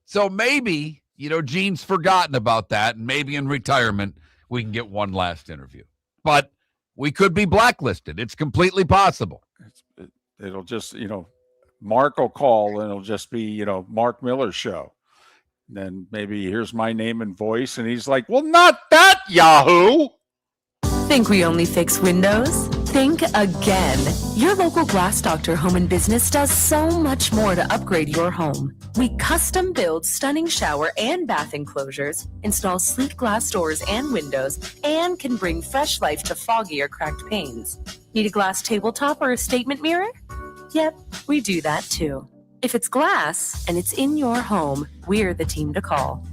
So maybe, Gene's forgotten about that. And maybe in retirement, we can get one last interview. But we could be blacklisted. It's completely possible. It'll just, Mark will call and it'll just be, Mark Miller's show. And then maybe here's my name and voice. And he's like, well, not that, Yahoo. Think we only fix windows? Think again. Your local Glass Doctor Home and Business does so much more to upgrade your home. We custom build stunning shower and bath enclosures, install sleek glass doors and windows, and can bring fresh life to foggy or cracked panes. Need a glass tabletop or a statement mirror? Yep, we do that too. If it's glass and it's in your home, we're the team to call.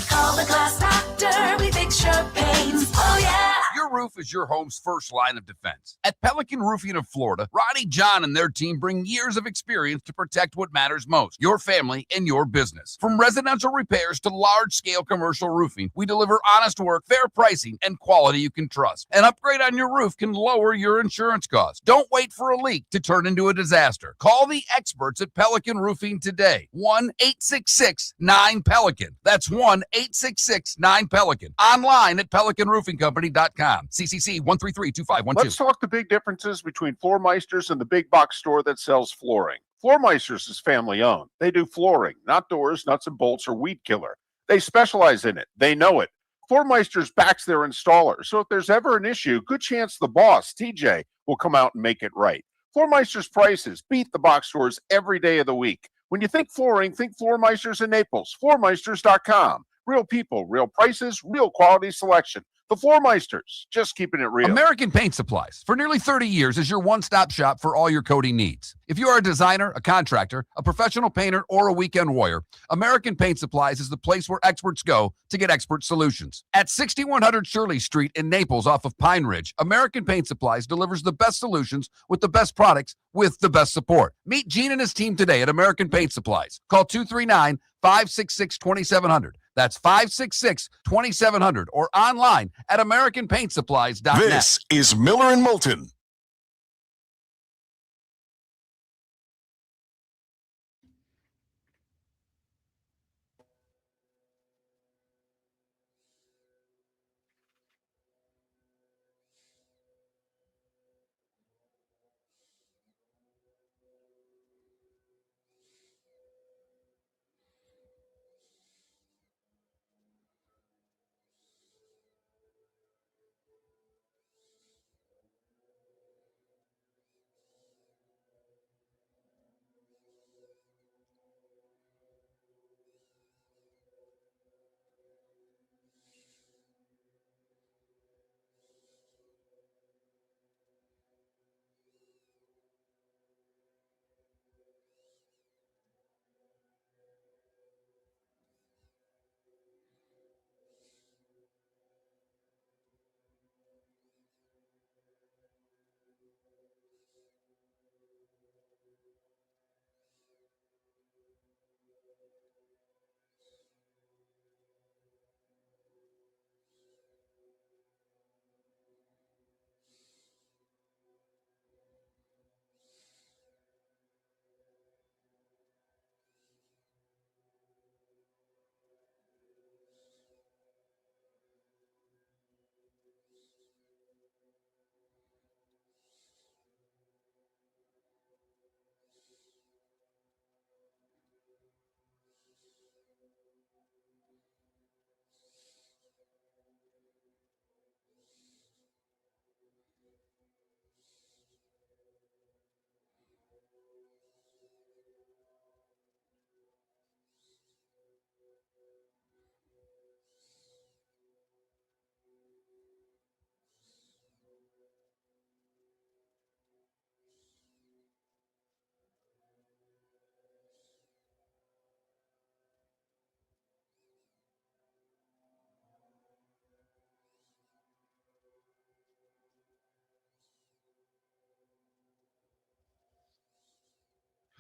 Call the Glass Doctor, we fix your pains. Oh yeah! Your roof is your home's first line of defense. At Pelican Roofing of Florida, Ronnie, John, and their team bring years of experience to protect what matters most, your family and your business. From residential repairs to large-scale commercial roofing, we deliver honest work, fair pricing, and quality you can trust. An upgrade on your roof can lower your insurance costs. Don't wait for a leak to turn into a disaster. Call the experts at Pelican Roofing today. 1-866-9-PELICAN. That's 1-866-9-PELICAN. Online at PelicanRoofingCompany.com. FloorMeisters.com. CCC 1332512. Let's talk the big differences between Floor Meisters and the big box store that sells flooring. Floor Meisters is family owned. They do flooring, not doors, nuts and bolts, or weed killer. They specialize in it. They know it. Floor Meisters backs their installer, so if there's ever an issue, good chance the boss, TJ, will come out and make it right. Floor Meisters prices beat the box stores every day of the week. When you think flooring, think Floor Meisters in Naples. FloorMeisters.com. Real people, real prices, real quality selection. The Floor Meisters, just keeping it real. American Paint Supplies, for nearly 30 years, is your one-stop shop for all your coating needs. If you are a designer, a contractor, a professional painter, or a weekend warrior, American Paint Supplies is the place where experts go to get expert solutions. At 6100 Shirley Street in Naples off of Pine Ridge, American Paint Supplies delivers the best solutions with the best products with the best support. Meet Gene and his team today at American Paint Supplies. Call 239-566-2700. That's 566-2700 or online at AmericanPaintSupplies.net. This is Miller and Moulton.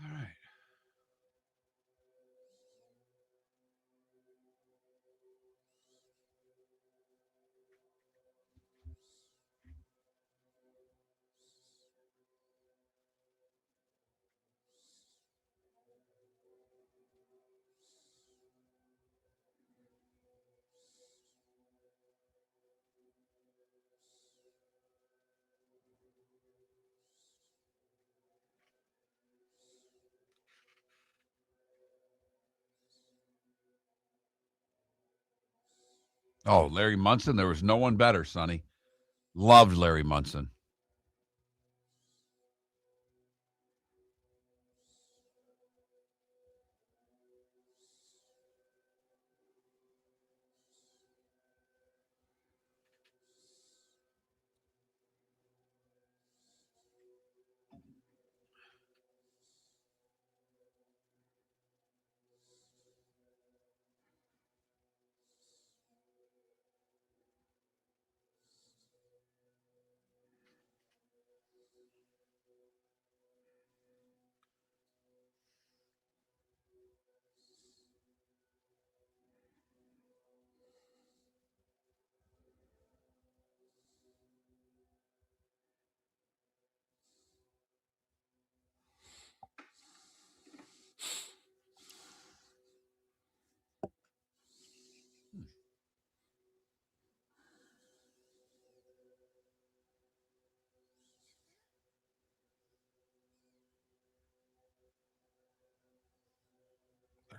All right. Oh, Larry Munson. There was no one better, Sonny. Loved Larry Munson.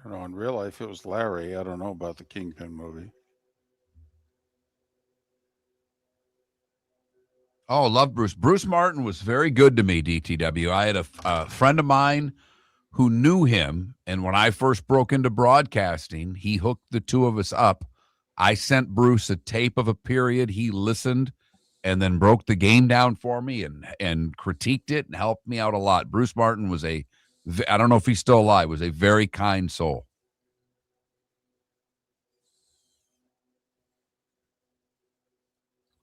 I don't know. In real life, it was Larry. I don't know about the Kingpin movie. Oh, love Bruce. Bruce Martin was very good to me, DTW. I had a friend of mine who knew him, and when I first broke into broadcasting, he hooked the two of us up. I sent Bruce a tape of a period. He listened and then broke the game down for me and critiqued it and helped me out a lot. Bruce Martin was I don't know if he's still alive, was a very kind soul.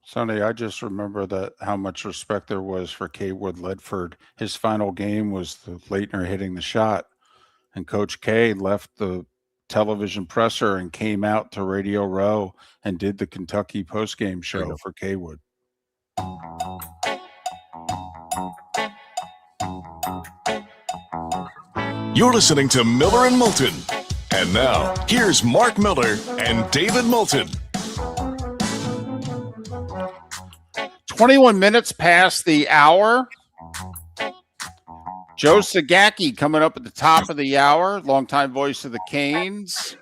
Sonny, I just remember that how much respect there was for K. Wood Ledford. His final game was the Leitner hitting the shot, and Coach K left the television presser and came out to Radio Row and did the Kentucky postgame show for K. Wood. You're listening to Miller and Moulton. And now, here's Mark Miller and David Moulton. 21 minutes past the hour. Joe Zagacki coming up at the top of the hour, longtime voice of the Canes.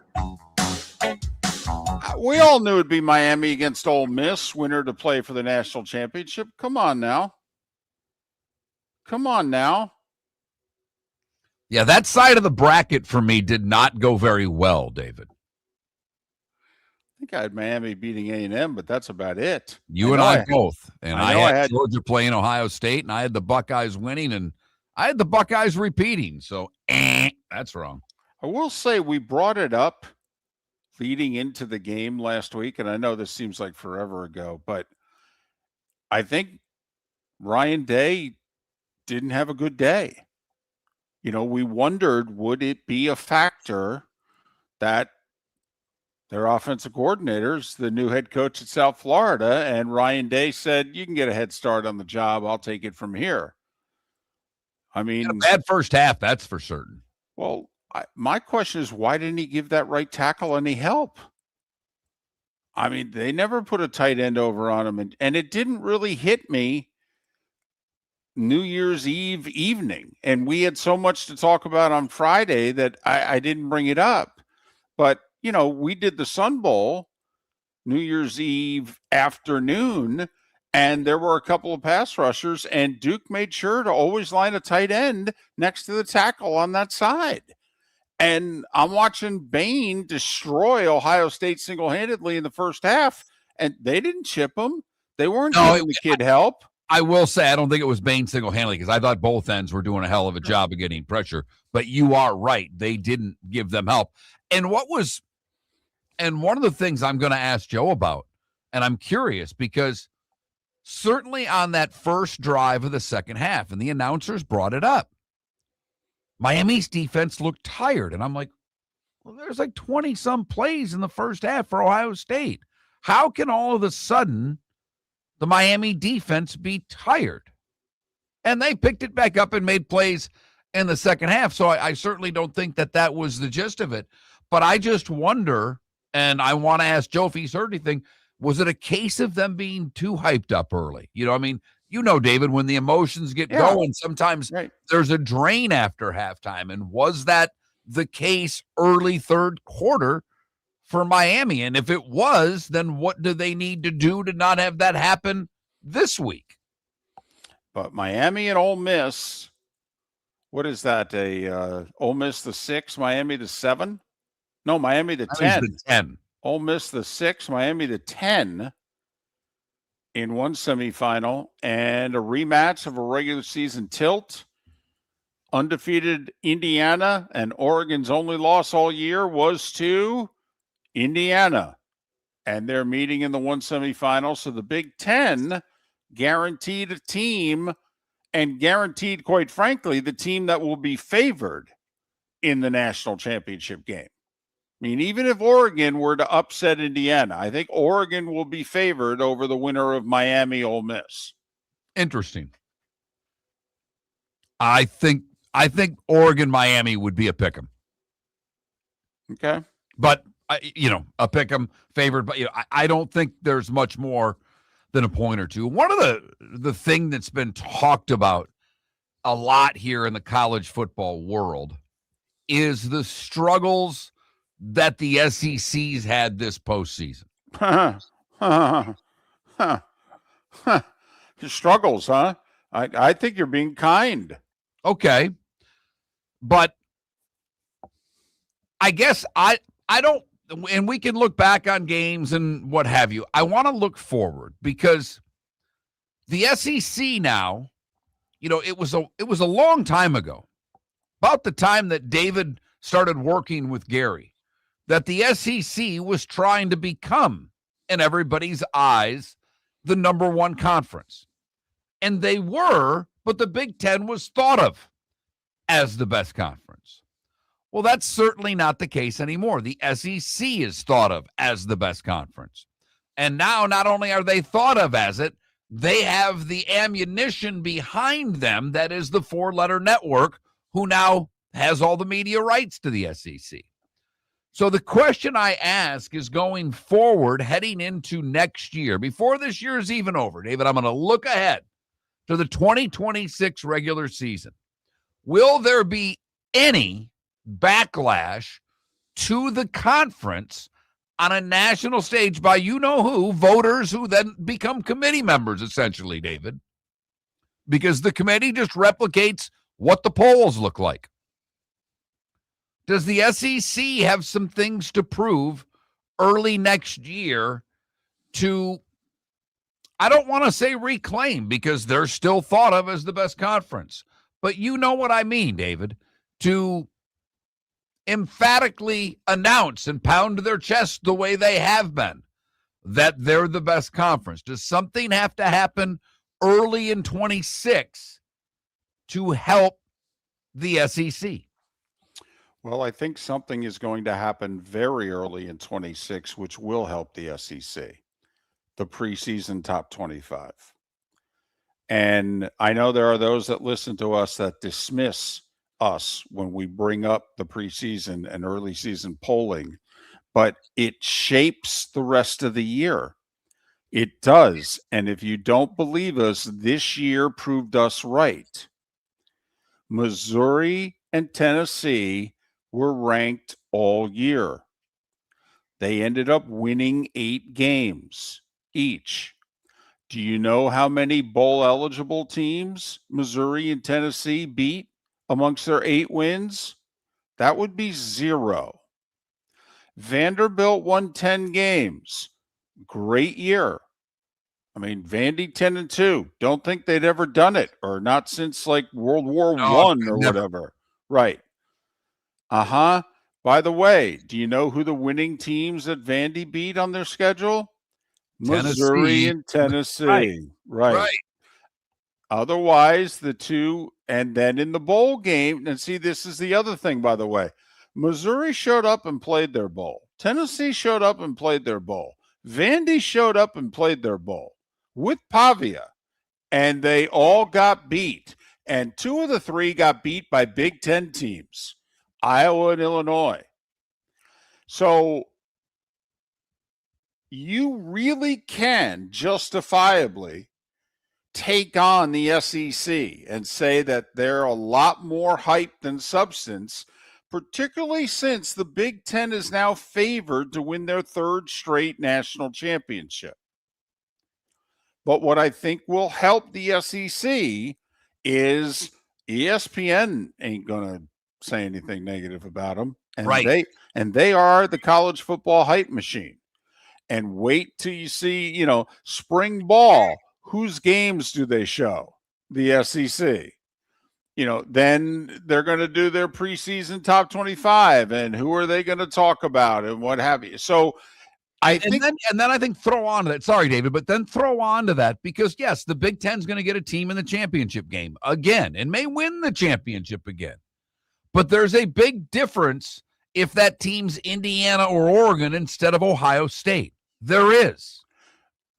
We all knew it'd be Miami against Ole Miss, winner to play for the national championship. Come on now. Come on now. Yeah, that side of the bracket for me did not go very well, David. I think I had Miami beating A&M, but that's about it. You and I both. And I had Georgia playing Ohio State, and I had the Buckeyes winning, and I had the Buckeyes repeating. So, that's wrong. I will say we brought it up leading into the game last week, and I know this seems like forever ago, but I think Ryan Day didn't have a good day. You know, we wondered, would it be a factor that their offensive coordinator's the new head coach at South Florida, and Ryan Day said, you can get a head start on the job. I'll take it from here. I mean, a bad first half, that's for certain. Well, my question is, why didn't he give that right tackle any help? I mean, they never put a tight end over on him, and it didn't really hit me New Year's Eve evening. And we had so much to talk about on Friday that I didn't bring it up. But, you know, we did the Sun Bowl New Year's Eve afternoon, and there were a couple of pass rushers, and Duke made sure to always line a tight end next to the tackle on that side. And I'm watching Bain destroy Ohio State single-handedly in the first half, and they didn't chip him. They weren't giving the kid help. I will say I don't think it was Bain single-handedly because I thought both ends were doing a hell of a job of getting pressure. But you are right. They didn't give them help. And one of the things I'm going to ask Joe about, and I'm curious because certainly on that first drive of the second half, and the announcers brought it up, Miami's defense looked tired. And I'm like, well, there's like 20-some plays in the first half for Ohio State. How can all of a sudden the Miami defense be tired? And they picked it back up and made plays in the second half. So I certainly don't think that was the gist of it. But I just wonder, and I want to ask Joe if he's heard anything, was it a case of them being too hyped up early? You know, I mean, you know, David, when the emotions get going, sometimes there's a drain after halftime. And was that the case early third quarter for Miami? And if it was, then what do they need to do to not have that happen this week? But Miami and Ole Miss, what is that? Ole Miss the 6, Miami the 7? No, Miami the 10. The 10. Ole Miss the 6, Miami the 10 in one semifinal, and a rematch of a regular season tilt. Undefeated Indiana, and Oregon's only loss all year was to Indiana. And they're meeting in the one semifinal. So the Big Ten guaranteed a team, and guaranteed, quite frankly, the team that will be favored in the national championship game. I mean, even if Oregon were to upset Indiana, I think Oregon will be favored over the winner of Miami Ole Miss. Interesting. I think Oregon Miami would be a pick 'em. Okay. But a pick 'em favored, but I don't think there's much more than a point or two. One of the thing that's been talked about a lot here in the college football world is the struggles that the SEC's had this postseason. Struggles, huh? I think you're being kind. Okay. But I guess I don't, and we can look back on games and what have you. I want to look forward because the SEC now, it was a long time ago, about the time that David started working with Gary, that the SEC was trying to become, in everybody's eyes, the number one conference. And they were, but the Big Ten was thought of as the best conference. Well, that's certainly not the case anymore. The SEC is thought of as the best conference. And now not only are they thought of as it, they have the ammunition behind them that is the four-letter network, who now has all the media rights to the SEC. So the question I ask is, going forward, heading into next year, before this year is even over, David, I'm going to look ahead to the 2026 regular season. Will there be any backlash to the conference on a national stage by you-know-who, voters who then become committee members, essentially, David? Because the committee just replicates what the polls look like. Does the SEC have some things to prove early next year to, I don't want to say reclaim, because they're still thought of as the best conference, but you know what I mean, David, to emphatically announce and pound their chest the way they have been that they're the best conference? Does something have to happen early in 26 to help the SEC? Well, I think something is going to happen very early in 26, which will help the SEC, the preseason top 25. And I know there are those that listen to us that dismiss us when we bring up the preseason and early season polling, but it shapes the rest of the year. It does. And if you don't believe us, this year proved us right. Missouri and Tennessee were ranked all year. They ended up winning 8 games each. Do you know how many bowl-eligible teams Missouri and Tennessee beat amongst their 8 wins? That would be 0. Vanderbilt won 10 games. Great year. I mean, Vandy 10-2. Don't think they'd ever done it, or not since like World War I or never. whatever. Right. By the way, do you know who the winning teams that Vandy beat on their schedule? Missouri and Tennessee. Right. Otherwise, the two, and then in the bowl game, and see, this is the other thing, by the way. Missouri showed up and played their bowl. Tennessee showed up and played their bowl. Vandy showed up and played their bowl with Pavia, and they all got beat. And 2 of the 3 got beat by Big Ten teams, Iowa and Illinois. So you really can justifiably take on the SEC and say that they're a lot more hype than substance, particularly since the Big Ten is now favored to win their 3rd straight national championship. But what I think will help the SEC is ESPN ain't going to say anything negative about them. And they are the college football hype machine. And wait till you see, spring ball. Whose games do they show? The SEC. Then they're going to do their preseason top 25, and who are they going to talk about and what have you. So I think throw on to that. Sorry, David, but then throw on to that, because yes, the Big Ten's going to get a team in the championship game again and may win the championship again. But there's a big difference if that team's Indiana or Oregon instead of Ohio State. There is.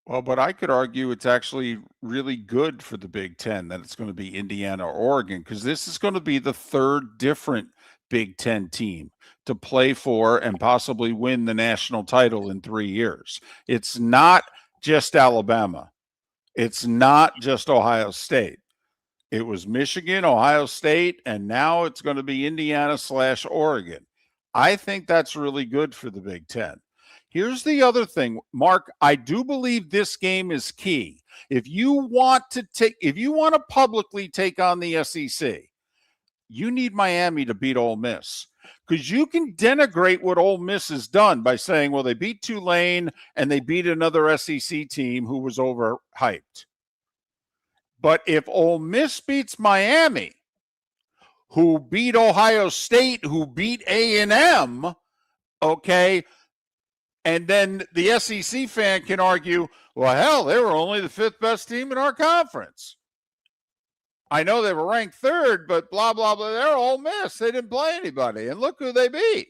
Well, but I could argue it's actually really good for the Big Ten that it's going to be Indiana or Oregon, because this is going to be the 3rd different Big Ten team to play for and possibly win the national title in 3 years. It's not just Alabama. It's not just Ohio State. It was Michigan, Ohio State, and now it's going to be Indiana/Oregon. I think that's really good for the Big Ten. Here's the other thing, Mark. I do believe this game is key. If you want to publicly take on the SEC, you need Miami to beat Ole Miss, because you can denigrate what Ole Miss has done by saying, well, they beat Tulane and they beat another SEC team who was overhyped. But if Ole Miss beats Miami, who beat Ohio State, who beat A&M, okay, and then the SEC fan can argue, well, hell, they were only the fifth best team in our conference. I know they were ranked third, but blah, blah, blah. They're Ole Miss. They didn't play anybody. And look who they beat.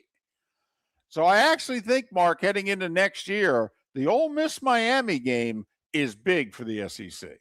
So I actually think, Mark, heading into next year, the Ole Miss-Miami game is big for the SEC.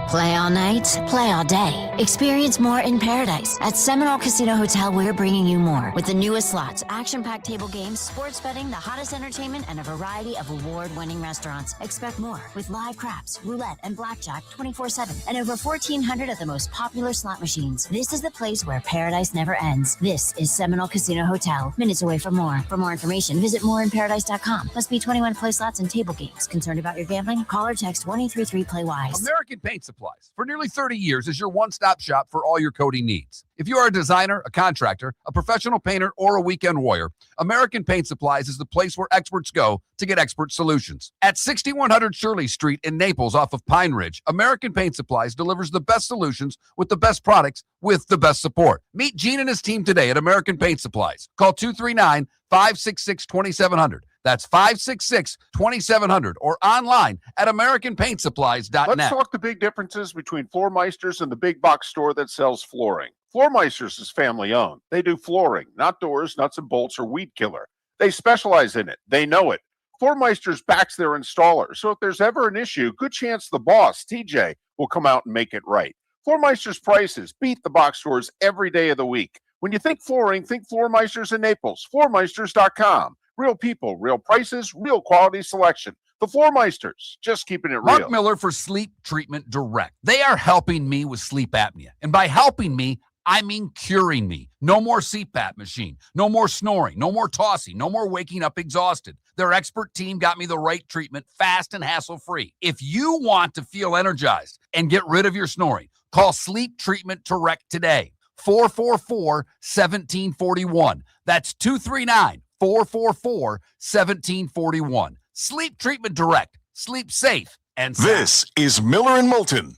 Play all night, play all day. Experience more in paradise. At Seminole Casino Hotel, we're bringing you more. With the newest slots, action-packed table games, sports betting, the hottest entertainment, and a variety of award-winning restaurants. Expect more with live craps, roulette, and blackjack 24/7. And over 1,400 of the most popular slot machines. This is the place where paradise never ends. This is Seminole Casino Hotel. Minutes away from more. For more information, visit moreinparadise.com. Must be 21 to play slots and table games. Concerned about your gambling? Call or text 1-833-PLAY-WISE. American Paint Supplies, for nearly 30 years, is your one-stop shop for all your coating needs. If you are a designer, a contractor, a professional painter, or a weekend warrior, American Paint Supplies is the place where experts go to get expert solutions. At 6100 Shirley Street in Naples off of Pine Ridge, American Paint Supplies delivers the best solutions with the best products with the best support. Meet Gene and his team today at American Paint Supplies. Call 239-566-2700. That's 566-2700, or online at AmericanPaintSupplies.net. Let's talk the big differences between Floor Meisters and the big box store that sells flooring. Floor Meisters is family owned. They do flooring, not doors, nuts and bolts, or weed killer. They specialize in it. They know it. Floor Meisters backs their installer, so if there's ever an issue, good chance the boss, TJ, will come out and make it right. Floor Meisters prices beat the box stores every day of the week. When you think flooring, think Floor Meisters in Naples. FloorMeisters.com. Real people, real prices, real quality selection. The Floor Meisters, just keeping it real. Mark Miller for Sleep Treatment Direct. They are helping me with sleep apnea. And by helping me, I mean curing me. No more CPAP machine. No more snoring. No more tossing. No more waking up exhausted. Their expert team got me the right treatment, fast and hassle-free. If you want to feel energized and get rid of your snoring, call Sleep Treatment Direct today. 444-1741. That's 239-444-1741. Sleep Treatment Direct. Sleep safe and sound. This is Miller and Moulton.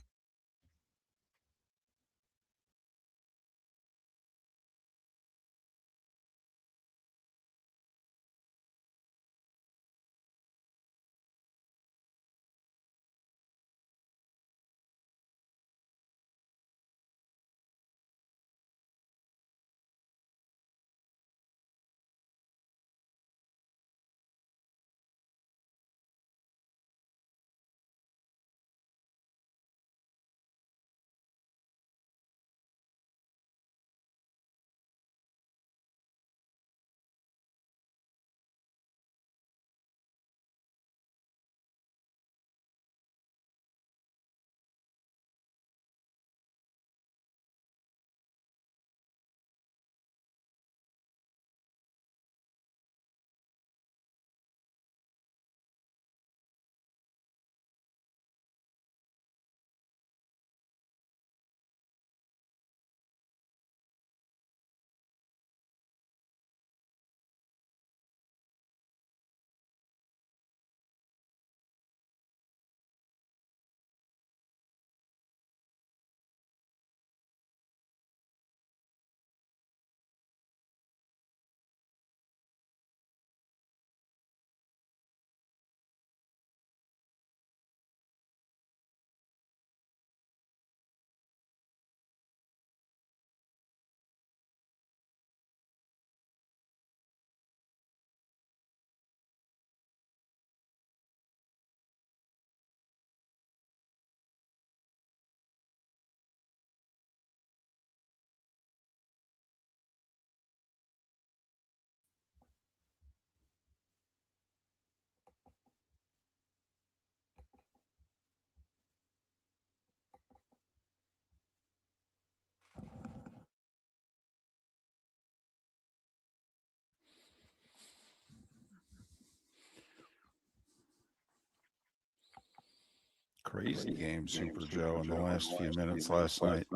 crazy game, Super Joe, in the last few minutes last night.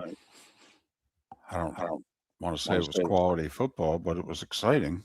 I don't want to say it was quality football, but it was exciting.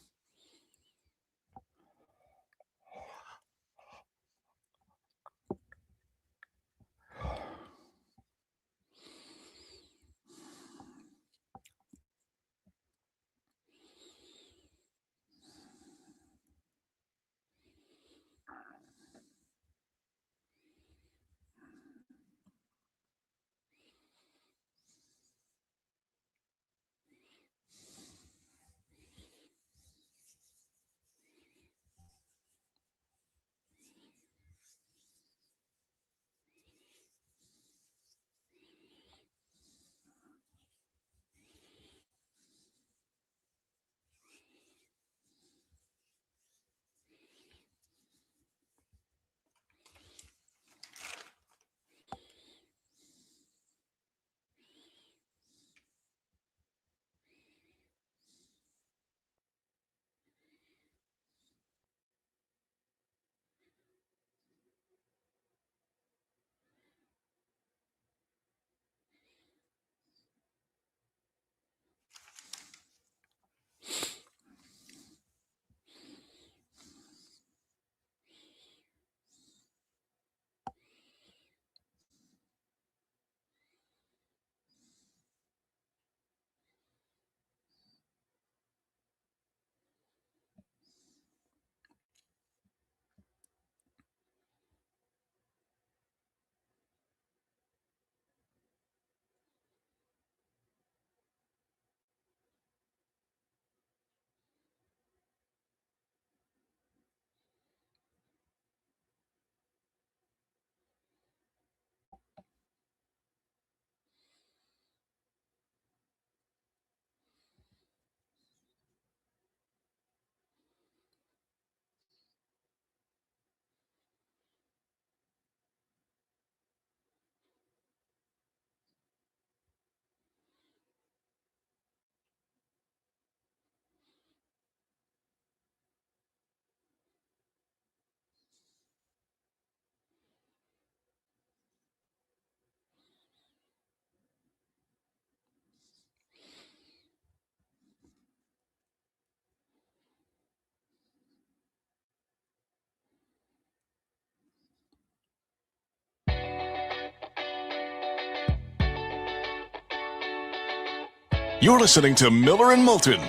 You're listening to Miller and Moulton.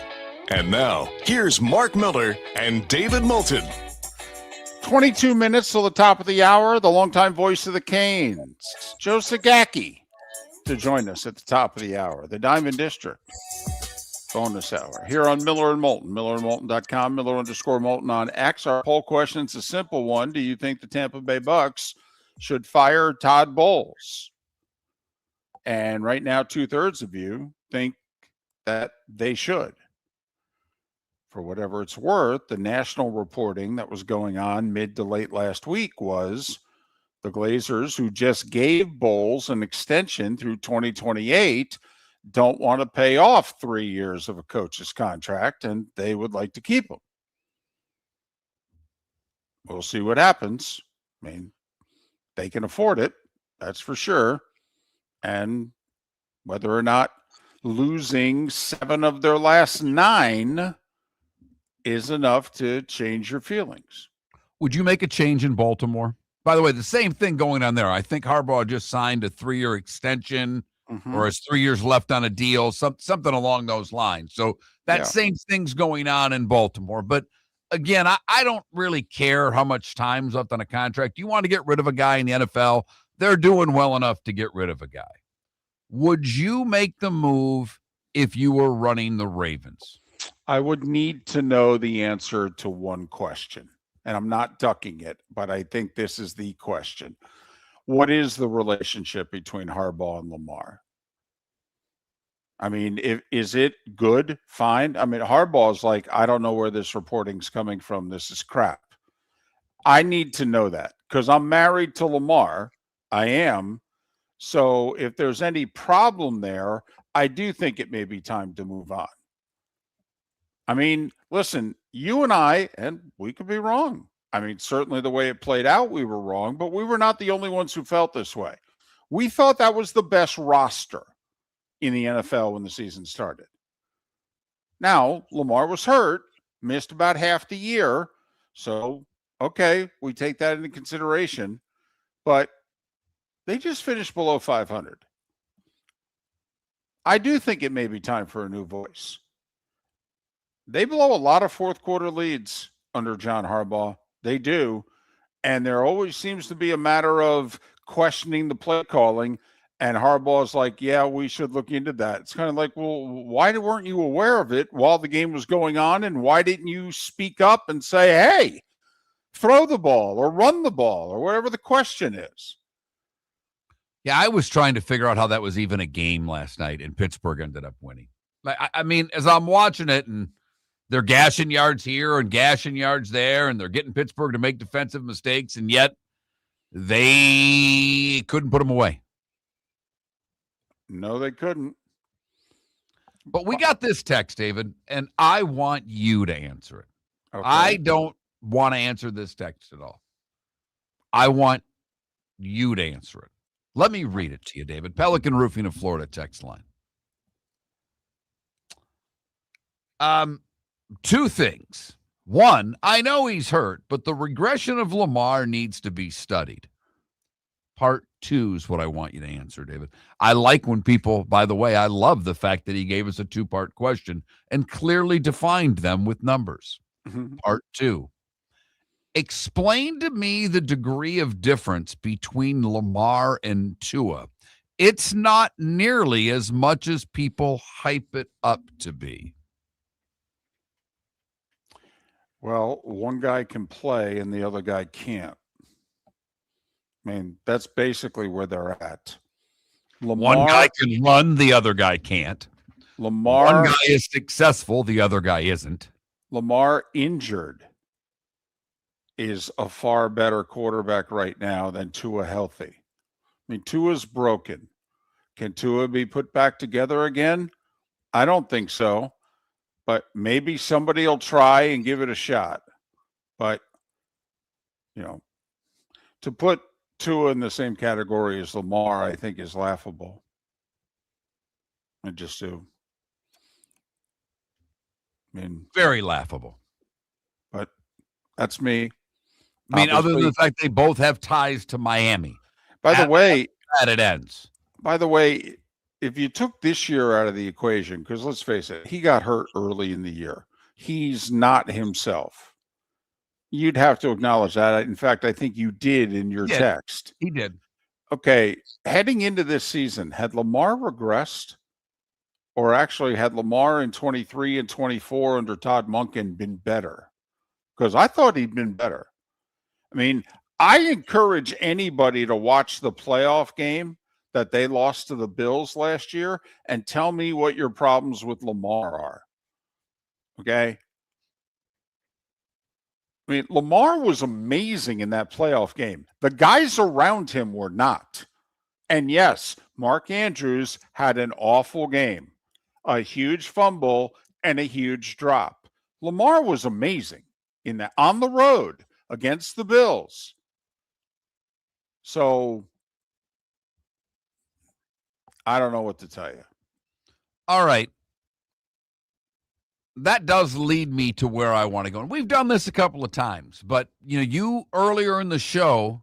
And now, here's Mark Miller and David Moulton. 22 minutes till the top of the hour. The longtime voice of the Canes, Joe Zagacki, to join us at the top of the hour. The Diamond District bonus hour here on Miller and Moulton. MillerandMoulton.com, Miller_Moulton on X. Our poll question is a simple one. Do you think the Tampa Bay Bucks should fire Todd Bowles? And right now, 2/3 of you think that they should. For whatever it's worth, the national reporting that was going on mid to late last week was the Glazers, who just gave Bowles an extension through 2028, don't want to pay off 3 years of a coach's contract, and they would like to keep him. We'll see what happens. I mean, they can afford it, that's for sure. And whether or not losing 7 of their last 9 is enough to change your feelings. Would you make a change in Baltimore? By the way, the same thing going on there. I think Harbaugh just signed a 3-year extension or has 3 years left on a deal, something along those lines. So that same thing's going on in Baltimore. But again, I don't really care how much time's left on a contract. You want to get rid of a guy in the NFL, they're doing well enough to get rid of a guy. Would you make the move if you were running the Ravens? I would need to know the answer to one question, and I'm not ducking it, but I think this is the question. What is the relationship between Harbaugh and Lamar? I mean, is it good? Fine. I mean, Harbaugh's like, I don't know where this reporting's coming from. This is crap. I need to know that because I'm married to Lamar. I am. So if there's any problem there, I do think it may be time to move on. I mean, listen, you and I, and we could be wrong. I mean, certainly the way it played out, we were wrong, but we were not the only ones who felt this way. We thought that was the best roster in the NFL when the season started. Now, Lamar was hurt, missed about half the year. So, okay, we take that into consideration. But they just finished below 500. I do think it may be time for a new voice. They blow a lot of fourth quarter leads under John Harbaugh. They do. And there always seems to be a matter of questioning the play calling. And Harbaugh's like, yeah, we should look into that. It's kind of like, well, why weren't you aware of it while the game was going on? And why didn't you speak up and say, hey, throw the ball or run the ball or whatever the question is? Yeah, I was trying to figure out how that was even a game last night, and Pittsburgh ended up winning. I mean, as I'm watching it, and they're gashing yards here and gashing yards there, and they're getting Pittsburgh to make defensive mistakes, and yet they couldn't put them away. No, they couldn't. But we got this text, David, and I want you to answer it. Okay. I don't want to answer this text at all. I want you to answer it. Let me read it to you, David. Pelican Roofing of Florida text line. Two things. One, I know he's hurt, but the regression of Lamar needs to be studied. Part two is what I want you to answer, David. I like when people, by the way, I love the fact that he gave us a two-part question and clearly defined them with numbers. Mhm. Part two. Explain to me the degree of difference between Lamar and Tua. It's not nearly as much as people hype it up to be. Well, one guy can play and the other guy can't. I mean, that's basically where they're at. Lamar, One guy can run, the other guy can't. Lamar, One guy is successful, the other guy isn't. Lamar injured is a far better quarterback right now than Tua healthy. I mean, Tua's broken. Can Tua be put back together again? I don't think so. But maybe somebody will try and give it a shot. But, you know, to put Tua in the same category as Lamar, I think is laughable. I just do. I mean, Very laughable. but that's me. I mean, other than Obviously- the fact they both have ties to Miami. By the At- way, That it ends. if you took this year out of the equation, because let's face it, he got hurt early in the year. He's not himself. You'd have to acknowledge that. In fact, I think you did in your Did. text. He did. Okay, heading into this season, had Lamar regressed? Or actually, had Lamar in 23 and 24 under Todd Monken been better? Because I thought he'd been better. I mean, I encourage anybody to watch the playoff game that they lost to the Bills last year and tell me what your problems with Lamar are. Okay? I mean, Lamar was amazing in that playoff game. The guys around him were not. And yes, Mark Andrews had an awful game, a huge fumble and a huge drop. Lamar was amazing in that on the road against the Bills. So I don't know what to tell you. All right. That does lead me to where I want to go. And we've done this a couple of times, but you earlier in the show,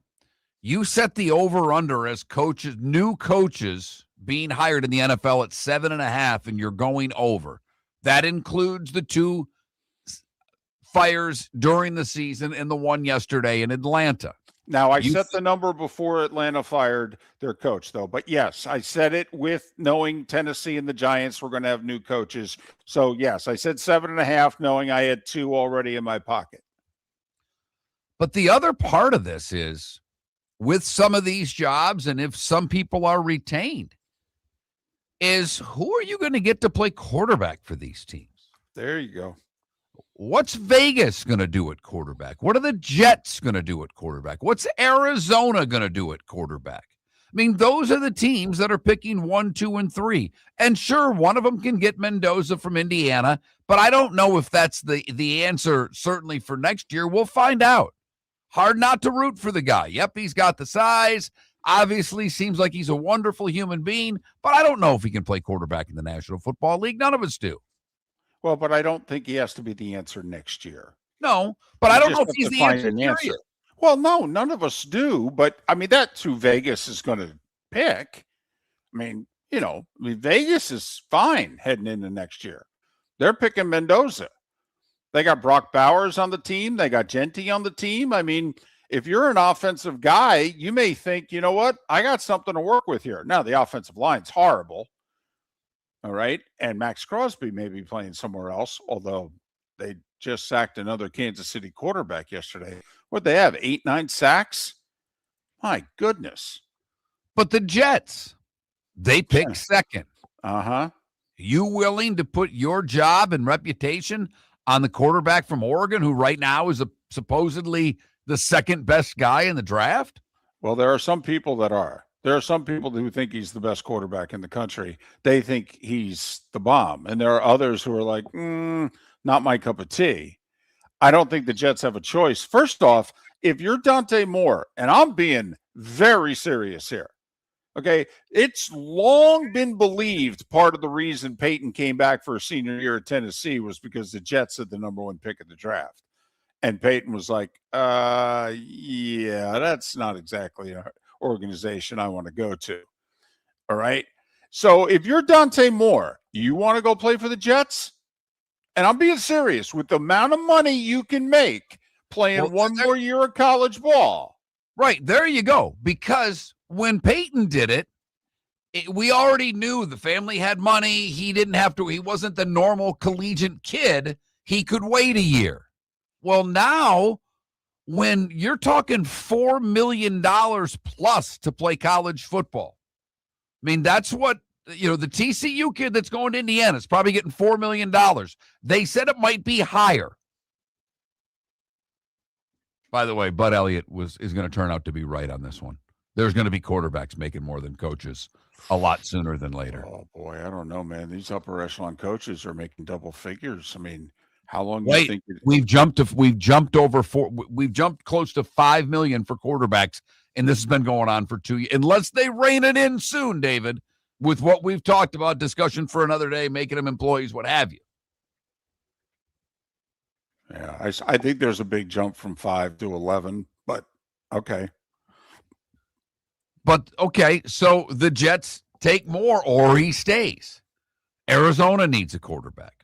you set the over-under as coaches, new coaches being hired in the NFL at 7.5, and you're going over. That includes the two fires during the season and the one yesterday in Atlanta. Now, I You set the number before Atlanta fired their coach, though. But yes, I said it with knowing Tennessee and the Giants were going to have new coaches. So, yes, I said 7.5, knowing I had 2 already in my pocket. But the other part of this is with some of these jobs, and if some people are retained, is who are you going to get to play quarterback for these teams? There you go. What's Vegas going to do at quarterback? What are the Jets going to do at quarterback? What's Arizona going to do at quarterback? I mean, those are the teams that are picking 1, 2, and 3. And sure, one of them can get Mendoza from Indiana, but I don't know if that's the answer, certainly for next year. We'll find out. hard not to root for the guy. Yep, he's got the size. Obviously, seems like he's a wonderful human being, but I don't know if he can play quarterback in the National Football League. None of us do. Well, but I don't think he has to be the answer next year. No, but You I don't just know if have he's to the find answer. an Period. answer. Well, no, none of us do. But I mean, that's who Vegas is going to pick. I mean, Vegas is fine heading into next year. They're picking Mendoza. They got Brock Bowers on the team. They got Genty on the team. I mean, if you're an offensive guy, you may think, you know what? I got something to work with here. Now, the offensive line's horrible. All right. And Max Crosby may be playing somewhere else, although they just sacked another Kansas City quarterback yesterday. What'd they have? 8, 9 sacks? My goodness. But the Jets, they picked second. Uh-huh. You willing to put your job and reputation on the quarterback from Oregon, who right now is supposedly the second best guy in the draft? Well, there are some people that are. There are some people who think he's the best quarterback in the country. They think he's the bomb. And there are others who are like, not my cup of tea. I don't think the Jets have a choice. First off, if you're Dante Moore, and I'm being very serious here, okay, it's long been believed part of the reason Peyton came back for a senior year at Tennessee was because the Jets had the number 1 pick of the draft. And Peyton was like, yeah, that's not exactly an organization I want to go to. All right. So if you're Dante Moore, you want to go play for the Jets? And I'm being serious, with the amount of money you can make playing one more year of college ball. Right. There you go. Because when Peyton did it, we already knew the family had money. He didn't have to. He wasn't the normal collegiate kid. He could wait a year. Well, now, when you're talking $4 million plus to play college football, I mean, that's what, the TCU kid that's going to Indiana is probably getting $4 million. They said it might be higher. By the way, Bud Elliott is going to turn out to be right on this one. There's going to be quarterbacks making more than coaches a lot sooner than later. Oh, boy, I don't know, man. These upper echelon coaches are making double figures. I mean, how long do you Wait, think we've jumped close to 5 million for quarterbacks, and this has been going on for 2 years. Unless they rein it in soon, David, with what we've talked about, discussion for another day, making them employees, what have you. Yeah, I think there's a big jump from 5 to 11, but okay. But okay, so the Jets take more or he stays. Arizona needs a quarterback.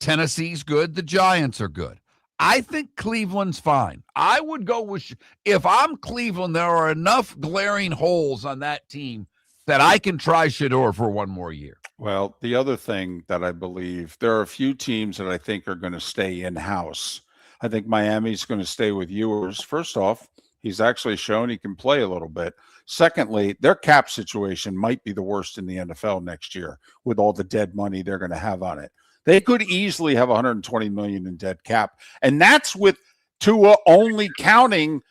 Tennessee's good. The Giants are good. I think Cleveland's fine. I would go with, if I'm Cleveland, there are enough glaring holes on that team that I can try Shedeur for one more year. Well, the other thing that I believe, there are a few teams that I think are going to stay in-house. I think Miami's going to stay with Ewers. First off, he's actually shown he can play a little bit. Secondly, their cap situation might be the worst in the NFL next year with all the dead money they're going to have on it. They could easily have $120 million in dead cap, and that's with Tua only counting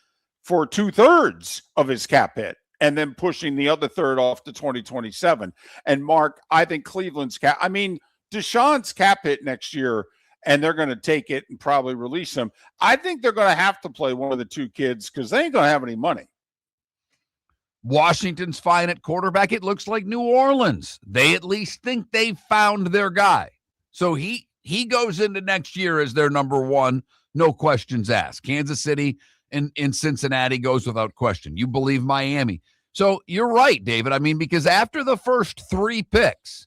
for 2/3 of his cap hit and then pushing the other third off to 2027. And Mark, I think Cleveland's cap, I mean, Deshaun's cap hit next year, and they're going to take it and probably release him. I think they're going to have to play one of the two kids because they ain't going to have any money. Washington's fine at quarterback. It looks like New Orleans. They at least think they've found their guy. So he goes into next year as their number 1, no questions asked. Kansas City and Cincinnati goes without question. You believe Miami. So you're right, David. I mean, because after the first 3 picks,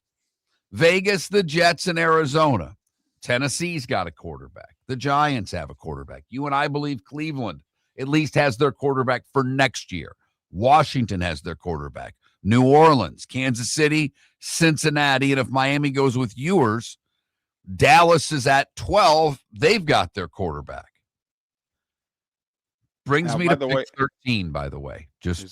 Vegas, the Jets, and Arizona, Tennessee's got a quarterback. The Giants have a quarterback. You and I believe Cleveland at least has their quarterback for next year. Washington has their quarterback. New Orleans, Kansas City, Cincinnati, and if Miami goes with Ewers, Dallas is at 12. They've got their quarterback. Brings Now, me by to the pick way, 13, by the way. Just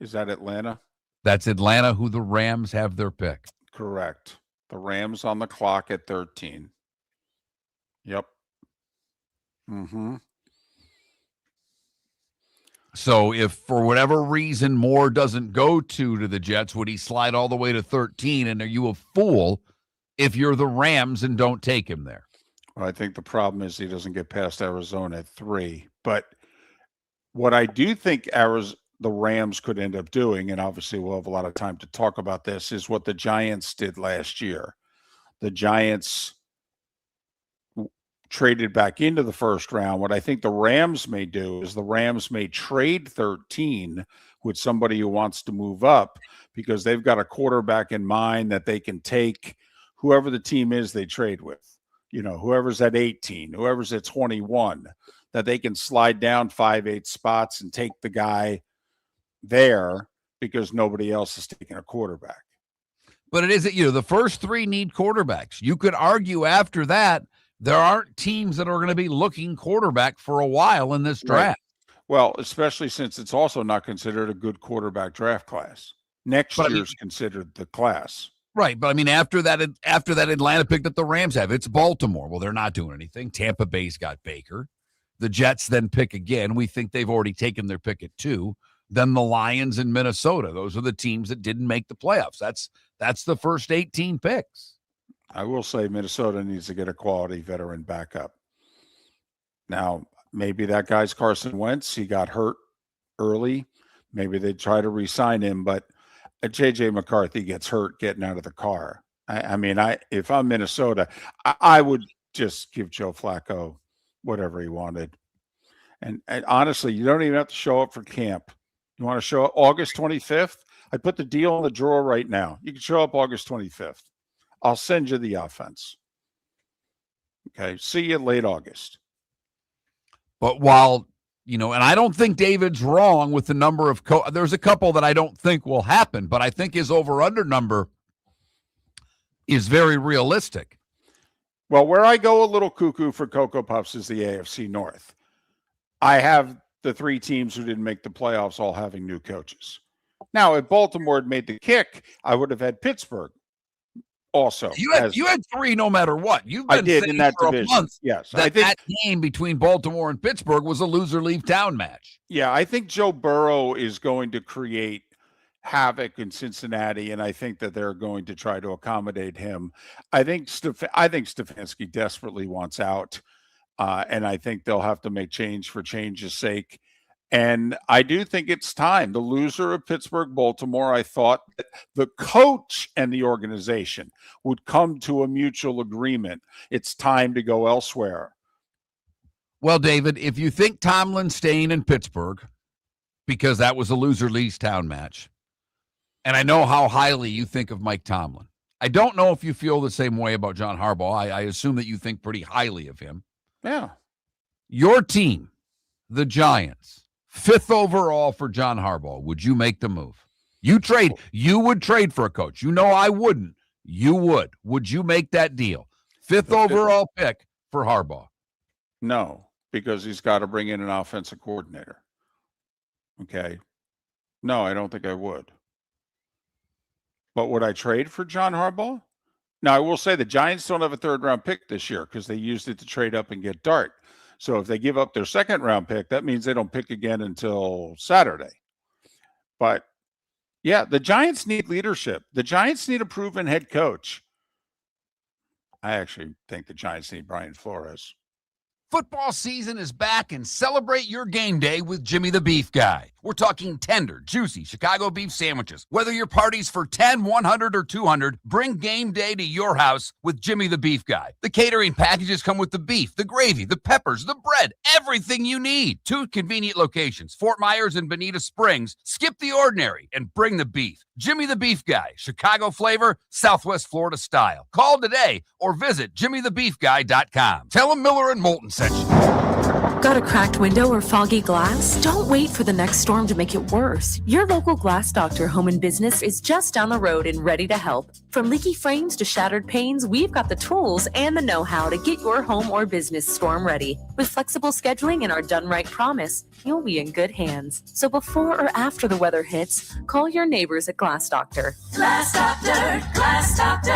is that Atlanta? That's Atlanta, who the Rams have their pick. Correct. The Rams on the clock at 13. Yep. Mm-hmm. So if for whatever reason Moore doesn't go to the Jets, would he slide all the way to 13? And are you a fool if you're the Rams and don't take him there? Well, I think the problem is he doesn't get past Arizona at 3. But What I do think the Rams could end up doing, and obviously we'll have a lot of time to talk about this, is what the Giants did last year. The Giants traded back into the first round. What I think the Rams may do is the Rams may trade 13 with somebody who wants to move up because they've got a quarterback in mind that they can take whoever the team is they trade with. Whoever's at 18, whoever's at 21, that they can slide down 5-8 spots and take the guy there because nobody else is taking a quarterback. But it isn't, the first three need quarterbacks. You could argue after that, there aren't teams that are going to be looking quarterback for a while in this draft. Right. Well, especially since it's also not considered a good quarterback draft class. Next year's considered the class. Right. But I mean, after that Atlanta pick that the Rams have, it's Baltimore. Well, they're not doing anything. Tampa Bay's got Baker. The Jets then pick again. We think they've already taken their pick at 2. Then the Lions and Minnesota. Those are the teams that didn't make the playoffs. That's the first 18 picks. I will say Minnesota needs to get a quality veteran backup. Now, maybe that guy's Carson Wentz. He got hurt early. Maybe they try to re-sign him, but J.J. McCarthy gets hurt getting out of the car. If I'm Minnesota, I would just give Joe Flacco whatever he wanted. And honestly, you don't even have to show up for camp. You want to show up August 25th? I put the deal in the drawer right now. You can show up August 25th. I'll send you the offense. Okay, see you late August. But while, and I don't think David's wrong with the number of there's a couple that I don't think will happen, but I think his over-under number is very realistic. Well, where I go a little cuckoo for Cocoa Puffs is the AFC North. I have the 3 teams who didn't make the playoffs all having new coaches. Now, if Baltimore had made the kick, I would have had Pittsburgh also. You had 3 no matter what. I did in that division. Month, yes. I think that game between Baltimore and Pittsburgh was a loser leave town match. Yeah, I think Joe Burrow is going to create havoc in Cincinnati, and I think that they're going to try to accommodate him. I think Stefanski desperately wants out, and I think they'll have to make change for change's sake. And I do think it's time. The loser of Pittsburgh-Baltimore, I thought that the coach and the organization would come to a mutual agreement. It's time to go elsewhere. Well, David, if you think Tomlin's staying in Pittsburgh because that was a loser leaves town match, and I know how highly you think of Mike Tomlin. I don't know if you feel the same way about John Harbaugh. I assume that you think pretty highly of him. Yeah. Your team, the Giants, 5th overall for John Harbaugh. Would you make the move? You would trade for a coach. I wouldn't. You would. Would you make that deal? 5th overall pick for Harbaugh. No, because he's got to bring in an offensive coordinator. Okay. No, I don't think I would. But would I trade for John Harbaugh? Now, I will say the Giants don't have a 3rd-round pick this year because they used it to trade up and get Dart. So if they give up their 2nd-round pick, that means they don't pick again until Saturday. But, yeah, the Giants need leadership. The Giants need a proven head coach. I actually think the Giants need Brian Flores. Football season is back, and celebrate your game day with Jimmy the Beef Guy. We're talking tender, juicy Chicago beef sandwiches. Whether your party's for 10, 100, or 200, bring game day to your house with Jimmy the Beef Guy. The catering packages come with the beef, the gravy, the peppers, the bread, everything you need. 2 convenient locations, Fort Myers and Bonita Springs. Skip the ordinary and bring the beef. Jimmy the Beef Guy, Chicago flavor, Southwest Florida style. Call today or visit jimmythebeefguy.com. Tell him Miller and Moulton sent you. Got a cracked window or foggy glass? Don't wait for the next storm to make it worse. Your local Glass Doctor Home and Business is just down the road and ready to help. From leaky frames to shattered panes, we've got the tools and the know-how to get your home or business storm ready. With flexible scheduling and our done right promise, you'll be in good hands. So before or after the weather hits, call your neighbors at Glass Doctor. Glass Doctor, Glass Doctor.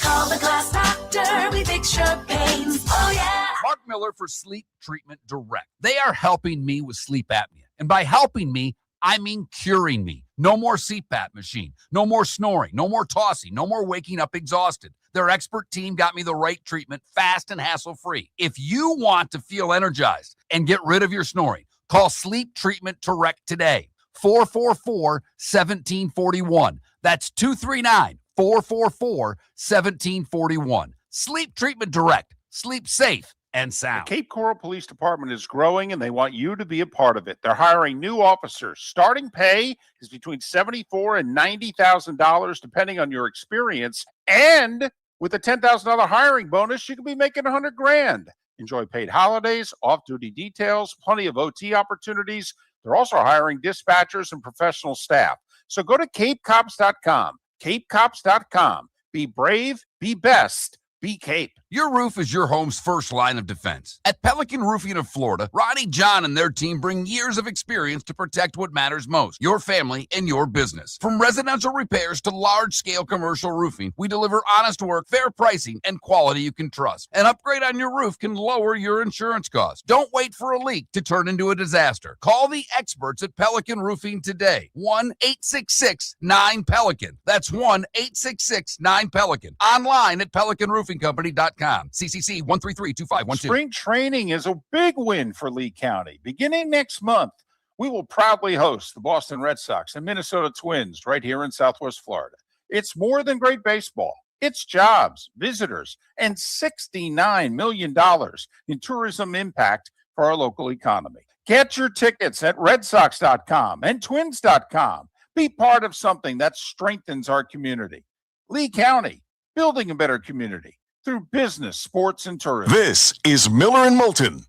Call the Glass Doctor. We fix your pains. Oh, yeah. Mark Miller for Sleep Treatment Direct. They are helping me with sleep apnea. And by helping me, I mean curing me. No more CPAP machine. No more snoring. No more tossing. No more waking up exhausted. Their expert team got me the right treatment, fast and hassle-free. If you want to feel energized and get rid of your snoring, Call Sleep Treatment Direct today. 444-1741. That's 239-444-1741. Sleep Treatment Direct. Sleep safe and The sound. Cape Coral Police Department is growing and they want you to be a part of it. They're hiring new officers. Starting pay is between $74,000 and $90,000 depending on your experience. And with a $10,000 hiring bonus, you could be making $100,000. Enjoy paid holidays, off-duty details, plenty of OT opportunities. They're also hiring dispatchers and professional staff. So go to capecops.com. capecops.com. Be brave, be best, be Cape. Your roof is your home's first line of defense. At Pelican Roofing of Florida, Ronnie John and their team bring years of experience to protect what matters most, your family and your business. From residential repairs to large-scale commercial roofing, we deliver honest work, fair pricing, and quality you can trust. An upgrade on your roof can lower your insurance costs. Don't wait for a leak to turn into a disaster. Call the experts at Pelican Roofing today. 1-866-9-PELICAN. That's 1-866-9-PELICAN. Online at pelicanroofingcompany.com. CCC 1332512. Spring training is a big win for Lee County. Beginning next month, we will proudly host the Boston Red Sox and Minnesota Twins right here in Southwest Florida. It's more than great baseball. It's jobs, visitors, and $69 million in tourism impact for our local economy. Get your tickets at redsox.com and twins.com. Be part of something that strengthens our community. Lee County, building a better community through business, sports, and tourism. This is Miller and Moulton.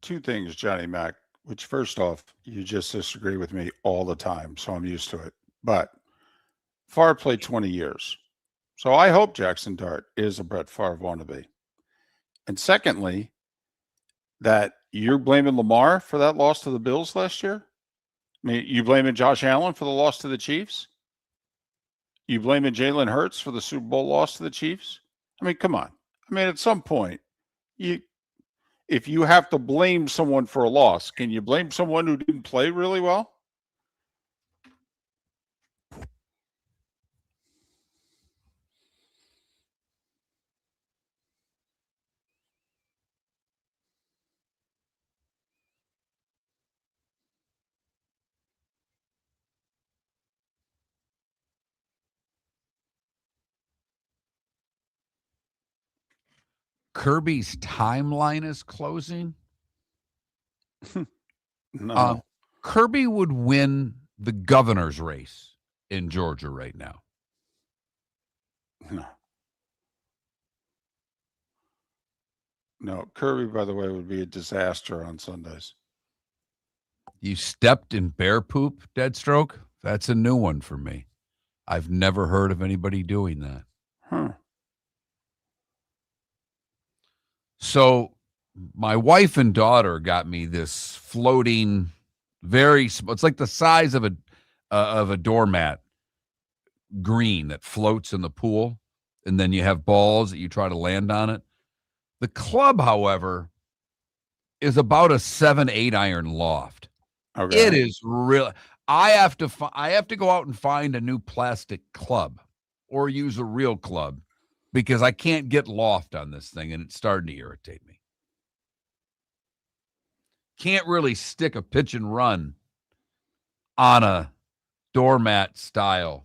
Two things, Johnny Mac, which first off, you just disagree with me all the time, so I'm used to it. But Favre played 20 years. So I hope Jackson Dart is a Brett Favre wannabe. And secondly, that you're blaming Lamar for that loss to the Bills last year? I mean, you blaming Josh Allen for the loss to the Chiefs? You blaming Jalen Hurts for the Super Bowl loss to the Chiefs? I mean, come on. I mean, at some point, if you have to blame someone for a loss, can you blame someone who didn't play really well? Kirby's timeline is closing. No. Kirby would win the governor's race in Georgia right now. No. No. Kirby, by the way, would be a disaster on Sundays. You stepped in bear poop, Deadstroke? That's a new one for me. I've never heard of anybody doing that. Huh. So my wife and daughter got me this floating, it's like the size of a doormat green that floats in the pool, and then you have balls that you try to land on it. The club, however, is about a 7-8 iron loft. Okay. It is real. I have to go out and find a new plastic club or use a real club because I can't get loft on this thing, and it's starting to irritate me. Can't really stick a pitch and run on a doormat style.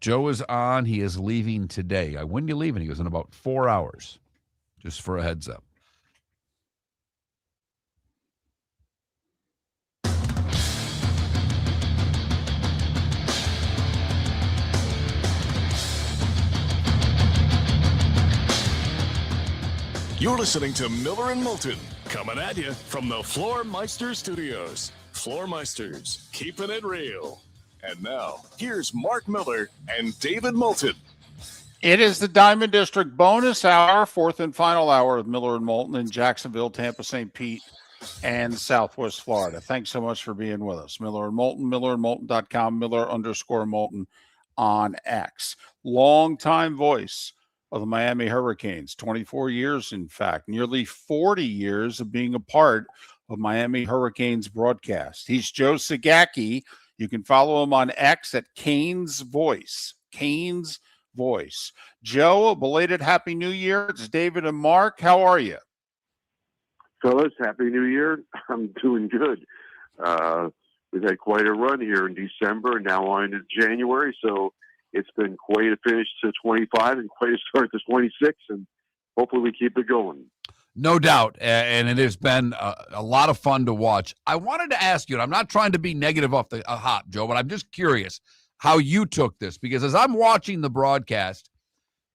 Joe is on. He is leaving today. When are you leaving? He goes, in about 4 hours. Just for a heads up. You're listening to Miller and Moulton, coming at you from the Floor Meister Studios. Floor Meisters, keeping it real. And now, here's Mark Miller and David Moulton. It is the Diamond District bonus hour, fourth and final hour of Miller and Moulton in Jacksonville, Tampa, St. Pete, and Southwest Florida. Thanks so much for being with us. Miller and Moulton, millerandmoulton.com, Miller_Moulton on X. Longtime voice of the Miami Hurricanes, 24 years, in fact, nearly 40 years of being a part of Miami Hurricanes broadcast. He's Joe Zagacki. You can follow him on X at Canes Voice. Canes Voice. Joe, a belated Happy New Year. It's David and Mark. How are you? Fellas, Happy New Year. I'm doing good. We've had quite a run here in December and now on into January, so it's been quite a finish to 25 and quite a start to 26, and hopefully we keep it going. No doubt, and it has been a lot of fun to watch. I wanted to ask you, and I'm not trying to be negative off the hop, Joe, but I'm just curious how you took this, because as I'm watching the broadcast,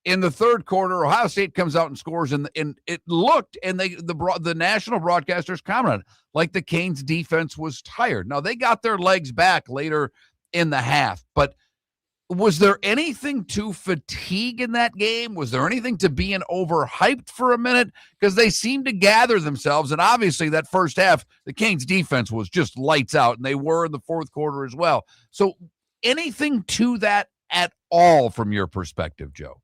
in the third quarter, Ohio State comes out and scores, and it looked, and the national broadcasters commented, like the Canes defense was tired. Now, they got their legs back later in the half, but was there anything to fatigue in that game? Was there anything to being overhyped for a minute? Because they seemed to gather themselves, and obviously that first half, the Canes defense was just lights out, and they were in the fourth quarter as well. So anything to that at all from your perspective, Joe?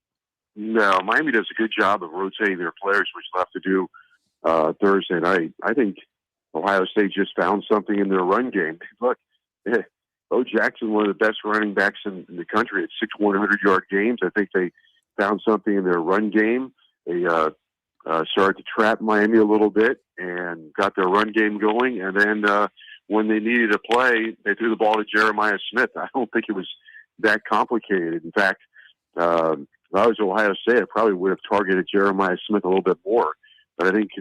No, Miami does a good job of rotating their players, which they'll have to do Thursday night. I think Ohio State just found something in their run game. Look, Bo Jackson, one of the best running backs in the country at 6'1", 100-yard games. I think they found something in their run game. They started to trap Miami a little bit and got their run game going. And then when they needed a play, they threw the ball to Jeremiah Smith. I don't think it was that complicated. In fact, if I was Ohio State, I probably would have targeted Jeremiah Smith a little bit more. But I think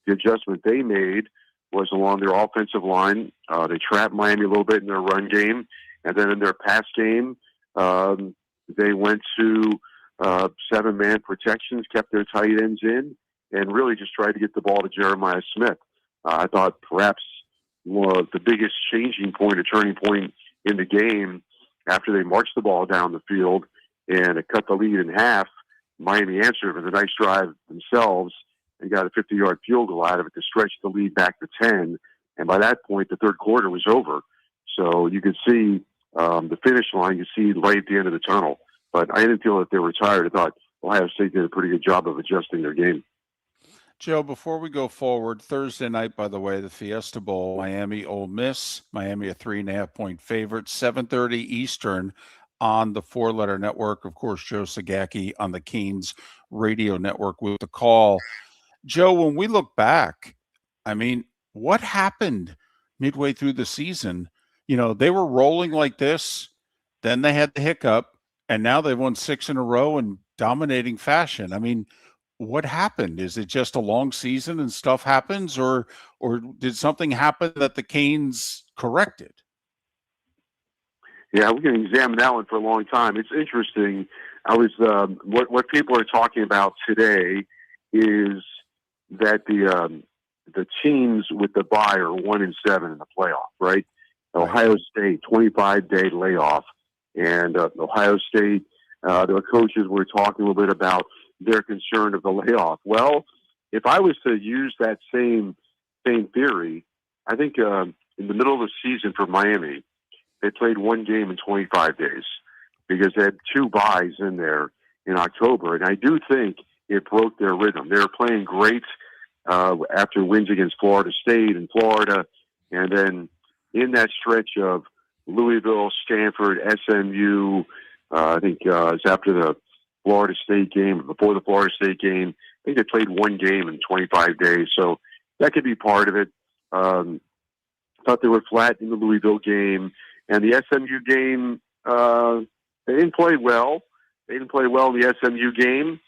the adjustment they made was along their offensive line. They trapped Miami a little bit in their run game. And then in their pass game, they went to 7-man protections, kept their tight ends in, and really just tried to get the ball to Jeremiah Smith. I thought perhaps the biggest changing point, a turning point in the game, after they marched the ball down the field and it cut the lead in half, Miami answered with a nice drive themselves and got a 50-yard field goal out of it to stretch the lead back to 10. And by that point, the third quarter was over. So you could see the finish line, you see right at the end of the tunnel. But I didn't feel that they were tired. I thought Ohio State did a pretty good job of adjusting their game. Joe, before we go forward, Thursday night, by the way, the Fiesta Bowl, Miami, Ole Miss. Miami a 3.5-point favorite, 7:30 Eastern on the four-letter network. Of course, Joe Zagacki on the Canes radio network with the call. Joe, when we look back, I mean, what happened midway through the season? You know, they were rolling like this, then they had the hiccup, and now they've won 6 in a row in dominating fashion. I mean, what happened? Is it just a long season and stuff happens, or did something happen that the Canes corrected? Yeah, we can examine that one for a long time. It's interesting. I was what people are talking about today is that the teams with the bye are 1-7 in the playoff, right? Ohio State 25-day layoff, and Ohio State, the coaches were talking a little bit about their concern of the layoff. Well, if I was to use that same theory, I think in the middle of the season for Miami, they played one game in 25 days because they had 2 byes in there in October. And I do think it broke their rhythm. They were playing great after wins against Florida State and Florida. And then in that stretch of Louisville, Stanford, SMU, I think it was after the Florida State game, before the Florida State game, I think they played one game in 25 days. So that could be part of it. Thought they were flat in the Louisville game. And the SMU game, They didn't play well. They didn't play well in the SMU game.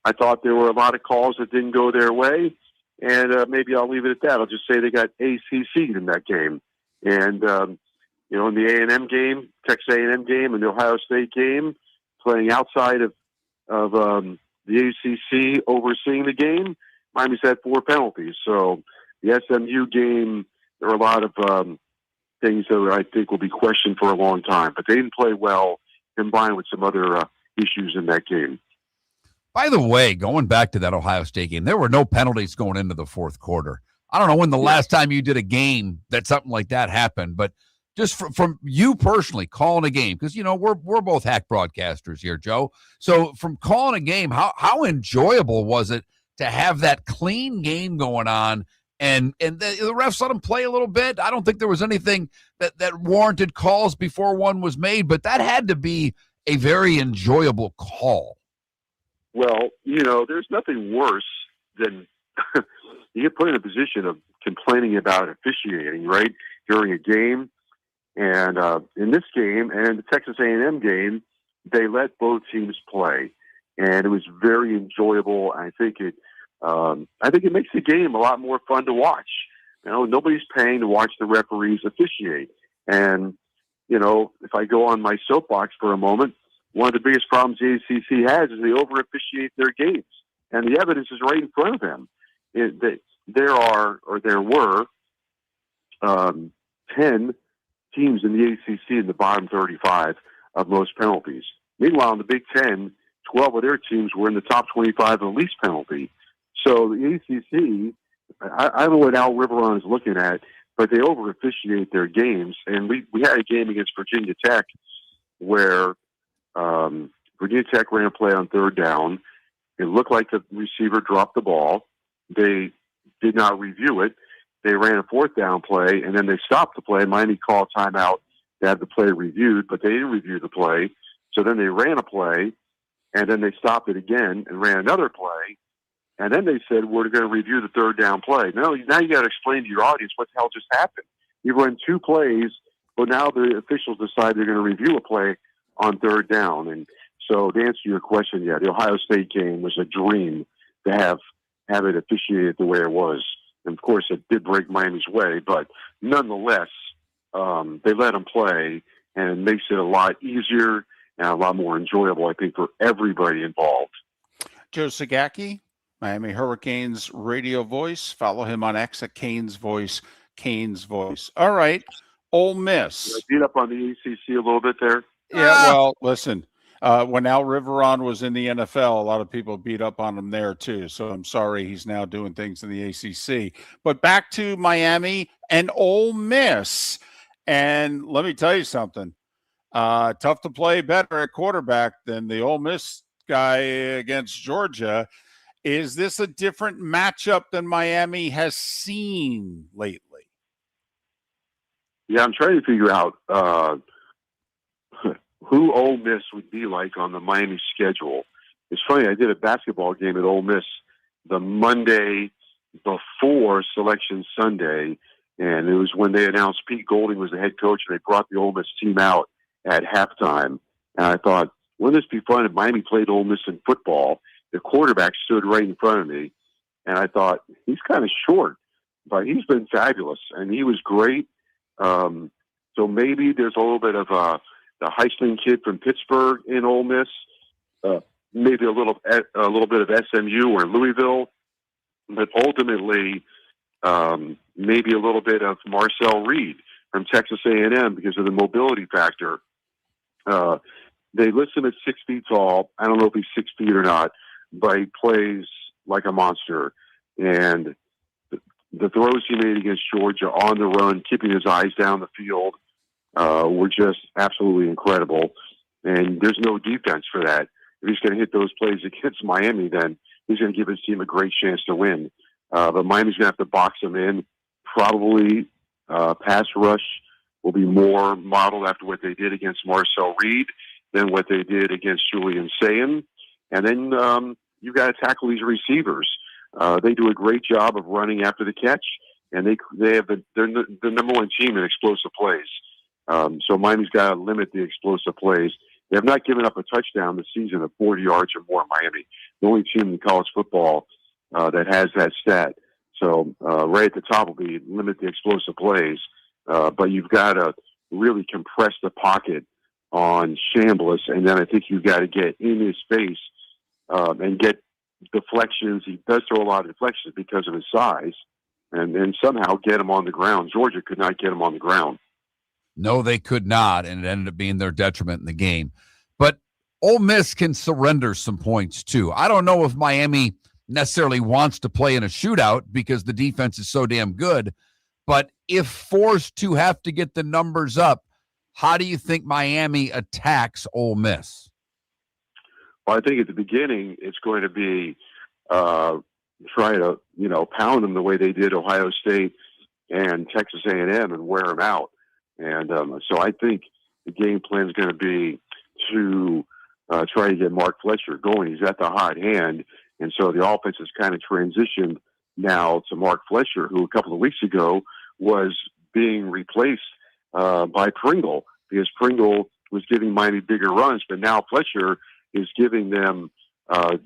I thought there were a lot of calls that didn't go their way, and maybe I'll leave it at that. I'll just say they got ACC'd in that game. And, in the A&M game, Texas A&M game, and the Ohio State game, playing outside of the ACC overseeing the game, Miami's had 4 penalties. So the SMU game, there are a lot of things that I think will be questioned for a long time. But they didn't play well, combined with some other issues in that game. By the way, going back to that Ohio State game, there were no penalties going into the fourth quarter. I don't know when the last time you did a game that something like that happened, but just from you personally calling a game, because, we're both hack broadcasters here, Joe. So from calling a game, how enjoyable was it to have that clean game going on, and the refs let them play a little bit? I don't think there was anything that warranted calls before one was made, but that had to be a very enjoyable call. Well, there's nothing worse than you get put in a position of complaining about officiating, right, during a game. And in this game and the Texas A&M game, they let both teams play, and it was very enjoyable. I think it makes the game a lot more fun to watch. Nobody's paying to watch the referees officiate. And if I go on my soapbox for a moment, one of the biggest problems the ACC has is they over officiate their games, and the evidence is right in front of them. There were 10 teams in the ACC in the bottom 35 of most penalties. Meanwhile, in the Big Ten, 12 of their teams were in the top 25 of least penalty. So the ACC, I don't know what Al Riveron is looking at, but they over officiate their games. And we had a game against Virginia Tech where Virginia Tech ran a play on third down. It looked like the receiver dropped the ball. They did not review it. They ran a fourth down play, and then they stopped the play. Miami called timeout to have the play reviewed, but they didn't review the play. So then they ran a play, and then they stopped it again and ran another play. And then they said, we're going to review the third down play. Now you got to explain to your audience what the hell just happened. You run 2 plays, but now the officials decide they're going to review a play on third down. And so to answer your question, the Ohio State game was a dream to have it officiated the way it was. And, of course, it did break Miami's way, but nonetheless, they let them play, and it makes it a lot easier and a lot more enjoyable, I think, for everybody involved. Joe Zagacki, Miami Hurricanes radio voice. Follow him on X at Canes Voice. All right, Ole Miss. Did I beat up on the ACC a little bit there? Yeah, well, listen. When Al Riveron was in the NFL, a lot of people beat up on him there too. So I'm sorry he's now doing things in the ACC. But back to Miami and Ole Miss. And let me tell you something. Tough to play better at quarterback than the Ole Miss guy against Georgia. Is this a different matchup than Miami has seen lately? Yeah, I'm trying to figure out who Ole Miss would be like on the Miami schedule. It's funny, I did a basketball game at Ole Miss the Monday before Selection Sunday, and it was when they announced Pete Golding was the head coach, and they brought the Ole Miss team out at halftime. And I thought, wouldn't this be fun if Miami played Ole Miss in football? The quarterback stood right in front of me, and I thought, he's kind of short, but he's been fabulous, and he was great. So maybe there's a little bit of the Heisman kid from Pittsburgh in Ole Miss, maybe a little bit of SMU or Louisville, but ultimately maybe a little bit of Marcel Reed from Texas A&M because of the mobility factor. They list him at 6 feet tall. I don't know if he's 6 feet or not, but he plays like a monster. And the throws he made against Georgia on the run, keeping his eyes down the field, were just absolutely incredible. And there's no defense for that. If he's going to hit those plays against Miami, then he's going to give his team a great chance to win. But Miami's going to have to box him in. Probably pass rush will be more modeled after what they did against Marcel Reed than what they did against Julian Sayin. And then you've got to tackle these receivers. They do a great job of running after the catch, and they're the number one team in explosive plays. So Miami's got to limit the explosive plays They have not given up a touchdown this season of 40 yards or more in Miami. The only team in college football that has that stat. So right at the top will be limit the explosive plays, but you've got to really compress the pocket on Chambliss, and then I think you've got to get in his face and get deflections. He does throw a lot of deflections because of his size, and somehow get him on the ground. Georgia could not get him on the ground. No, they could not, and it ended up being their detriment in the game. But Ole Miss can surrender some points, too. I don't know if Miami necessarily wants to play in a shootout because the defense is so damn good, but if forced to have to get the numbers up, how do you think Miami attacks Ole Miss? Well, I think at the beginning it's going to be try to pound them the way they did Ohio State and Texas A&M and wear them out. And so I think the game plan is going to be to try to get Mark Fletcher going. He's at the hot hand, and so the offense has kind of transitioned now to Mark Fletcher, who a couple of weeks ago was being replaced by Pringle, because Pringle was giving Miami bigger runs, but now Fletcher is giving them, I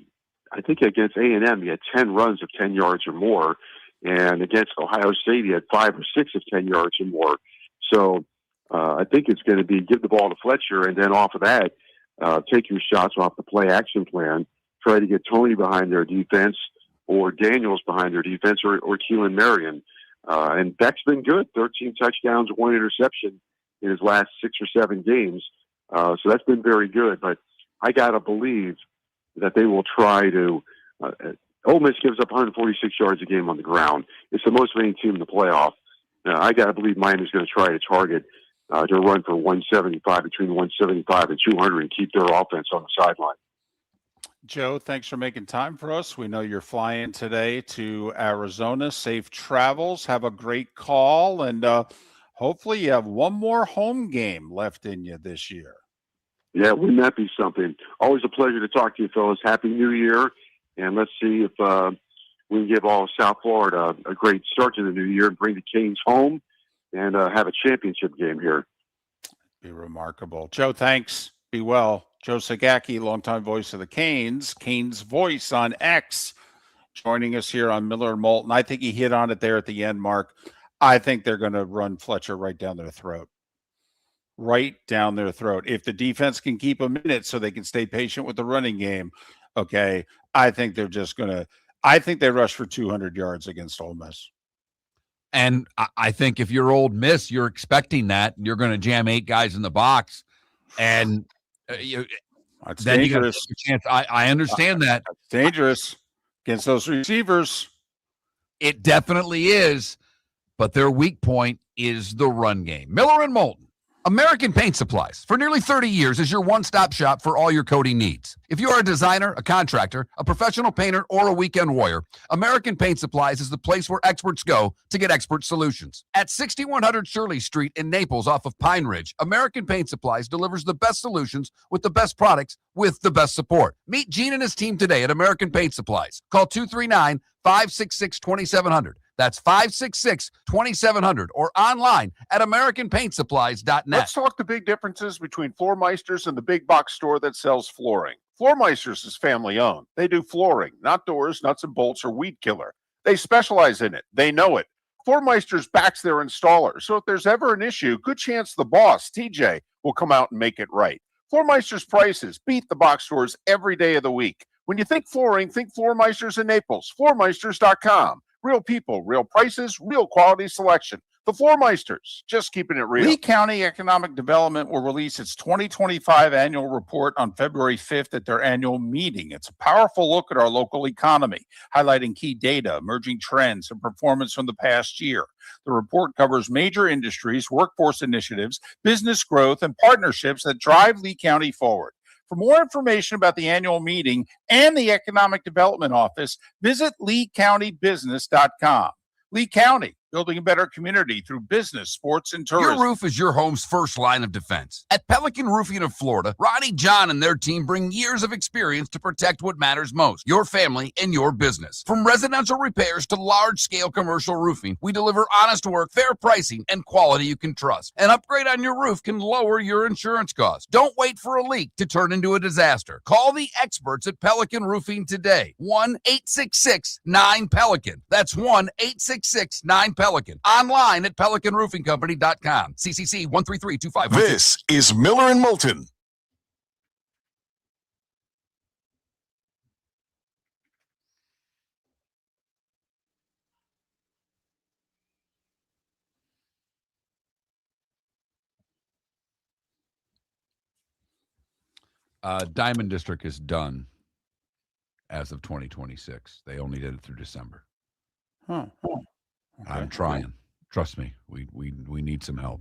think against A&M, he had 10 runs of 10 yards or more, and against Ohio State, he had 5 or 6 of 10 yards or more. So I think it's going to be give the ball to Fletcher, and then off of that, take your shots off the play action plan, try to get Tony behind their defense, or Daniels behind their defense, or Keelan Marion. And Beck's been good, 13 touchdowns, 1 interception in his last 6 or 7 games. So that's been very good. But I got to believe that they will try to Ole Miss gives up 146 yards a game on the ground. It's the most of any team in the playoff. I got to believe Miami's going to try to target to run for 175, between 175 and 200, and keep their offense on the sideline. Joe, thanks for making time for us. We know you're flying today to Arizona. Safe travels. Have a great call, and hopefully you have one more home game left in you this year. Yeah, wouldn't that be something? Always a pleasure to talk to you, fellas. Happy New Year, and let's see if we can give all of South Florida a great start to the new year and bring the Canes home and have a championship game here. Be remarkable. Joe, thanks. Be well. Joe Zagacki, longtime voice of the Canes, Canes voice on X, joining us here on Miller and Moulton. I think he hit on it there at the end, Mark. I think they're going to run Fletcher right down their throat. Right down their throat. If the defense can keep them in it so they can stay patient with the running game, okay, I think they're just going to – I think they rush for 200 yards against Ole Miss. And I think if you're Ole Miss, you're expecting that. You're going to jam 8 guys in the box. And that's then dangerous. You got a chance. I understand that. That's dangerous against those receivers. It definitely is. But their weak point is the run game. Miller and Moulton. American Paint Supplies, for nearly 30 years, is your one-stop shop for all your coating needs. If you are a designer, a contractor, a professional painter, or a weekend warrior, American Paint Supplies is the place where experts go to get expert solutions. At 6100 Shirley Street in Naples off of Pine Ridge, American Paint Supplies delivers the best solutions with the best products with the best support. Meet Gene and his team today at American Paint Supplies. Call 239-566-2700. That's 566-2700, or online at AmericanPaintSupplies.net. Let's talk the big differences between Floor Meisters and the big box store that sells flooring. Floor Meisters is family owned. They do flooring, not doors, nuts and bolts, or weed killer. They specialize in it. They know it. Floor Meisters backs their installer, so if there's ever an issue, good chance the boss, TJ, will come out and make it right. Floor Meisters prices beat the box stores every day of the week. When you think flooring, think Floor Meisters in Naples. FloorMeisters.com. Real people, real prices, real quality selection. The Floor Meisters, just keeping it real. Lee County Economic Development will release its 2025 annual report on February 5th at their annual meeting. It's a powerful look at our local economy, highlighting key data, emerging trends, and performance from the past year. The report covers major industries, workforce initiatives, business growth, and partnerships that drive Lee County forward. For more information about the annual meeting and the Economic Development Office, visit LeeCountyBusiness.com. Lee County, building a better community through business, sports, and tourism. Your roof is your home's first line of defense. At Pelican Roofing of Florida, Ronnie, John, and their team bring years of experience to protect what matters most, your family and your business. From residential repairs to large-scale commercial roofing, we deliver honest work, fair pricing, and quality you can trust. An upgrade on your roof can lower your insurance costs. Don't wait for a leak to turn into a disaster. Call the experts at Pelican Roofing today. 1-866-9-PELICAN. That's 1-866-9-PELICAN. Online at pelicanroofingcompany.com. CCC 1332512. This is Miller and Moulton. Diamond District is done as of 2026. They only did it through December. Huh. Okay. I'm trying. Trust me, we need some help.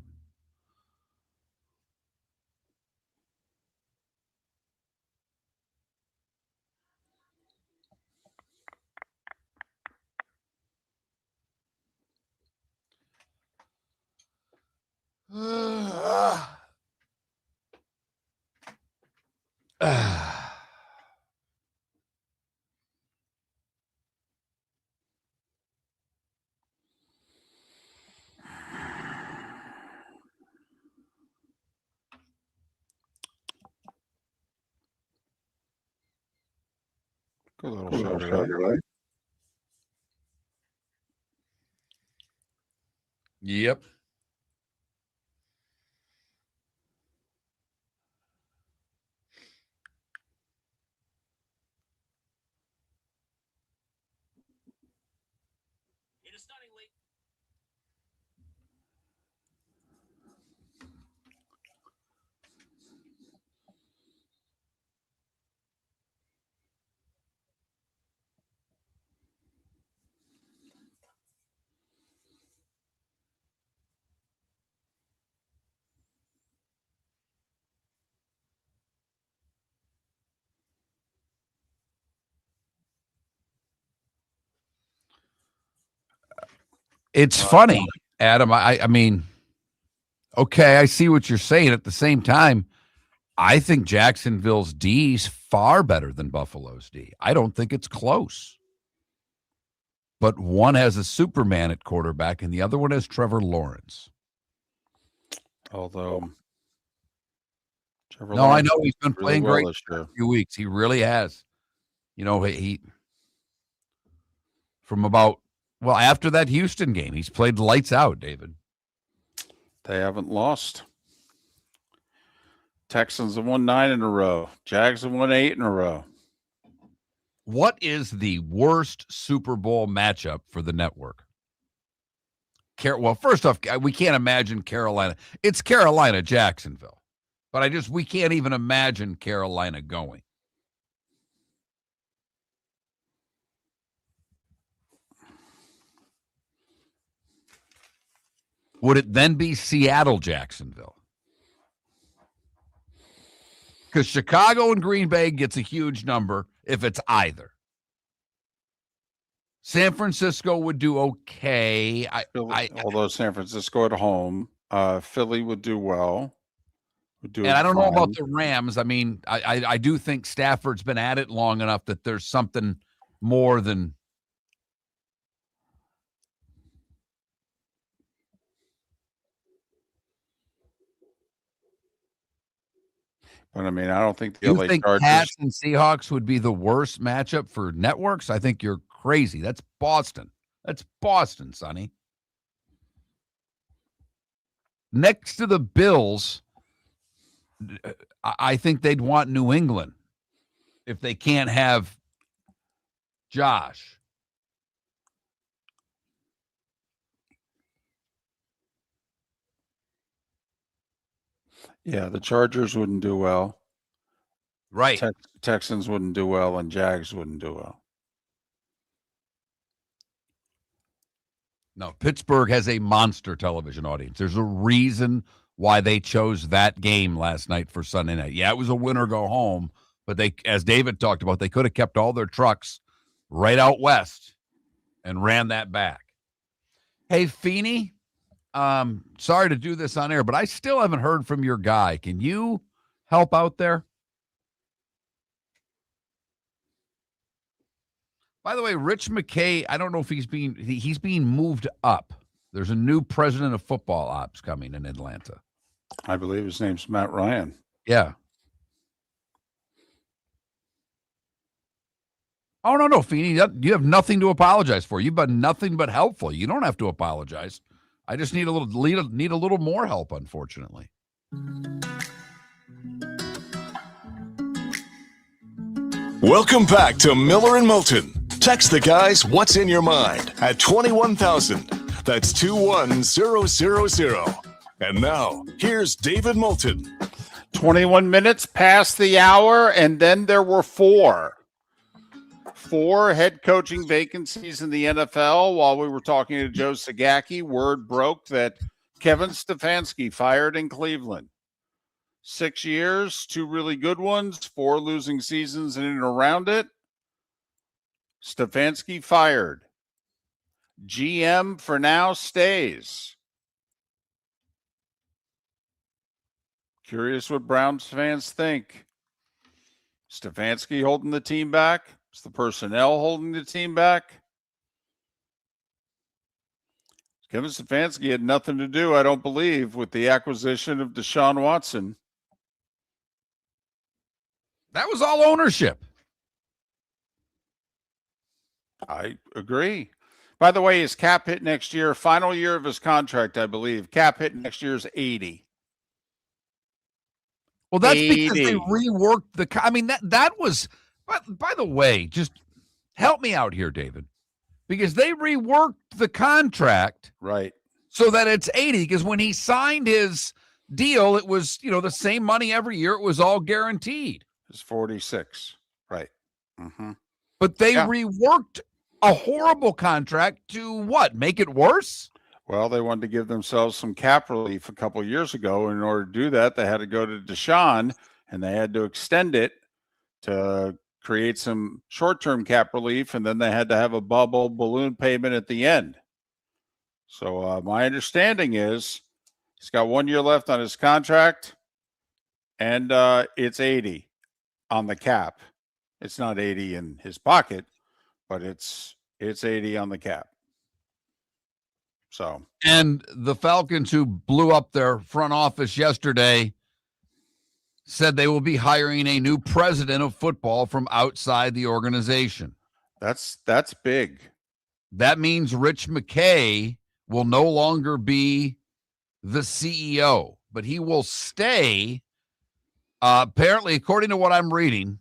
Good little show today. Yep. It's funny, Adam. I mean, okay, I see what you're saying. At the same time, I think Jacksonville's D is far better than Buffalo's D. I don't think it's close. But one has a Superman at quarterback, and the other one has Trevor Lawrence. Although, No, I know he's been really playing well great this for year. a few weeks. He really has. You know, he from about, well, after that Houston game, he's played lights out, David. They haven't lost. Texans have won 9 in a row. Jags have won 8 in a row. What is the worst Super Bowl matchup for the network? Well, first off, we can't imagine Carolina. It's Carolina, Jacksonville. But we can't even imagine Carolina going. Would it then be Seattle, Jacksonville? Because Chicago and Green Bay gets a huge number if it's either. San Francisco would do okay. Although San Francisco at home, Philly would do well. And I don't know about the Rams. I mean, I do think Stafford's been at it long enough that there's something more than. But I mean, I don't think the You LA think Chargers. Pats and Seahawks would be the worst matchup for networks? I think you're crazy. That's Boston. That's Boston, Sonny. Next to the Bills, I think they'd want New England if they can't have Josh. Yeah, the Chargers wouldn't do well. Right. Texans wouldn't do well, and Jags wouldn't do well. No, Pittsburgh has a monster television audience. There's a reason why they chose that game last night for Sunday night. Yeah, it was a win or go home, but they, as David talked about, they could have kept all their trucks right out west and ran that back. Hey, Feeney, sorry to do this on air, but I still haven't heard from your guy. Can you help out there? By the way, Rich McKay, I don't know if he's being moved up. There's a new president of football ops coming in Atlanta. I believe his name's Matt Ryan. Yeah. Oh, no, Feeney, you have nothing to apologize for. You've been nothing but helpful. You don't have to apologize. I just need a little more help, unfortunately. Welcome back to Miller and Moulton. Text the guys what's in your mind at 21,000. That's 21000. And now, here's David Moulton. 21 minutes past the hour, and then there were four head coaching vacancies in the NFL. While we were talking to Joe Zagacki, word broke that Kevin Stefanski fired in Cleveland. 6 years, 2 really good ones, 4 losing seasons in and around it. Stefanski fired. GM for now stays. Curious what Browns fans think. Stefanski holding the team back? Is the personnel holding the team back? Kevin Stefanski had nothing to do, I don't believe, with the acquisition of Deshaun Watson. That was all ownership. I agree. By the way, his cap hit next year, final year of his contract, I believe. Cap hit next year is 80. Well, that's because they reworked that was, by the way, just help me out here, David, because they reworked the contract. Right. So that it's 80, because when he signed his deal, it was, the same money every year. It was all guaranteed. It's 46. Right. Mm-hmm. But they reworked a horrible contract to what? Make it worse? Well, they wanted to give themselves some cap relief a couple of years ago. In order to do that, they had to go to Deshaun, and they had to extend it to create some short-term cap relief, and then they had to have a bubble balloon payment at the end. So my understanding is he's got 1 year left on his contract, and it's 80 on the cap. It's not 80 in his pocket, but it's 80 on the cap. So, and the Falcons, who blew up their front office yesterday, said they will be hiring a new president of football from outside the organization. That's big. That means Rich McKay will no longer be the CEO, but he will stay. Apparently, according to what I'm reading,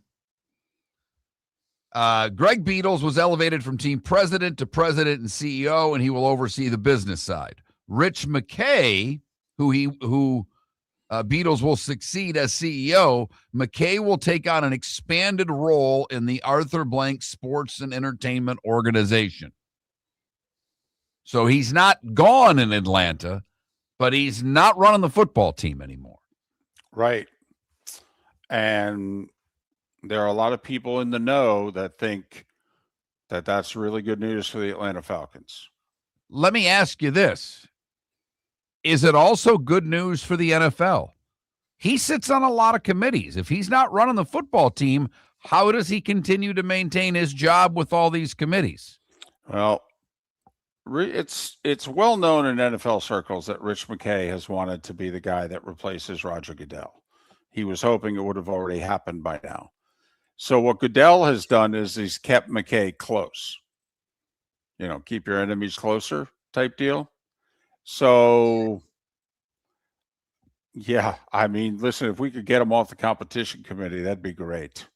Greg Beatles was elevated from team president to president and CEO, and he will oversee the business side. Rich McKay, who Beatles will succeed as CEO, McKay will take on an expanded role in the Arthur Blank Sports and Entertainment Organization. So he's not gone in Atlanta, but he's not running the football team anymore. Right. And there are a lot of people in the know that think that that's really good news for the Atlanta Falcons. Let me ask you this. Is it also good news for the NFL? He sits on a lot of committees. If he's not running the football team, how does he continue to maintain his job with all these committees? Well, it's well known in NFL circles that Rich McKay has wanted to be the guy that replaces Roger Goodell. He was hoping it would have already happened by now. So what Goodell has done is he's kept McKay close. Keep your enemies closer type deal. So, yeah, listen, if we could get him off the competition committee, that'd be great.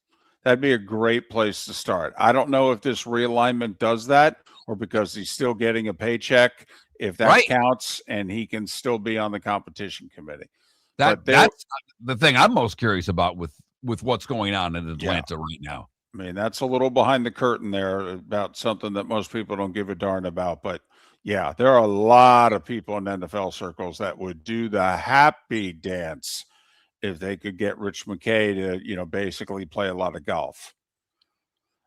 That'd be a great place to start. I don't know if this realignment does that or because he's still getting a paycheck, if that counts, and he can still be on the competition committee. That's the thing I'm most curious about with what's going on in Atlanta right now. That's a little behind the curtain there about something that most people don't give a darn about. But yeah, there are a lot of people in NFL circles that would do the happy dance if they could get Rich McKay to, basically play a lot of golf.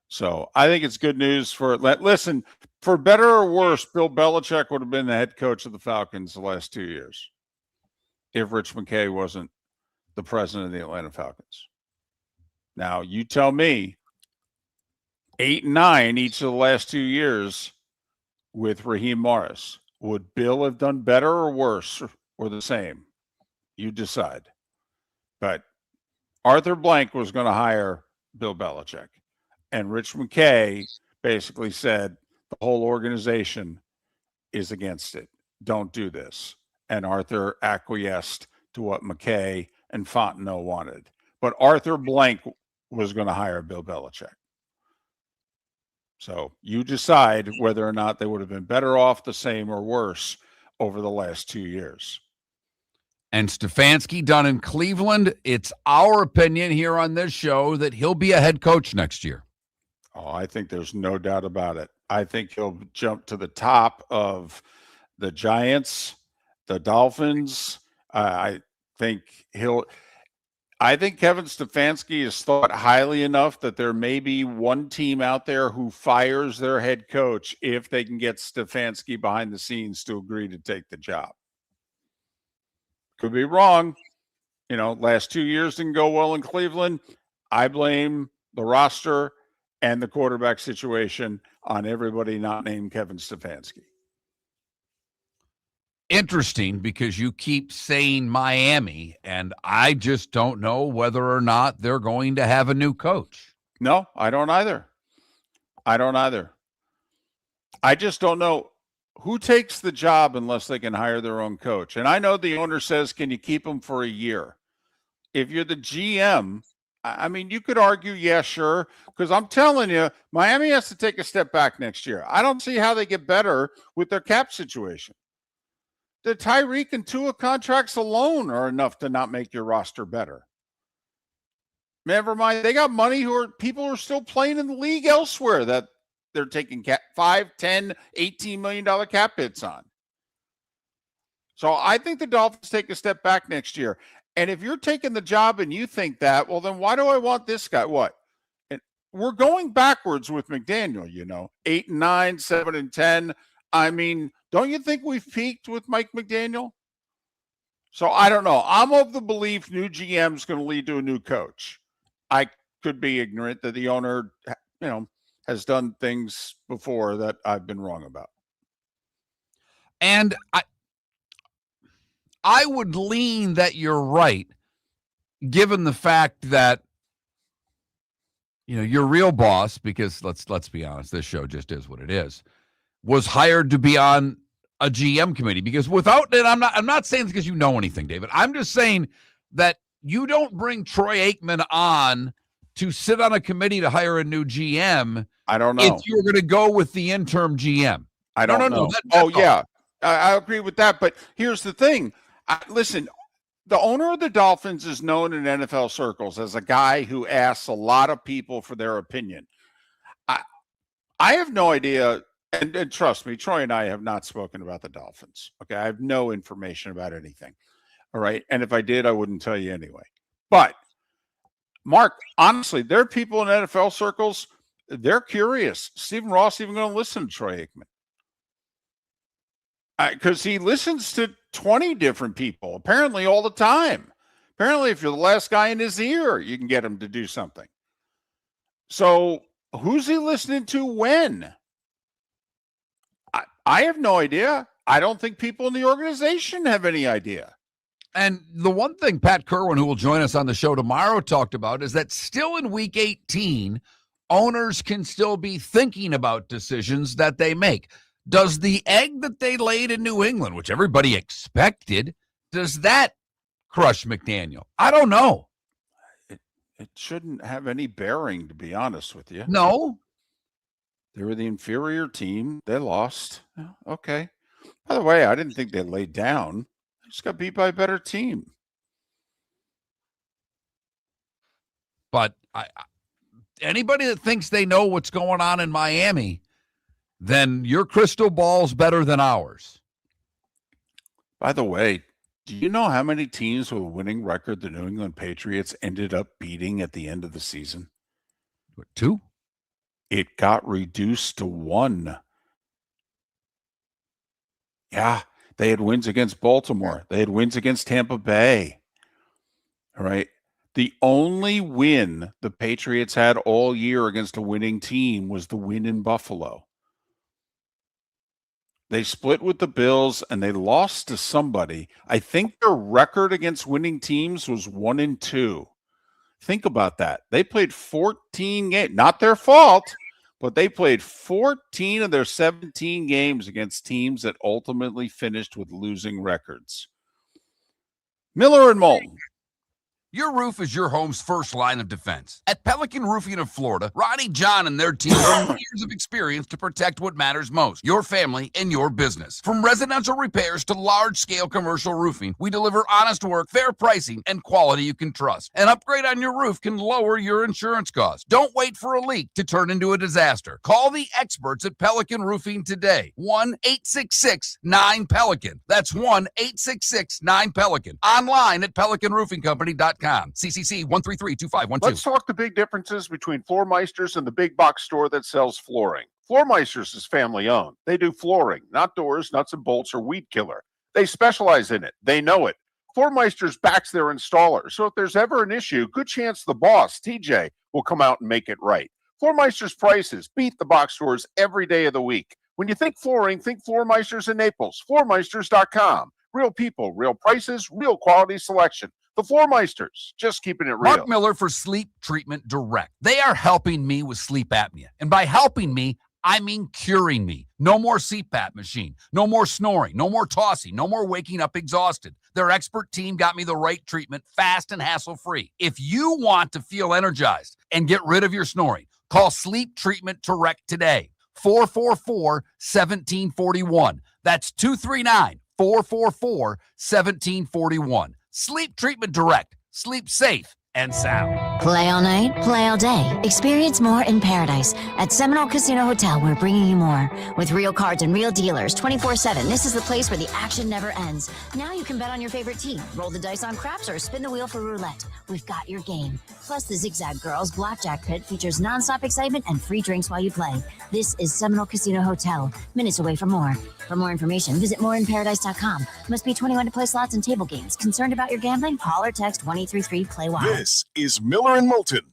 So I think it's good news for, listen, For better or worse, Bill Belichick would have been the head coach of the Falcons the last 2 years if Rich McKay wasn't the president of the Atlanta Falcons. Now, you tell me, 8-9 each of the last 2 years with Raheem Morris. Would Bill have done better or worse or the same? You decide. But Arthur Blank was going to hire Bill Belichick. And Rich McKay basically said the whole organization is against it. Don't do this. And Arthur acquiesced to what McKay and Fontenot wanted. But Arthur Blank was going to hire Bill Belichick. So you decide whether or not they would have been better off, the same, or worse over the last 2 years. And Stefanski done in Cleveland, it's our opinion here on this show that he'll be a head coach next year. Oh, I think there's no doubt about it. I think he'll jump to the top of the Giants, the Dolphins. I think Kevin Stefanski is thought highly enough that there may be one team out there who fires their head coach if they can get Stefanski behind the scenes to agree to take the job. Could be wrong. Last 2 years didn't go well in Cleveland. I blame the roster and the quarterback situation on everybody not named Kevin Stefanski. Interesting, because you keep saying Miami, and I just don't know whether or not they're going to have a new coach. No, I don't either. I just don't know who takes the job unless they can hire their own coach. And I know the owner says, can you keep them for a year? If you're the GM, I mean, you could argue, yeah, sure, because I'm telling you, Miami has to take a step back next year. I don't see how they get better with their cap situation. The Tyreek and Tua contracts alone are enough to not make your roster better. Never mind, they got money people are still playing in the league elsewhere that they're taking $5, $10, $18 million cap hits on. So I think the Dolphins take a step back next year. And if you're taking the job and you think that, well, then why do I want this guy? What? And we're going backwards with McDaniel, 8-9, 7-10. I mean, don't you think we've peaked with Mike McDaniel? So I don't know. I'm of the belief new GM is going to lead to a new coach. I could be ignorant that the owner, has done things before that I've been wrong about. And I would lean that you're right, given the fact that, your real boss, because let's be honest, this show just is what it is, was hired to be on a GM committee. Because without it, I'm not saying this because you know anything, David. I'm just saying that you don't bring Troy Aikman on to sit on a committee to hire a new GM. I don't know. If you're going to go with the interim GM. I don't know. Yeah. I agree with that. But here's the thing. Listen, the owner of the Dolphins is known in NFL circles as a guy who asks a lot of people for their opinion. I have no idea. And trust me, Troy and I have not spoken about the Dolphins. Okay. I have no information about anything. All right. And if I did, I wouldn't tell you anyway. But Mark, honestly, there are people in NFL circles, they're curious. Stephen Ross even going to listen to Troy Aikman. Because he listens to 20 different people, apparently all the time. Apparently, if you're the last guy in his ear, you can get him to do something. So who's he listening to when? I have no idea. I don't think people in the organization have any idea. And the one thing Pat Kerwin, who will join us on the show tomorrow, talked about is that still in week 18, owners can still be thinking about decisions that they make. Does the egg that they laid in New England, which everybody expected, does that crush McDaniel? I don't know. It shouldn't have any bearing, to be honest with you. No. They were the inferior team. They lost. Okay. By the way, I didn't think they laid down. They just got beat by a better team. But anybody that thinks they know what's going on in Miami, then your crystal ball's better than ours. By the way, do you know how many teams with a winning record the New England Patriots ended up beating at the end of the season? What, 2? It got reduced to 1 Yeah, they had wins against Baltimore. They had wins against Tampa Bay. All right. The only win the Patriots had all year against a winning team was the win in Buffalo. They split with the Bills and they lost to somebody. I think their record against winning teams was 1-2. Think about that. They played 14 games, not their fault, but they played 14 of their 17 games against teams that ultimately finished with losing records. Miller and Moulton. Your roof is your home's first line of defense. At Pelican Roofing of Florida, Ronnie John and their team bring years of experience to protect what matters most, your family and your business. From residential repairs to large-scale commercial roofing, we deliver honest work, fair pricing, and quality you can trust. An upgrade on your roof can lower your insurance costs. Don't wait for a leak to turn into a disaster. Call the experts at Pelican Roofing today. 1-866-9-PELICAN. That's 1-866-9-PELICAN. Online at pelicanroofingcompany.com. CCC 1332512. Let's talk the big differences between Floor Meisters and the big box store that sells flooring. Floor Meisters is family owned. They do flooring, not doors, nuts and bolts, or weed killer. They specialize in it. They know it. Floor Meisters backs their installer, so if there's ever an issue, good chance the boss, TJ, will come out and make it right. Floor Meisters prices beat the box stores every day of the week. When you think flooring, think Floor Meisters in Naples. FloorMeisters.com. Real people, real prices, real quality selection. The Floor Meisters, just keeping it real. Mark Miller for Sleep Treatment Direct. They are helping me with sleep apnea. And by helping me, I mean curing me. No more CPAP machine. No more snoring. No more tossing. No more waking up exhausted. Their expert team got me the right treatment fast and hassle-free. If you want to feel energized and get rid of your snoring, call Sleep Treatment Direct today. 444-1741. That's 239-444-1741. Sleep Treatment Direct. Sleep safe and sound. Play all night, play all day. Experience more in paradise. At Seminole Casino Hotel, we're bringing you more. With real cards and real dealers 24/7, this is the place where the action never ends. Now you can bet on your favorite team, roll the dice on craps, or spin the wheel for roulette. We've got your game. Plus, the Zigzag Girls Blackjack Pit features nonstop excitement and free drinks while you play. This is Seminole Casino Hotel, minutes away from more. For more information, visit moreinparadise.com. Must be 21 to play slots and table games. Concerned about your gambling? Call or text 1-833-PLAY-WILD. This is Miller and Moulton.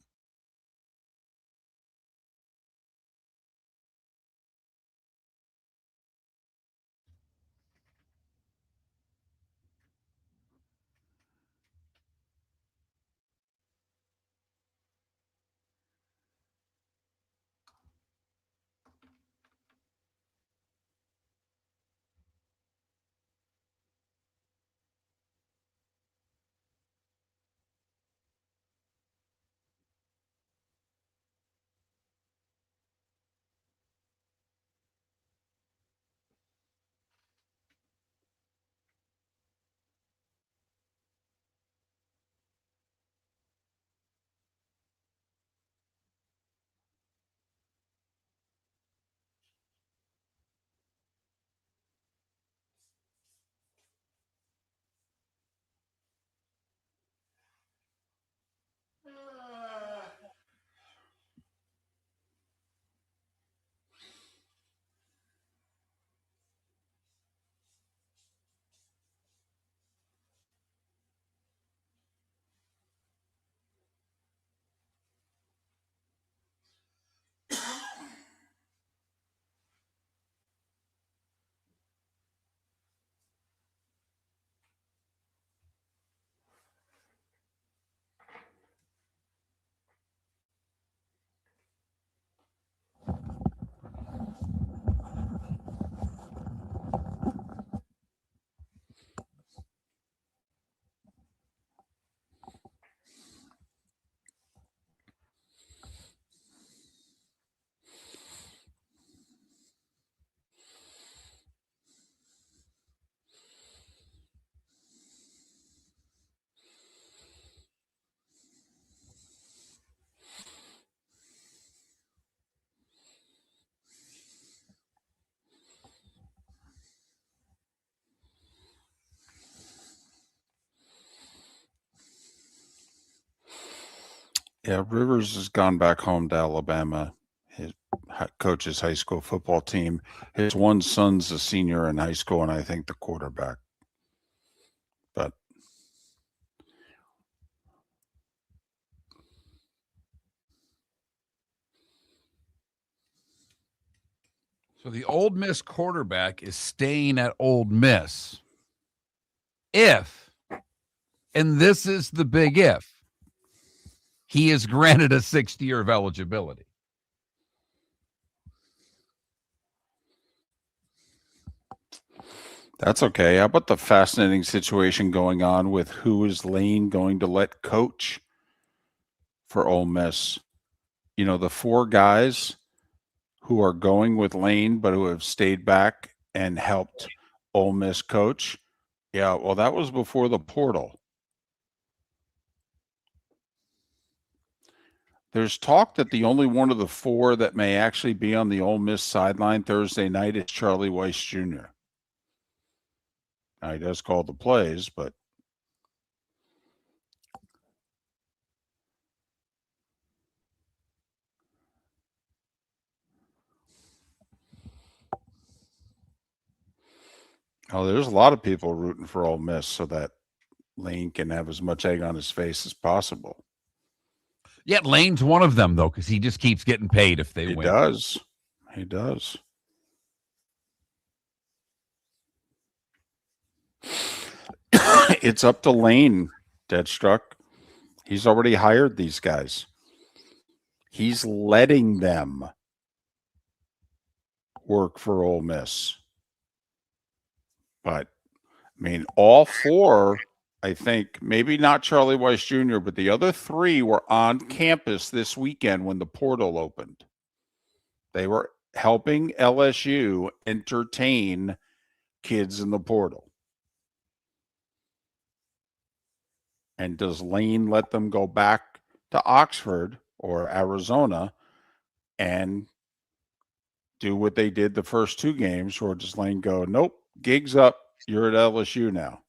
Yeah, Rivers has gone back home to Alabama. His coaches high school football team. His one son's a senior in high school, and I think the quarterback. But so the Ole Miss quarterback is staying at Ole Miss if, and this is the big if, he is granted a 6th year of eligibility. that's okay. How about the fascinating situation going on with who is Lane going to let coach for Ole Miss? You know, the 4 guys who are going with Lane but who have stayed back and helped Ole Miss coach. Yeah, well, that was before the portal. There's talk that the only one of the 4 that may actually be on the Ole Miss sideline Thursday night is Charlie Weiss Jr. Now, he does call the plays, but there's a lot of people rooting for Ole Miss so that Lane can have as much egg on his face as possible. Yeah, Lane's one of them, though, because he just keeps getting paid if they He win. does. He does. It's up to Lane, Deadstruck. He's already hired these guys. He's letting them work for Ole Miss. But, I mean, all 4, I think, maybe not Charlie Weiss Jr., but the other 3 were on campus this weekend when the portal opened. They were helping LSU entertain kids in the portal. And does Lane let them go back to Oxford or Arizona and do what they did the first 2 games, or does Lane go, nope, gig's up, you're at LSU now?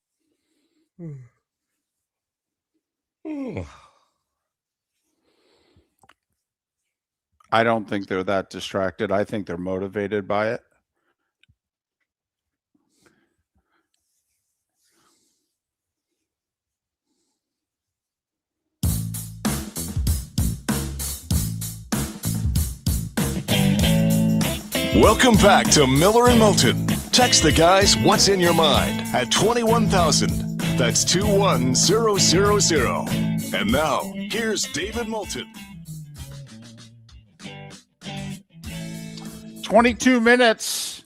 I don't think they're that distracted. I think they're motivated by it. Welcome back to Miller and Moulton. Text the guys what's in your mind at 21,000. That's 21000. And now, here's David Moulton. 22 minutes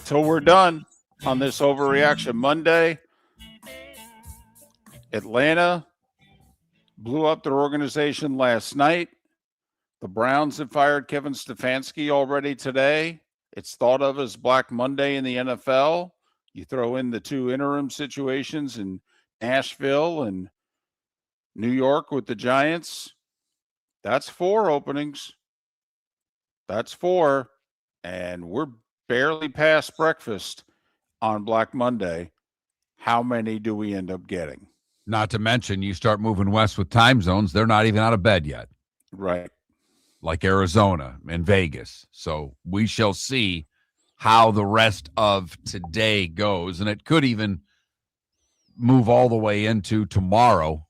till we're done on this Overreaction Monday. Atlanta blew up their organization last night. The Browns have fired Kevin Stefanski already today. It's thought of as Black Monday in the NFL. You throw in the 2 interim situations in Nashville and New York with the Giants. That's 4 openings. That's 4. And we're barely past breakfast on Black Monday. How many do we end up getting? Not to mention, you start moving west with time zones, they're not even out of bed yet. Right. Like Arizona and Vegas. So we shall see how the rest of today goes. And it could even move all the way into tomorrow.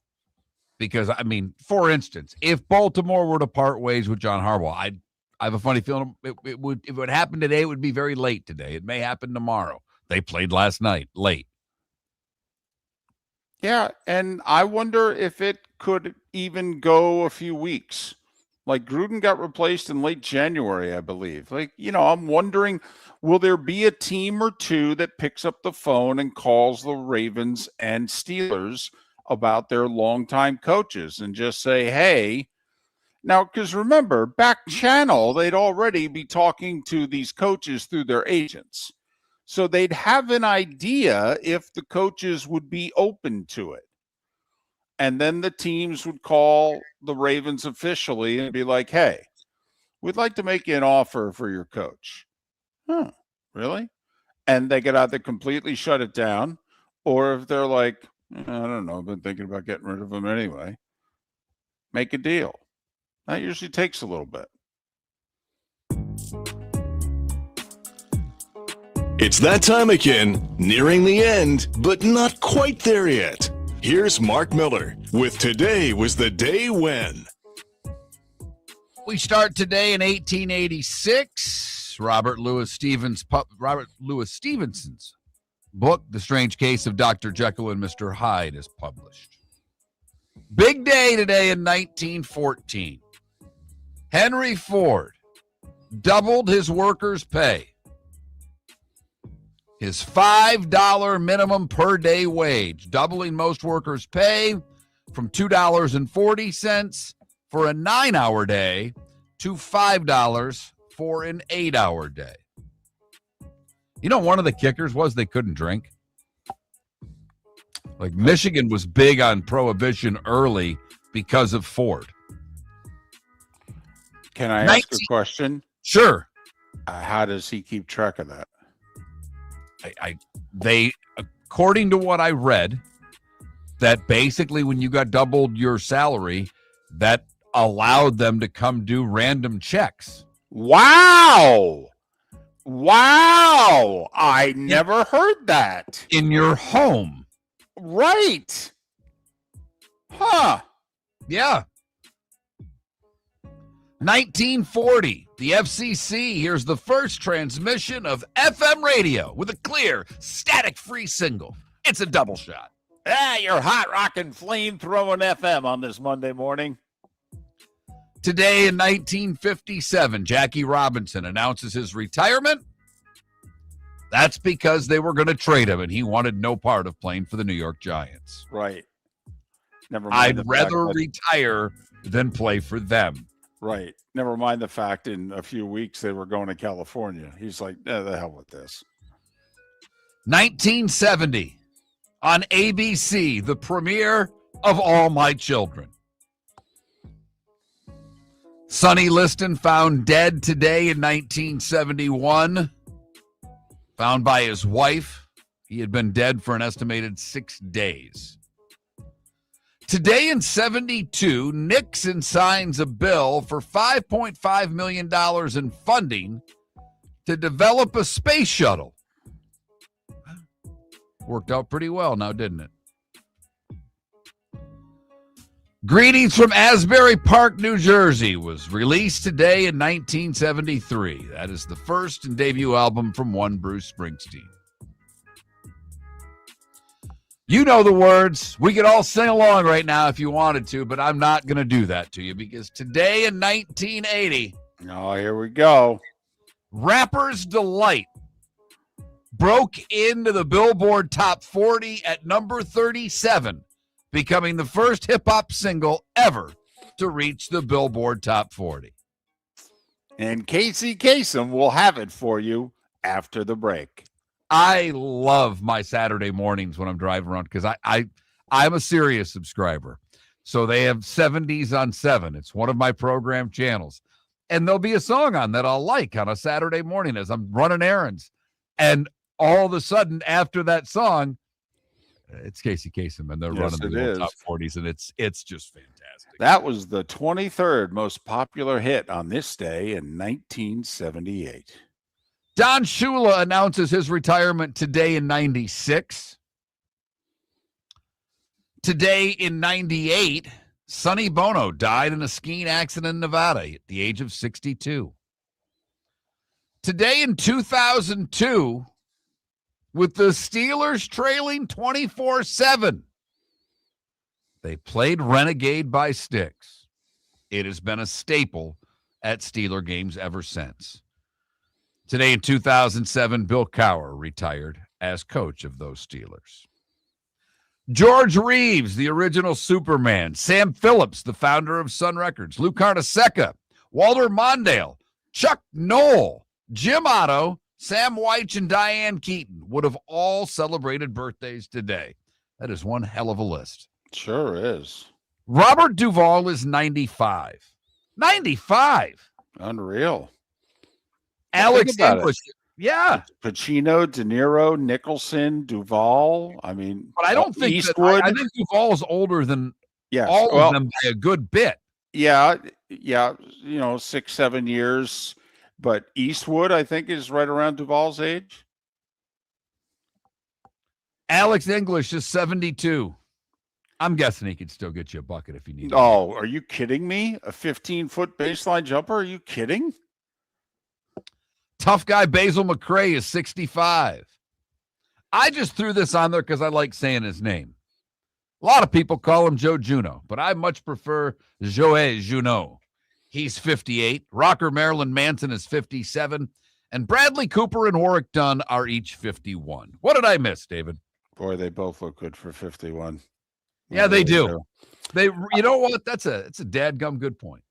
Because, I mean, for instance, if Baltimore were to part ways with John Harbaugh, I have a funny feeling it would, if it would happen today, it would be very late today. It may happen tomorrow. They played last night, late. Yeah, and I wonder if it could even go a few weeks. Like Gruden got replaced in late January, I believe. Like, you know, I'm wondering, will there be a team or 2 that picks up the phone and calls the Ravens and Steelers about their longtime coaches and just say, hey, now, because remember, back channel, they'd already be talking to these coaches through their agents. So they'd have an idea if the coaches would be open to it. And then the teams would call the Ravens officially and be like, hey, we'd like to make you an offer for your coach. Huh, really? And they could either completely shut it down, or if they're like, I don't know, I've been thinking about getting rid of him anyway, make a deal. That usually takes a little bit. It's that time again, nearing the end, but not quite there yet. Here's Mark Miller with Today Was the Day When. We start today in 1886. Robert Louis Stevenson's book, The Strange Case of Dr. Jekyll and Mr. Hyde, is published. Big day today in 1914. Henry Ford doubled his workers' pay. His $5 minimum per day wage, doubling most workers' pay from $2.40 for a 9-hour day to $5 for an 8-hour day. You know, one of the kickers was they couldn't drink. Like, Michigan was big on prohibition early because of Ford. Can I ask a question? Sure. How does he keep track of that? They, according to what I read, that basically when you got doubled your salary, that allowed them to come do random checks. Wow. I never heard that. In your home. Right. Huh. Yeah. 1940, the FCC hears the first transmission of FM radio with a clear, static-free single. It's a double shot. You're hot rockin' flame-throwing FM on this Monday morning. Today in 1957, Jackie Robinson announces his retirement. That's because they were going to trade him, and he wanted no part of playing for the New York Giants. Right. Never mind. I'd rather retire than play for them. Right. Never mind the fact in a few weeks they were going to California. He's like, the hell with this. 1970, on ABC, the premiere of All My Children. Sonny Liston found dead today in 1971. Found by his wife. He had been dead for an estimated 6 days. Today in 72, Nixon signs a bill for $5.5 million in funding to develop a space shuttle. Worked out pretty well now, didn't it? Greetings from Asbury Park, New Jersey was released today in 1973. That is the first and debut album from one Bruce Springsteen. You know the words. We could all sing along right now if you wanted to, but I'm not going to do that to you because today in 1980, oh, here we go. Rapper's Delight broke into the Billboard Top 40 at number 37, becoming the first hip-hop single ever to reach the Billboard Top 40. And Casey Kasem will have it for you after the break. I love my Saturday mornings when I'm driving around because I'm a Sirius subscriber. So they have 70s on 7. It's one of my program channels. And there'll be a song on that I'll like on a Saturday morning as I'm running errands. And all of a sudden, after that song, it's Casey Kasem, and they're running the top 40s, and it's just fantastic. That was the 23rd most popular hit on this day in 1978. Don Shula announces his retirement today in 96. Today in 98, Sonny Bono died in a skiing accident in Nevada at the age of 62. Today in 2002, with the Steelers trailing 24-7, they played Renegade by Styx. It has been a staple at Steeler games ever since. Today in 2007, Bill Cowher retired as coach of those Steelers. George Reeves, the original Superman. Sam Phillips, the founder of Sun Records. Lou Carnesecca, Walter Mondale, Chuck Noll, Jim Otto, Sam Weich, and Diane Keaton would have all celebrated birthdays today. That is one hell of a list. Sure is. Robert Duvall is 95. 95. Unreal. Alex English. Yeah. Pacino, De Niro, Nicholson, Duvall. I mean, but I don't think Eastwood. I think Duvall is older than all of them by a good bit. Yeah. 6-7 years. But Eastwood, I think, is right around Duvall's age. Alex English is 72. I'm guessing he could still get you a bucket if you need it. Oh, are you kidding me? A 15-foot baseline jumper? Are you kidding? Tough guy Basil McRae is 65. I just threw this on there because I like saying his name. A lot of people call him Joe Juno, but I much prefer Joe Juno. He's 58. Rocker Marilyn Manson is 57. And Bradley Cooper and Warwick Dunn are each 51. What did I miss, David? Boy, they both look good for 51. Yeah, they do. They, you know what? It's a dadgum good point.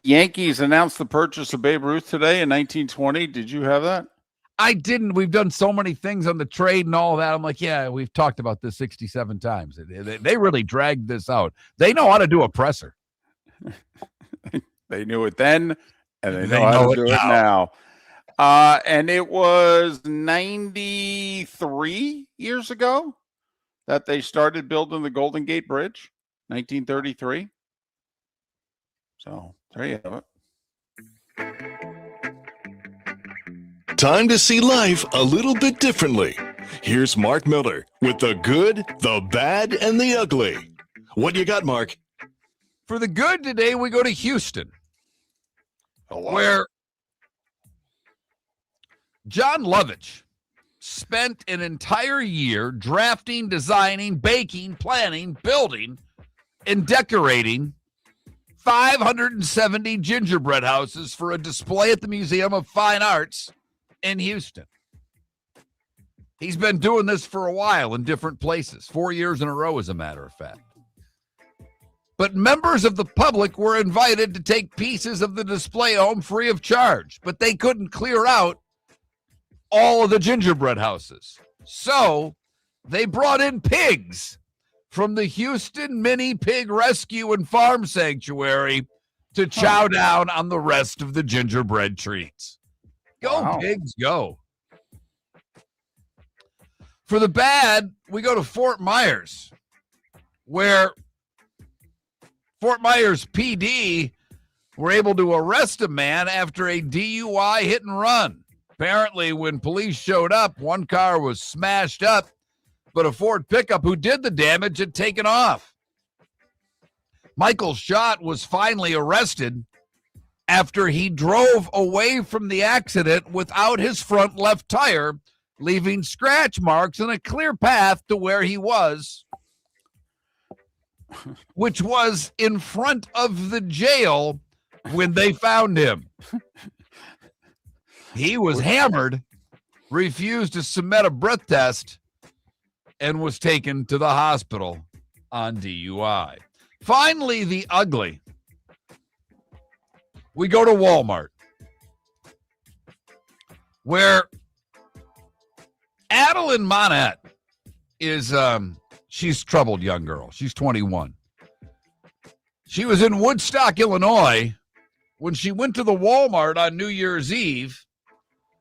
Yankees announced the purchase of Babe Ruth today in 1920. Did you have that? I didn't. We've done so many things on the trade and all that. I'm like, yeah, we've talked about this 67 times. They really dragged this out. They know how to do a presser. They knew it then, and they know how to do it now. And it was 93 years ago that they started building the Golden Gate Bridge, 1933. So there you have it. Time to see life a little bit differently. Here's Mark Miller with the good, the bad, and the ugly. What do you got, Mark? For the good today, we go to Houston, where John Lovitch spent an entire year drafting, designing, baking, planning, building, and decorating 570 gingerbread houses for a display at the Museum of Fine Arts in Houston. He's been doing this for a while in different places, 4 years in a row, as a matter of fact. But members of the public were invited to take pieces of the display home free of charge, but they couldn't clear out all of the gingerbread houses. So they brought in pigs from the Houston Mini Pig Rescue and Farm Sanctuary to chow down on the rest of the gingerbread treats. Go, pigs, go. For the bad, we go to Fort Myers, where Fort Myers PD were able to arrest a man after a DUI hit and run. Apparently, when police showed up, one car was smashed up, but a Ford pickup who did the damage had taken off. Michael Schott was finally arrested after he drove away from the accident without his front left tire, leaving scratch marks and a clear path to where he was, which was in front of the jail when they found him. He was hammered, refused to submit a breath test, and was taken to the hospital on DUI. Finally, the ugly. We go to Walmart, where Adeline Monette is, she's a troubled young girl. She's 21. She was in Woodstock, Illinois, when she went to the Walmart on New Year's Eve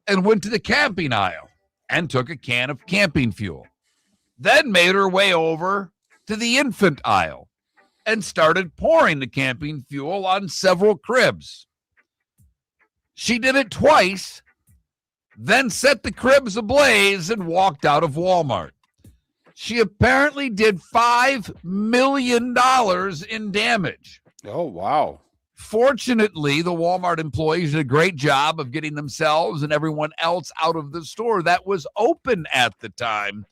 and went to the camping aisle and took a can of camping fuel. Then made her way over to the infant aisle and started pouring the camping fuel on several cribs. She did it twice, then set the cribs ablaze and walked out of Walmart. She apparently did $5 million in damage. Oh, wow. Fortunately, the Walmart employees did a great job of getting themselves and everyone else out of the store that was open at the time.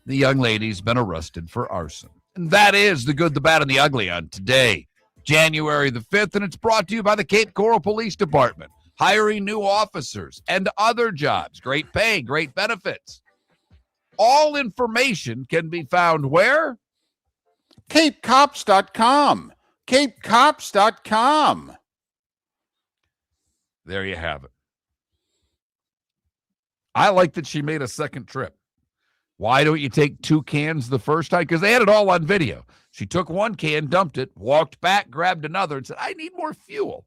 The young lady's been arrested for arson. And that is the good, the bad, and the ugly on today, January the 5th, and it's brought to you by the Cape Coral Police Department, hiring new officers and other jobs, great pay, great benefits. All information can be found where? CapeCops.com. CapeCops.com. There you have it. I like that she made a second trip. Why don't you take 2 cans the first time? Because they had it all on video. She took 1 can, dumped it, walked back, grabbed another, and said, I need more fuel.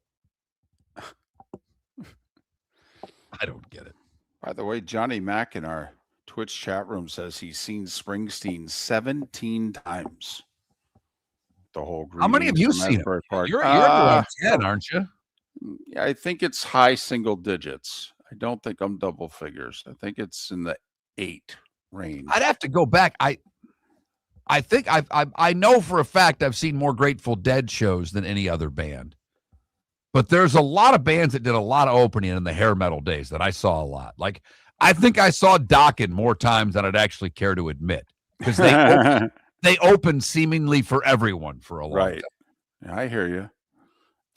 I don't get it. By the way, Johnny Mack in our Twitch chat room says he's seen Springsteen 17 times. The whole group. How many have you seen? You're around 10, aren't you? I think it's high single digits. I don't think I'm double figures. I think it's in the 8 range. I'd have to go back. I think I know for a fact I've seen more Grateful Dead shows than any other band. But there's a lot of bands that did a lot of opening in the hair metal days that I saw a lot. Like, I think I saw Dokken more times than I'd actually care to admit, because they opened seemingly for everyone for a long time. Yeah, I hear you.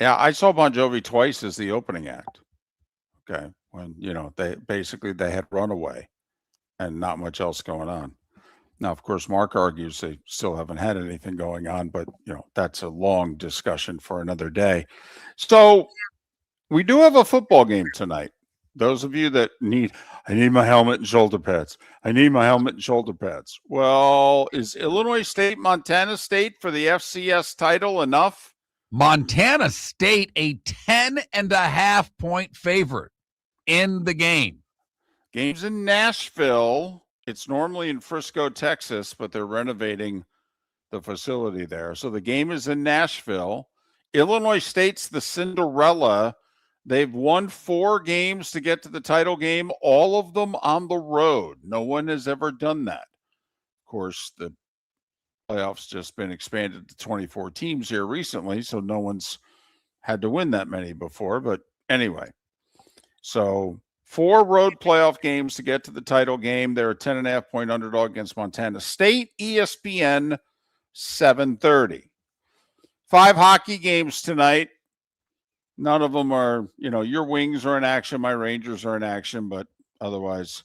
Yeah, I saw Bon Jovi twice as the opening act. Okay, when they had Runaway and not much else going on. Now, of course, Mark argues they still haven't had anything going on, but that's a long discussion for another day. So we do have a football game tonight. Those of you that I need my helmet and shoulder pads. I need my helmet and shoulder pads. Well, is Illinois State, Montana State for the FCS title enough? Montana State, a 10.5-point favorite in the game. Game's in Nashville. It's normally in Frisco, Texas, but they're renovating the facility there. So the game is in Nashville. Illinois State's the Cinderella. They've won 4 games to get to the title game, all of them on the road. No one has ever done that. Of course, the playoffs just been expanded to 24 teams here recently, so no one's had to win that many before. But anyway, so 4 road playoff games to get to the title game. They're a 10.5-point underdog against Montana State. ESPN 7:30. 5 hockey games tonight. None of them are, your Wings are in action. My Rangers are in action, but otherwise.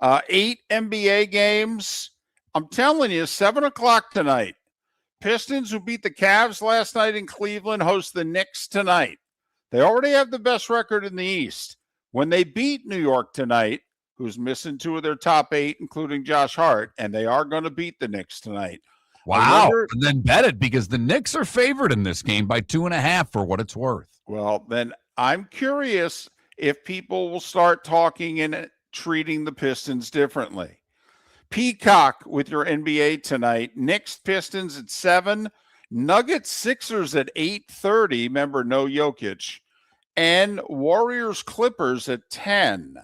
8 NBA games. I'm telling you, 7 o'clock tonight. Pistons, who beat the Cavs last night in Cleveland, host the Knicks tonight. They already have the best record in the East. When they beat New York tonight, who's missing 2 of their top 8, including Josh Hart, and they are going to beat the Knicks tonight. Wow. And then bet it, because the Knicks are favored in this game by 2.5 for what it's worth. Well, then I'm curious if people will start talking and treating the Pistons differently. Peacock with your NBA tonight. Knicks Pistons at 7. Nuggets Sixers at 8:30. Remember, no Jokic. And Warriors Clippers at 10.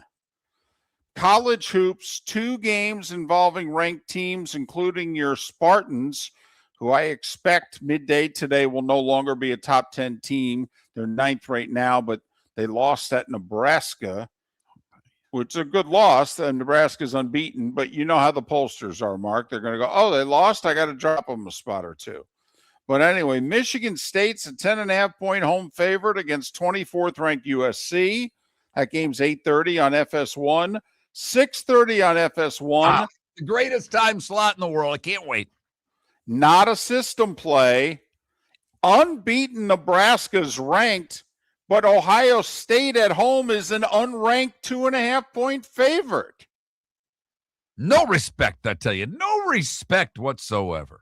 College hoops, 2 games involving ranked teams, including your Spartans, who I expect midday today will no longer be a top 10 team. They're 9th right now, but they lost at Nebraska, which is a good loss. And Nebraska's unbeaten, but you know how the pollsters are, Mark. They're going to go, oh, they lost? I got to drop them a spot or 2. But anyway, Michigan State's a 10.5-point home favorite against 24th ranked USC. That game's 8:30 on FS1, 6:30 on FS1. The greatest time slot in the world. I can't wait. Not a system play. Unbeaten Nebraska's ranked, but Ohio State at home is an unranked 2.5-point favorite. No respect, I tell you. No respect whatsoever.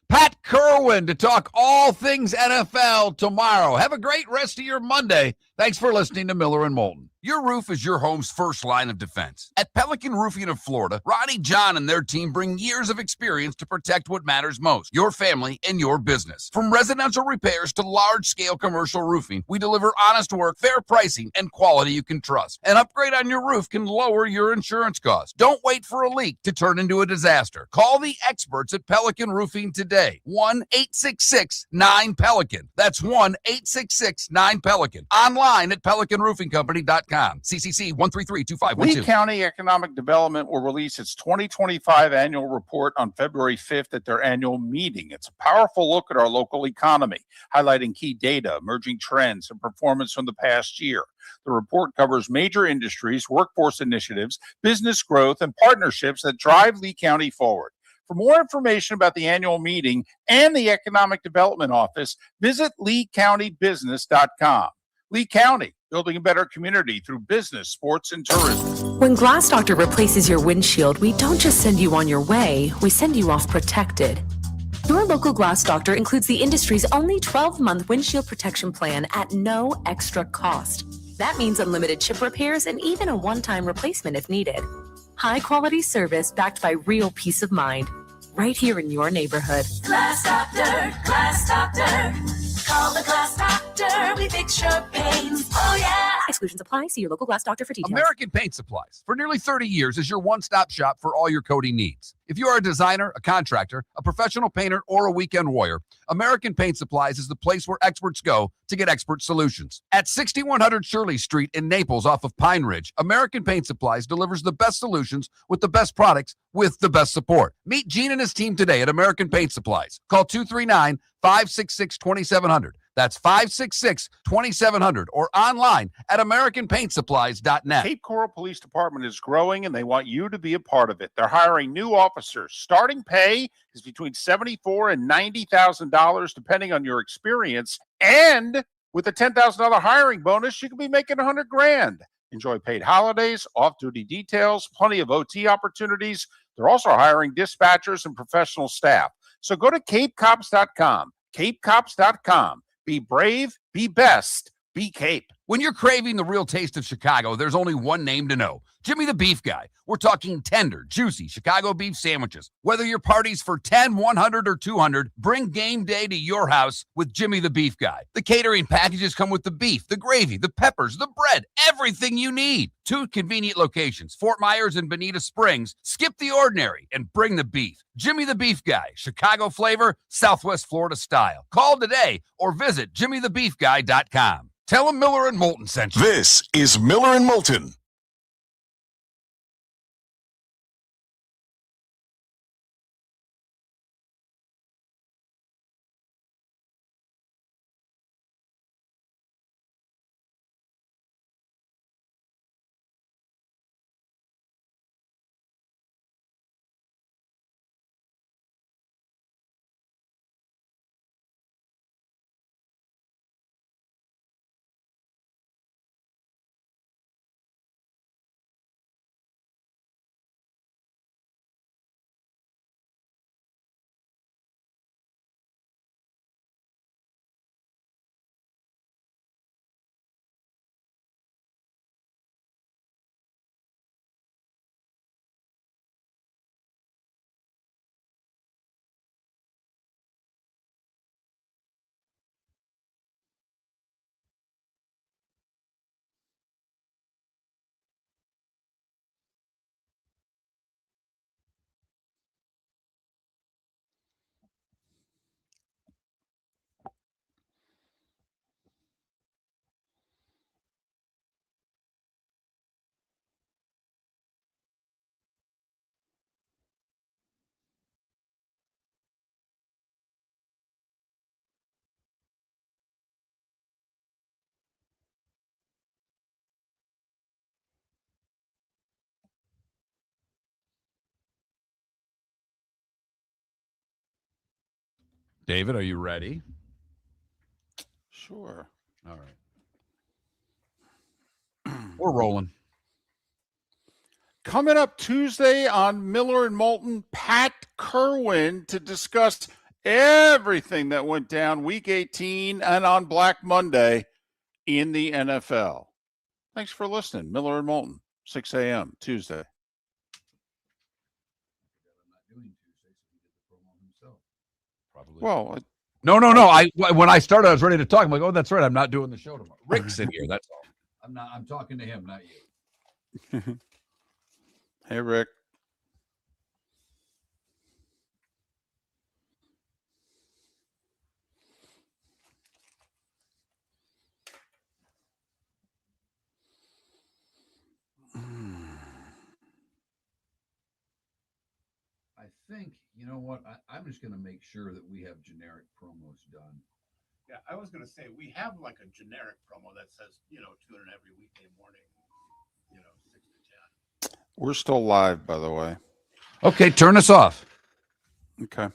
Pat Kerwin to talk all things NFL tomorrow. Have a great rest of your Monday. Thanks for listening to Miller and Moulton. Your roof is your home's first line of defense. At Pelican Roofing of Florida, Ronnie John and their team bring years of experience to protect what matters most, your family and your business. From residential repairs to large-scale commercial roofing, we deliver honest work, fair pricing, and quality you can trust. An upgrade on your roof can lower your insurance costs. Don't wait for a leak to turn into a disaster. Call the experts at Pelican Roofing today. 1-866-9-PELICAN. That's 1-866-9-PELICAN. Online at pelicanroofingcompany.com. CCC 1332512. Lee County Economic Development will release its 2025 annual report on February 5th at their annual meeting. It's a powerful look at our local economy, highlighting key data, emerging trends, and performance from the past year. The report covers major industries, workforce initiatives, business growth, and partnerships that drive Lee County forward. For more information about the annual meeting and the Economic Development Office, visit LeeCountyBusiness.com. Lee County, building a better community through business, sports, and tourism. When Glass Doctor replaces your windshield, we don't just send you on your way, we send you off protected. Your local Glass Doctor includes the industry's only 12-month windshield protection plan at no extra cost. That means unlimited chip repairs and even a one-time replacement if needed. High-quality service backed by real peace of mind, right here in your neighborhood. Glass Doctor, Glass Doctor. Call the Glass Doctor. Doctor, we fix your pains. Oh, yeah. Exclusions apply. See your local glass doctor for details. American Paint Supplies, for nearly 30 years, is your one-stop shop for all your coating needs. If you are a designer, a contractor, a professional painter, or a weekend warrior, American Paint Supplies is the place where experts go to get expert solutions. At 6100 Shirley Street in Naples off of Pine Ridge, American Paint Supplies delivers the best solutions with the best products with the best support. Meet Gene and his team today at American Paint Supplies. Call 239-566-2700. That's 566-2700 or online at AmericanPaintSupplies.net. Cape Coral Police Department is growing, and they want you to be a part of it. They're hiring new officers. Starting pay is between $74,000 and $90,000, depending on your experience. And with a $10,000 hiring bonus, you could be making $100,000. Enjoy paid holidays, off-duty details, plenty of OT opportunities. They're also hiring dispatchers and professional staff. So go to CapeCops.com. CapeCops.com. Be brave, be best, be Cape. When you're craving the real taste of Chicago, there's only one name to know. Jimmy the Beef Guy. We're talking tender, juicy Chicago beef sandwiches. Whether your party's for 10, 100, or 200, bring game day to your house with Jimmy the Beef Guy. The catering packages come with the beef, the gravy, the peppers, the bread, everything you need. 2 convenient locations, Fort Myers and Bonita Springs. Skip the ordinary and bring the beef. Jimmy the Beef Guy, Chicago flavor, Southwest Florida style. Call today or visit jimmythebeefguy.com. Tell him Miller and Moulton sent you. This is Miller and Moulton. David, are you ready? Sure. All right. We're rolling. Coming up Tuesday on Miller and Moulton, Pat Kerwin to discuss everything that went down Week 18 and on Black Monday in the NFL. Thanks for listening. Miller and Moulton, 6 a.m. Tuesday. Probably. Well, No. When I started, I was ready to talk. I'm like, oh, that's right. I'm not doing the show tomorrow. Rick's in here. That's all. I'm talking to him, not you. Hey, Rick. I think, you know what? I'm just going to make sure that we have generic promos done. Yeah, I was going to say, we have like a generic promo that says, tune in every weekday morning, 6 to 10. We're still live, by the way. Okay, turn us off. Okay.